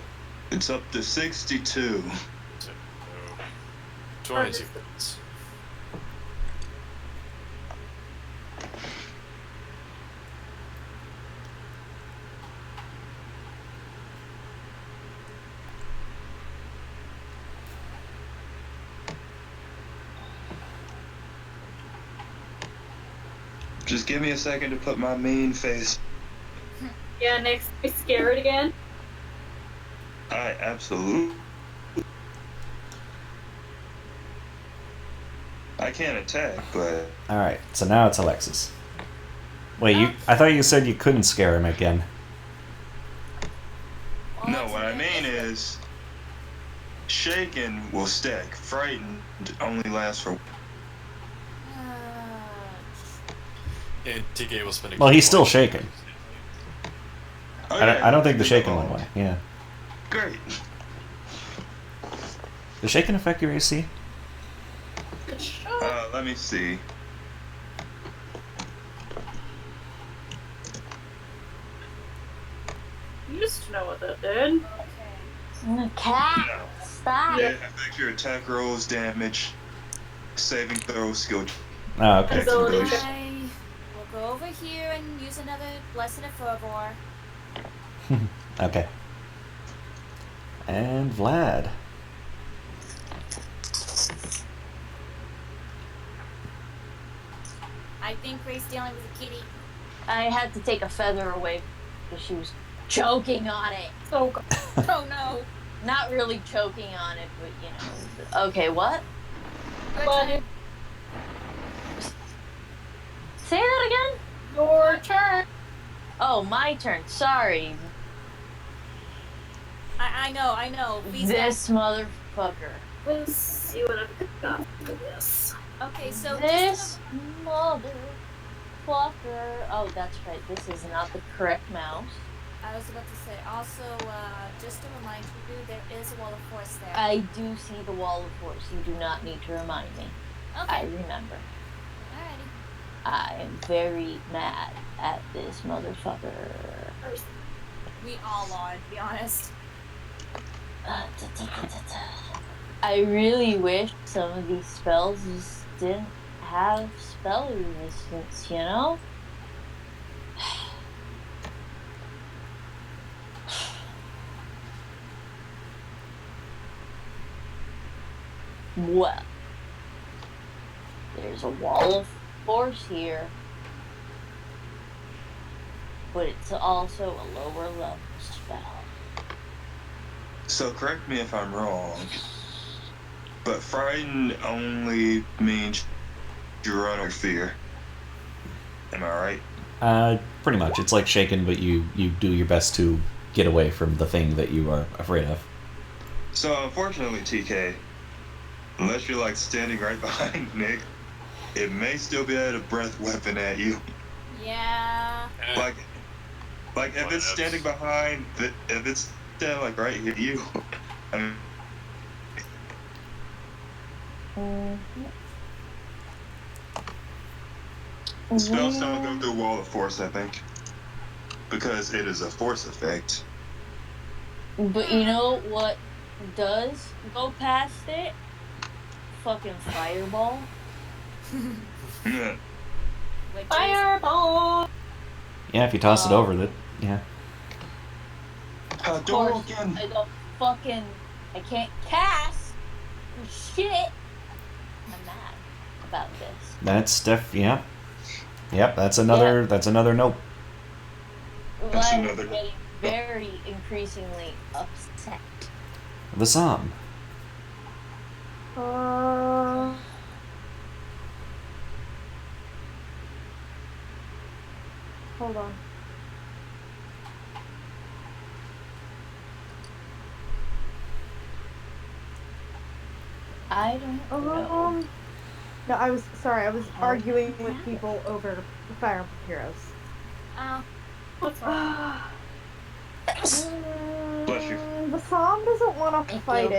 it's up to 62. So, 22 points. Just give me a second to put my mean face. Yeah, Nick's scared again. I absolutely. I can't attack, but All right. So now it's Alexis. Wait, I thought you said you couldn't scare him again. no. What I mean is, shaken will stick. Frightened only lasts for. And TK will spend a Well, he's still shaking. Okay. I don't think the shaking went away. Yeah. Great. Does shaking affect your AC? Let me see. You used to know what that did. Cat, stop. Yeah, affect your attack rolls, damage, saving throw, skill. Oh, okay. Ability. Ability. We'll go over here and use another Blessing of Fervor. Okay. And Vlad. I think Ray's dealing with a kitty. I had to take a feather away because she was choking on it. Oh, God. Oh no. Not really choking on it, but you know. Okay, what? But Say that again? your turn. Oh, my turn. Sorry. I know. Please This motherfucker. Let's see what I've got for this. Okay, so This motherfucker. Oh, that's right. This is not the correct mouse. I was about to say, also, just to remind you, there is a wall of force there. I do see the wall of force. You do not need to remind me. I Okay, remember. alrighty. I am very mad at this motherfucker. We all are, to be honest. I really wish some of these spells just didn't have spell resistance, you know? Well, There's a wall of force here, but it's also a lower level spell. So correct me if I'm wrong, but frighten only means you run or fear. Am I right? Pretty much. It's like shaken, but you do your best to get away from the thing that you are afraid of. So unfortunately, TK, unless you're like standing right behind Nick, it may still be at a breath weapon at you. Yeah. Like if it's standing behind, if it's standing like right here, you. I mean, spells don't go through a wall of force, I think, because it is a force effect. But you know what does go past it? Fucking fireball. Yeah. Which is Fireball! Yeah, if you toss it over, that yeah. Of course, I can't cast for shit. I'm mad about this. That's yeah. Yep, that's another nope. That's I'm another- getting very increasingly upset. The Psalm. Hold on. I don't know. No, I was arguing with people over Fire Emblem Heroes. oh, What's wrong? Bless you. The Psalm doesn't want to Thank fight you.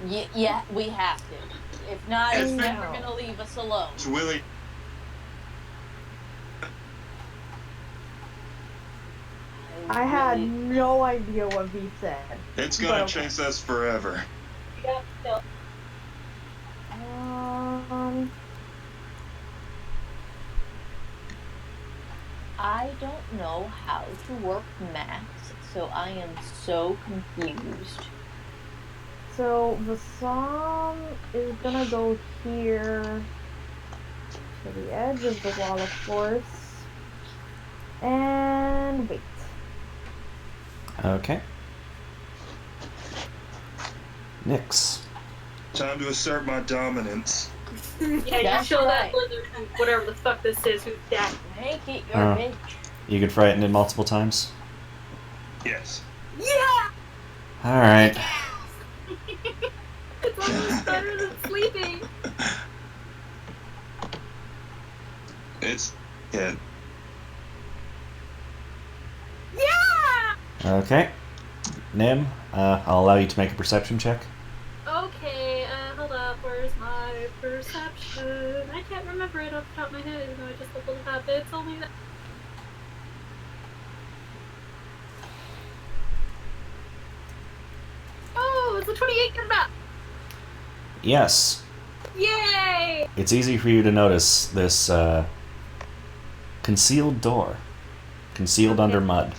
it. Yeah, we have to. If not, it's It's never gonna leave us alone. It's Willie. I had no idea what V said. It's gonna But- chase us forever. Yeah, no. I don't know how to work maths, so I am so confused. So the Psalm is gonna go here to the edge of the wall of force. And wait. Okay. Nyx. Time to assert my dominance. Yeah, you That's show that right. blizzard who, whatever the fuck this is, who's that? Make it your bitch. You could frighten it multiple times. Yes. Yeah! Alright. It's almost better than sleeping. It's yeah. Yeah! Okay. Nim, I'll allow you to make a perception check. Okay, hold up, where's my perception? I can't remember it off the top of my head, even though I just looked it up. It's only that. Oh, it's a 28 coming up! Yes. Yay! It's easy for you to notice this concealed door. Concealed Okay. under mud.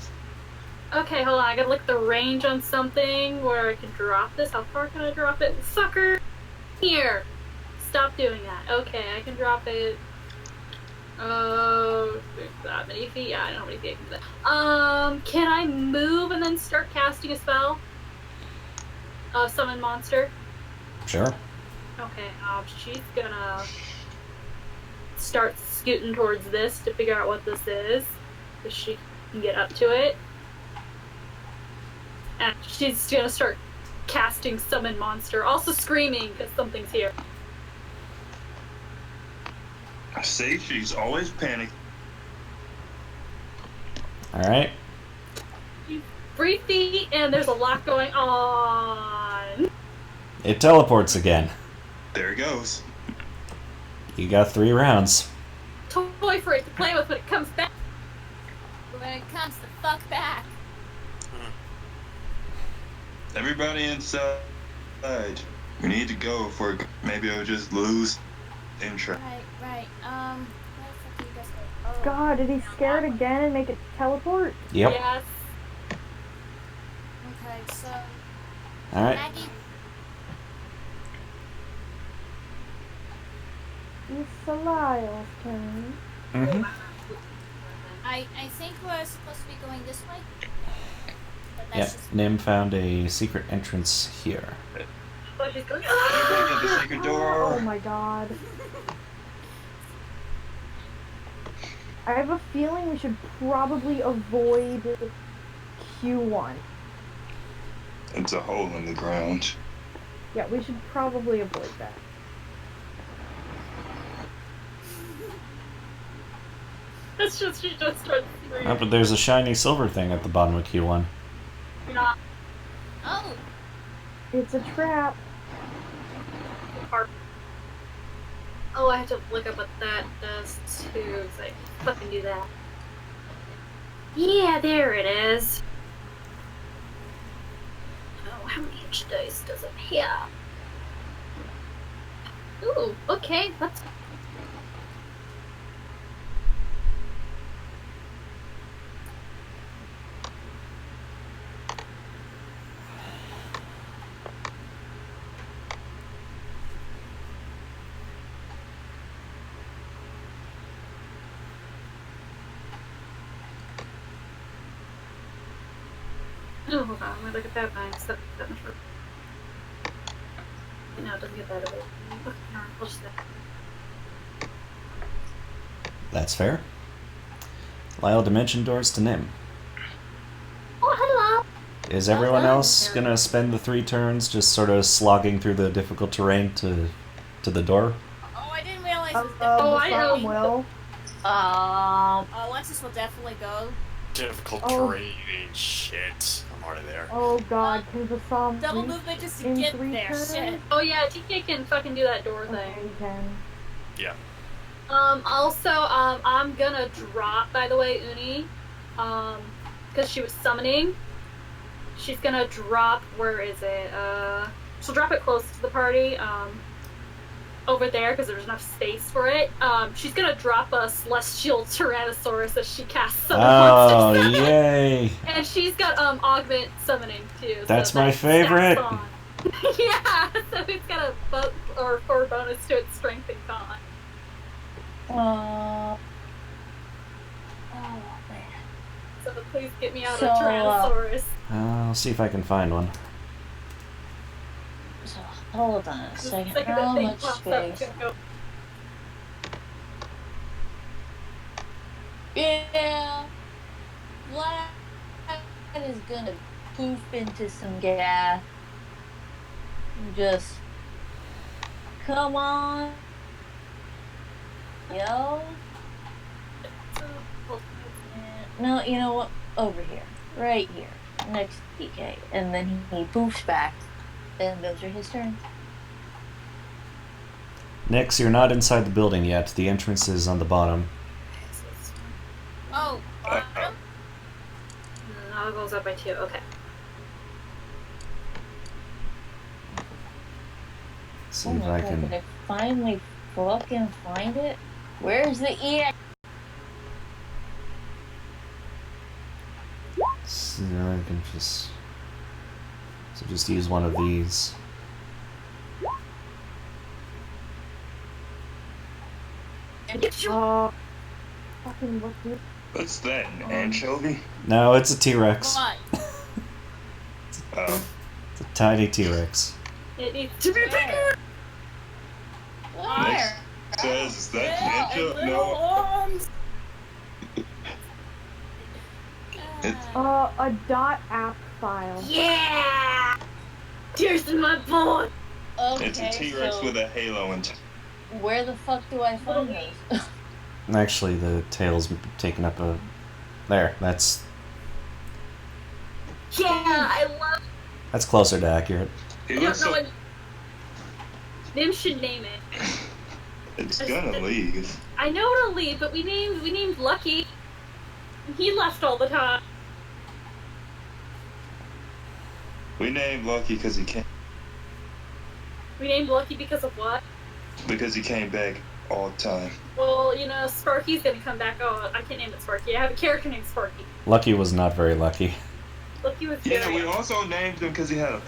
Okay, hold on, I gotta look at the range on something where I can drop this. How far can I drop it? Sucker! Here! Stop doing that. Okay, I can drop it. Oh, that many feet? Yeah, I don't know how many feet I can do that. Can I move and then start casting a spell? Summon monster? Sure. Okay, she's gonna start scooting towards this to figure out what this is, so she can get up to it. And she's gonna start casting summon monster, also screaming because something's here. See, she's always panicked. Alright. 3 feet, and there's a lot going on. It teleports again. There it goes. You got 3 rounds. Toy for it to play with when it comes back. when it comes to fuck back. Everybody inside. We need to go for maybe I'll just lose interest. Right. Where the fuck do you guys go? Oh. God, did he scare it again and make it teleport? Yep. Yes. Okay, so Alright. Maggie. It's Lyle's turn. Mm-hmm. I think we're supposed to be going this way. But Yeah, that's just Nim found a secret entrance here. Oh, she's going. Get back at the secret Oh door. my god. I have a feeling we should probably avoid Q1. It's a hole in the ground. Yeah, we should probably avoid that. It's just she just starts screaming. Oh, but there's a shiny silver thing at the bottom of Q1. Not Oh, It's a trap. hard. Oh, I have to look up what that does too. So I can fucking do that. Yeah, there it is. Oh, how many inch dice does it have? Ooh, okay, that's. Oh, hold on, let me look at that nice. That much work. No, it doesn't get that away. Okay, no, we'll just That's fair. Lyle, dimension doors to Nim. Oh, hello! Is everyone Hello. else gonna spend the 3 turns just sort of slogging through the difficult terrain to the door? oh, I didn't realize. Oh, I know. Vasam will. Alexis will definitely go. Difficult Oh. terrain ain't shit. I'm already there. Oh god, can Vasam Double reach movement just to in get 3 there. turns? Shit. Oh yeah, TK can fucking do that door Okay, thing. we can. Yeah. Also, I'm gonna drop, by the way, Uni, because she was summoning. She's gonna drop, where is it? She'll drop it close to the party, over there, because there's enough space for it. She's gonna drop a Celestial Tyrannosaurus as she casts Summon Oh, Monsters. yay! And she's got, Augment Summoning, too. so That's my that stacks favorite. on. Yeah, so it's got a 4 bonus to its strength and con. Oh man. So please get me out So, a Tyrannosaurus. I'll see if I can find one. So hold on a The second. second How that thing much pops up, space? it's gonna go. Yeah. Vlad is gonna poof into some gas. Just come on. Yo. No, you know what? Over here. Right here. Next to PK. And then he poofs back. And those are his turns. Nix, you're not inside the building yet. The entrance is on the bottom. Oh, bottom? Now it goes up by 2. Okay. See Oh if my I god, can. did I finally fucking find it? Where's the EX? See if I can just. So just use one of these. Fucking what the... What's that? An anchovy? No, it's a T-Rex. What? Oh. It's a tiny T-Rex. It needs to be bigger! Where? Says, is that Yeah, an anchovy? little No. arms. It's- a .app file. Yeah! Tears in my boy! Okay, It's a T-Rex so with a halo and where the fuck do I find those? Actually, the tail's taken up a. There, that's Yeah, I love closer to accurate. He it. looks so... what Nim should name it. It's gonna leave. I know it'll leave, but we named Lucky. He left all the time. We named Lucky because he came We named Lucky because of what? came back all the time. Well, you know, Sparky's gonna come back. Oh, I can't name it Sparky. I have a character named Sparky. Lucky was not very lucky. Lucky was Yeah, very we also named him because he had a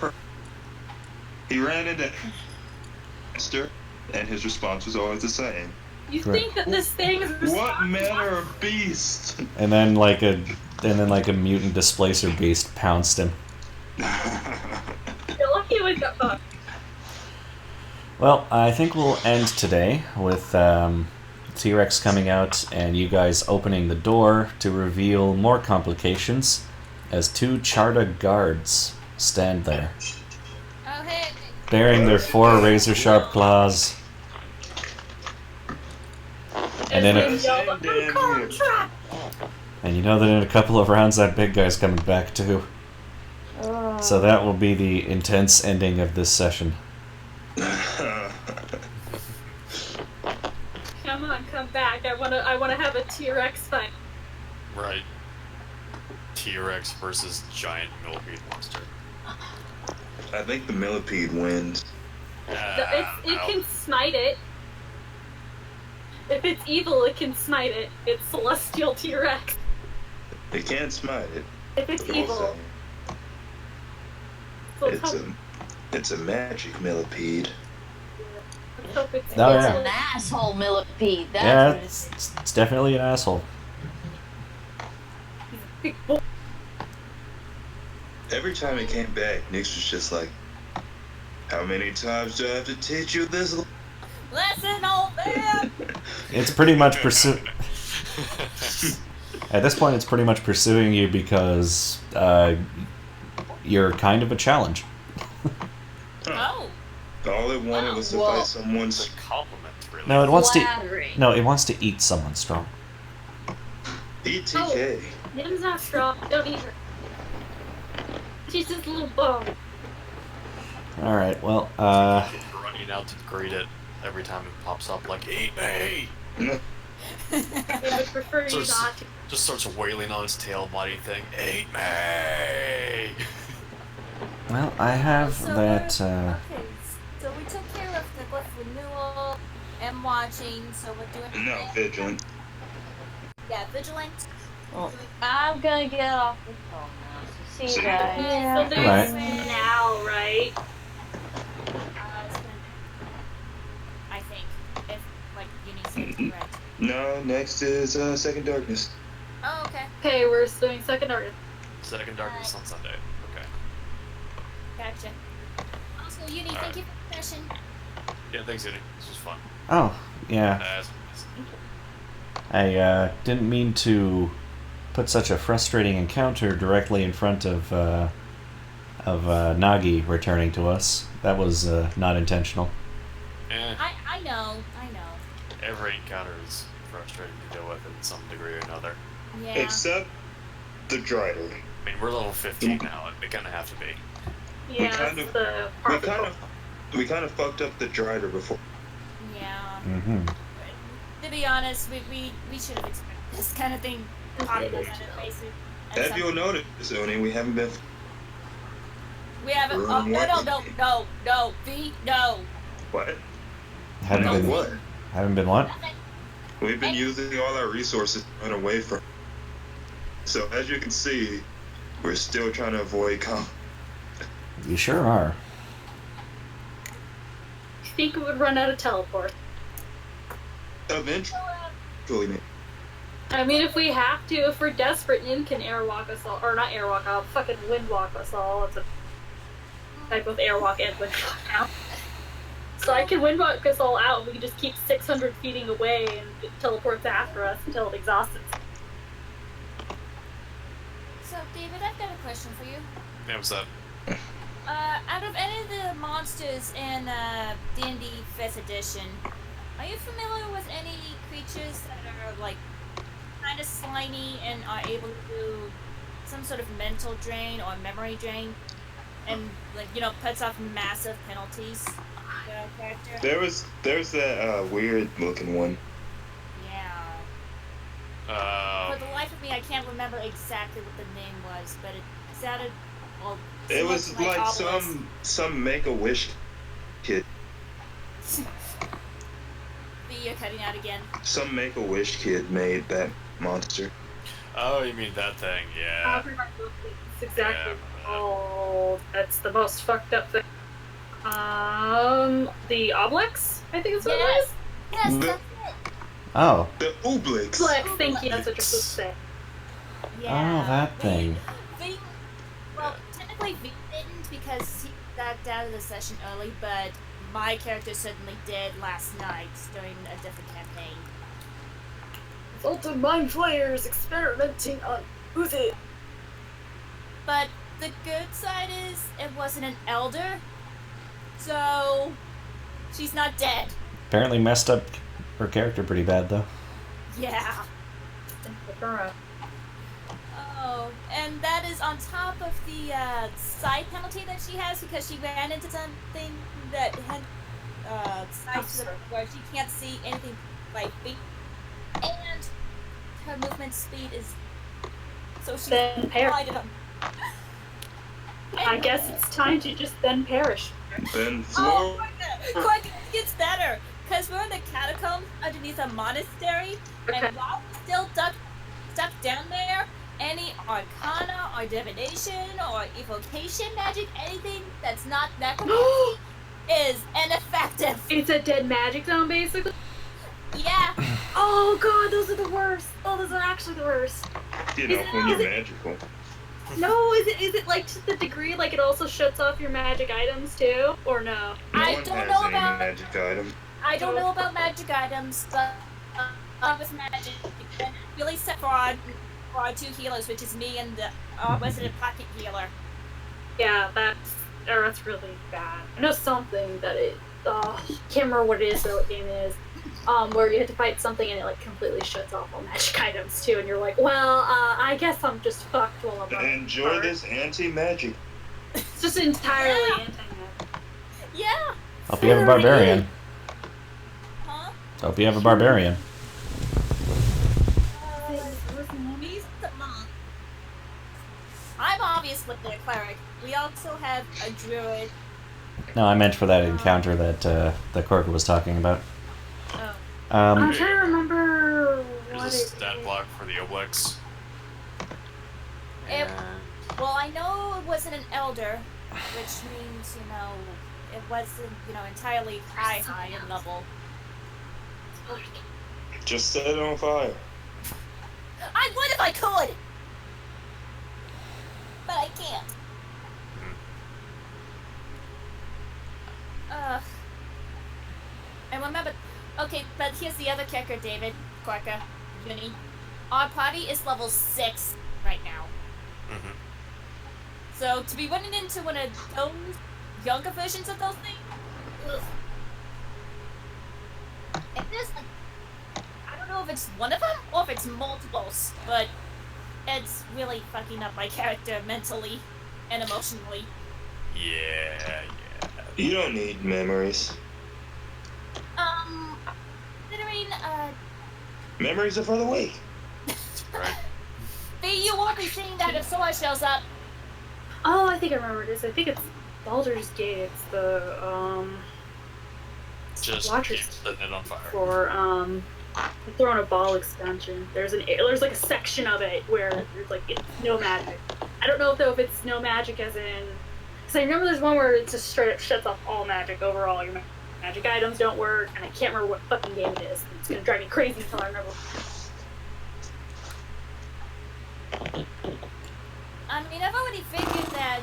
He ran into Monster And his response was always the same. You Right. think that this thing is What responsible? manner of beast? And then like a mutant displacer beast pounced him. You're lucky we got fucked. Well, I think we'll end today with T-Rex coming out and you guys opening the door to reveal more complications as 2 Charta guards stand there, Oh, hey. bearing their 4 razor-sharp claws. And then They it, yell, "No contract!" and you know that in a couple of rounds that big guy's coming back too. So that will be the intense ending of this session. Come on, come back. I wanna have a T-Rex fight. Right. T-Rex versus giant millipede monster. I think the millipede wins. It can smite it. If it's evil, it can smite it. It's Celestial T-Rex. It can't smite it. If it's I will evil. say. So It's a magic millipede. let's hope it's Oh, It's yeah. an asshole millipede. That's Yeah, what it is. it's definitely an asshole. big boy. Every time it came back, Nix was just like, "How many times do I have to teach you this?" Listen, old man! It's pretty much at this point, it's pretty much pursuing you because you're kind of a challenge. Oh. All it wanted was to Well, fight It's someone's. a compliment, really. No, it wants to. Flattering. No, it wants to eat someone strong. Eat TK. Nim's not strong. Don't eat her. She's just a little bone. All right. Well, Running out to greet it every time it pops up, like, eat me! I would prefer So you it's- not to. Just starts wailing on its tail body thing, eat me! well, I have So that. okay, so we took care of the glyph renewal and watching, so we're doing No, vigilant. yeah, vigilant. Well, I'm gonna get off the phone now. So see you guys. So there's Alright. now, right? It's gonna- I think if like Uni said correct. No, next is Second Darkness. Oh, okay, Okay, we're doing second art. Second Darkness on Sunday. Okay. gotcha. Also, Uni, thank you for the session. Yeah, thanks, Uni. This was fun. Oh, yeah. I didn't mean to put such a frustrating encounter directly in front of Nagi returning to us. That was not intentional. I know. Every encounter is frustrating to deal with in some degree or another. Yeah. Except the Drider. I mean, we're level 15 now, and we kind of have to be. Yeah, kind that's of- the We kind of fucked up the Drider before. Yeah. Mm-hmm. To be honest, we should have expected this kind of thing to happen on a basic. at If some- you'll notice, Oni, we haven't been. We haven't. Oh, no, V, no. What? Haven't No, been what? Haven't been what? We've been using all our resources to run away from. So as you can see, we're still trying to avoid You sure are. I think it would run out of teleport. eventually. I mean, if we have to, if we're desperate, Nim can airwalk us all. Or not airwalk, I'll fucking windwalk us all. It's a type of airwalk and windwalk now. So I can windwalk us all out, and we can just keep 600 feet away, and it teleports after us until it exhausts us. So, David, I've got a question for you. Yeah, what's that? Out of any of the monsters in D&D 5th edition, are you familiar with any creatures that are like kind of slimy and are able to do some sort of mental drain or memory drain, and like puts off massive penalties to the character? There's that weird looking one. Yeah. For the life of me, I can't remember exactly what the name was, but it sounded. Well, It was looked like Obelisk. some Make-A-Wish kid. You're cutting out again. Some Make-A-Wish kid made that monster. Oh, you mean that thing? I Yeah. don't remember what it's exactly Yeah. called. That's the most fucked up thing. The Obelix, I think is what it Yes. is. Yes, The- that's Oh. The Oblix. Obelix, thank you, that's what you're supposed to say. it. Yeah. Oh, that thing. Well, technically V didn't because he got out of the session early, but my character certainly did last night during a different campaign. Ultimate Mind Flayers experimenting on who's it? But the good side is it wasn't an elder, so she's not dead. Apparently messed up her character pretty bad, though. Yeah. Oh, and that is on top of the side penalty that she has because she ran into something that had sides to the where she can't see anything by feet, and her movement speed is so she's Then perish. blinded on. I guess it's time to just then perish. Then Oh floor. my god! Quick, it gets better! Because we're in the catacombs underneath a monastery, Okay. and while we're still stuck down there, any arcana or divination or evocation magic, anything that's not necromancy, is ineffective. It's a dead magic zone, basically. Yeah. Oh god, those are the worst. Oh, those are actually the worst. You know, when you're magical. No, is it like to the degree like it also shuts off your magic items too, or no? No I one don't has know any about- magic item. I don't know about magic items, but with magic, and really set for our two healers, which is me and the resident pocket healer. Yeah, that's really bad. I know something that it. Can't remember what it is though. What game it is. Where you have to fight something and it like completely shuts off all magic items too, and you're like, well, I guess I'm just fucked while I'm on Enjoy part. this anti-magic. It's just entirely Yeah. anti-magic. Yeah. Hope you have a barbarian. Huh? Hope you have a barbarian. He's the monk. I'm obviously a cleric. We also have a druid. No, I meant for that encounter that that Corker was talking about. Oh. I'm trying to remember what There's a it stat is. block for the Obelix. It- And Well, I know it wasn't an elder, which means, it wasn't, entirely high in level. Just set it on fire. I would if I could! But I can't. And remember, okay, but here's the other kicker, David, Quacka, Uni. Our party is level 6 right now. mhm. So to be running into one of those younger versions of those things, ugh. And there's I don't know if it's one of them or if it's multiples, but it's really fucking up my character mentally and emotionally. Yeah. You don't need memories. Considering, Memories are for the weak. Right. B, you won't be seeing that if Sora shows up. Oh, I think I remember what it is. I think it's Baldur's Gate. It's the Just Watchers setting it on fire. for throwing a ball expansion. There's like a section of it where there's like it's no magic. I don't know though if it's no magic as in. Because I remember there's one where it just straight up shuts off all magic overall. Your magic items don't work, and I can't remember what fucking game it is. It's gonna drive me crazy until I remember. I mean, I've already figured that,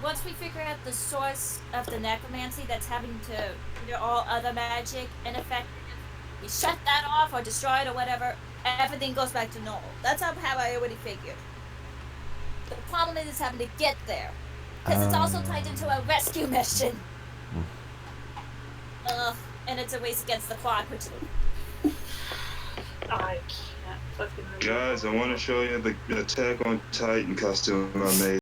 once we figure out the source of the necromancy that's having to render all other magic ineffective, we shut that off or destroy it or whatever, everything goes back to normal. That's how I already figured. The problem is having to get there. Because it's also tied into a rescue mission. And it's a race against the clock, which I can't fucking remember. Guys, I want to show you the Attack on Titan costume I made.